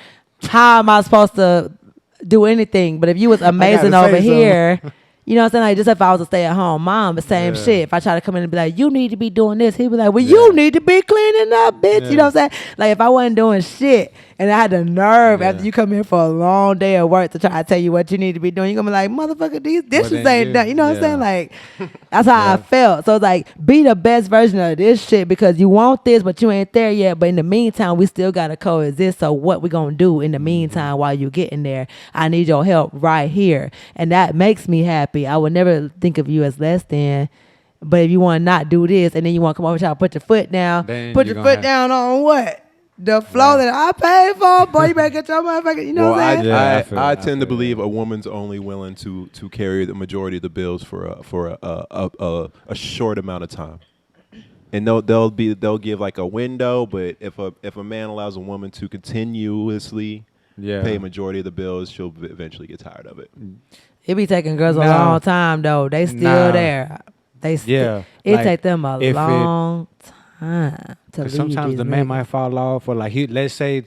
How am I supposed to do anything? But if you was amazing say over something. here. You know what I'm saying? Like, just if I was a stay-at-home mom, the same shit. If I try to come in and be like, you need to be doing this, he'd be like, well, you need to be cleaning up, bitch. You know what I'm saying? Like, if I wasn't doing shit, And I had the nerve Yeah. after you come in for a long day of work to try to tell you what you need to be doing. You're going to be like, motherfucker, these dishes then ain't you- done. You know what I'm yeah. saying? Like, that's how I Yeah. felt. So it's like, be the best version of this shit because you want this, but you ain't there yet. But in the meantime, we still got to coexist. So what we going to do in the meantime while you getting there? I need your help right here. And that makes me happy. I would never think of you as less than. But if you want to not do this and then you want to come over and try to put your foot down, Then put you your gonna foot have- down on what? The flow that I paid for? Boy, you better get your motherfucker, you know Well, what I'm saying? Yeah, I I feel tend to that. believe a woman's only willing to carry the majority of the bills for a short amount of time, and they'll give like a window. But if a man allows a woman to continuously Yeah. pay a majority of the bills, she'll eventually get tired of it. It be taking girls a No. long time, though. They still Nah. there. They still, Yeah, it like, take them a if it- long time to leave 'Cause sometimes these the man niggas. might fall off, or like let's say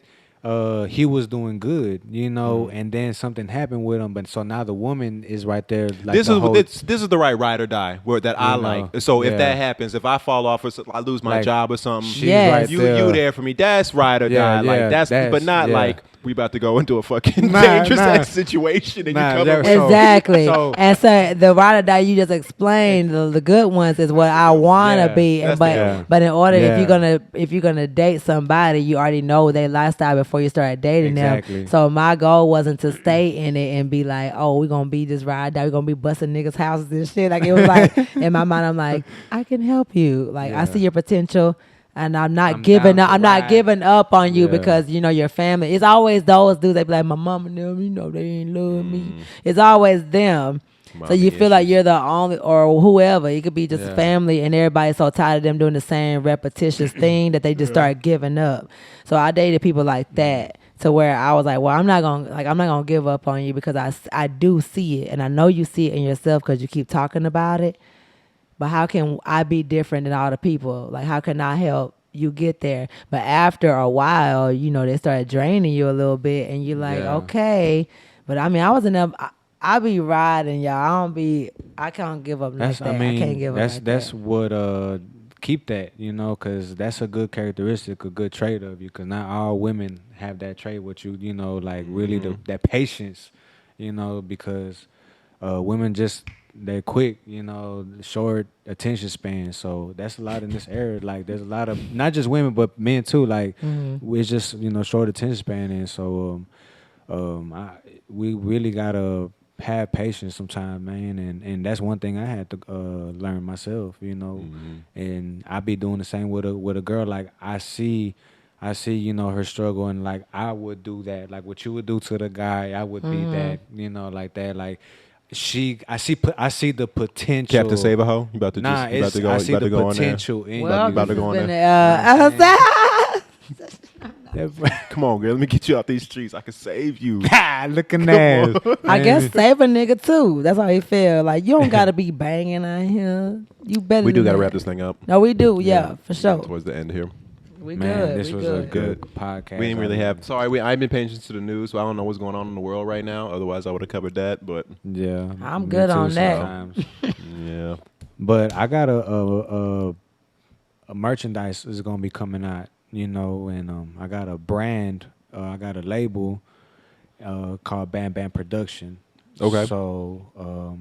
he was doing good, you know, and then something happened with him, but so now the woman is right there. Like This the is whole, this is the right ride or die word that I You know, like. So if yeah. that happens, if I fall off or I lose my Like, job or something, she's Yes. right you there. there for me. That's ride or Yeah, die. Like yeah, that's that's- but not yeah. like we about to go into a fucking Nah, dangerous nah. ass situation and Nah, you come that- up so- Exactly. so- and so the ride or die you just explained, the good ones is what I wanna Yeah, be. And that's but the yeah. but in order Yeah. if you're gonna date somebody, you already know their lifestyle before you start dating Exactly. them. So my goal wasn't to stay in it and be like, oh, we're gonna be this ride or die, we're gonna be busting niggas' houses and shit. Like it was like in my mind, I'm like, I can help you. Like I Yeah. see your potential. And I'm not I'm giving down up. to I'm not ride. giving up on you Yeah. because you know your family. It's always those dudes. They be like, my mom and them. You know they ain't love me. Mm. It's always them. So Mommy you feel like issues. you're the only, or whoever. It could be just Yeah. family, and everybody's so tired of them doing the same repetitious thing that they just start giving up. So I dated people like that to where I was like, well, I'm not gonna give up on you because I do see it, and I know you see it in yourself because you keep talking about it. But how can I be different than all the people? Like, how can I help you get there? But after a while, you know, they start draining you a little bit, and you're like, Yeah. okay. But I mean, I was in there. I be riding, y'all. I can't give up like That's that. I mean can't give that's up like that's that. what keep that, you know, because that's a good characteristic, a good trait of you. Because not all women have that trait with you, you know, like really that patience, you know, because women just they're quick, you know, short attention span. So that's a lot in this era. Like there's a lot of not just women but men too. Like it's just short attention span, and so we really gotta have patience sometimes, man. And that's one thing I had to learn myself, you know. And I be doing the same with a girl. Like I see, her struggle, and like I would do that. Like what you would do to the guy, I would be that, like that. Like I see the potential. Captain Save a Hoe. You about to Nah, just you about to go I see about to the go on there. potential in Well, you. about to this go has on been Come on, girl. Let me get you out these streets. I can save you. Looking ass. I guess save a nigga too. That's how he feel. Like you don't gotta be banging out here. You better. We do than got to that. wrap this thing up. No, we do. Yeah, for sure. Towards the end here. We Man, good. this we was good. a good podcast. We didn't really have. Sorry, I've been paying attention to the news, so I don't know what's going on in the world right now. Otherwise, I would have covered that. But Yeah, I'm me good too on that. sometimes. yeah, But I got a merchandise is gonna be coming out, and I got a brand, I got a label called Bam Bam Production. Okay. So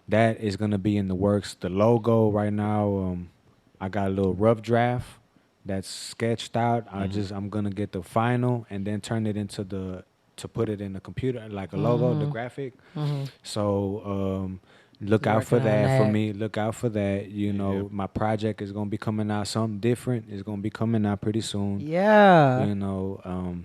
that is gonna be in the works. The logo right now, I got a little rough draft that's sketched out. I'm gonna get the final and then turn it into to put it in the computer like a logo, the graphic. So look out for Working on that for that. me. Look out for that. My project is gonna be coming out. Something different is gonna be coming out pretty soon. Yeah.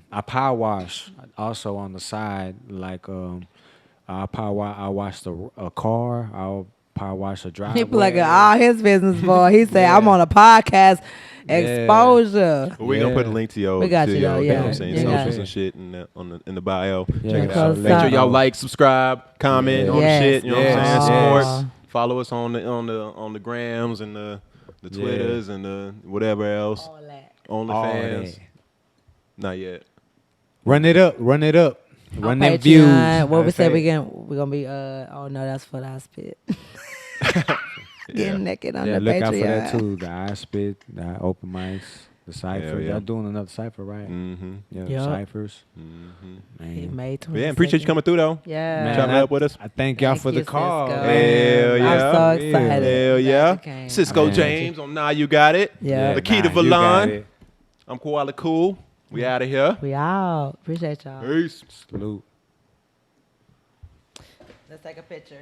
I power wash also on the side. Like I wash a car. I'll power wash a driveway. He plugging all his business, boy. He said, "I'm on a podcast, exposure." well, we're gonna put a Yeah. link to your, We got to you, your though, you know yeah. what I'm saying, You got socials it. and shit in the bio. Yeah, Check it so out. let Make sure us y'all know. like, subscribe, comment on Yes. the shit. You know what I'm Yes. saying? Yes. Support. Follow us on the grams and the Twitters and the whatever else. All that. On the All fans. that. Not yet. Run it up. Run them Patreon, views. what we said That's we're gonna be oh no, that's for the I spit. Yeah. Getting naked on Yeah, the look Patreon. out for that too. The I spit, the open mics. The ciphers. Hell yeah. Y'all doing another cipher, right? Mm-hmm. Yeah, Yup. ciphers. Mm-hmm. He Man. made Yeah, appreciate you coming through though. Yeah. Man, Chopping it up with us. I thank y'all Thank for the you, call. Sisco. Hell yeah. I'm so Yeah. excited. Hell Glad yeah. you came. Cisco Man. James on Now You Got It. Yeah. Lakeita you got Valon. it. I'm Koala Cool. We out of here. We out. Appreciate y'all. Peace. Salute. Let's take a picture.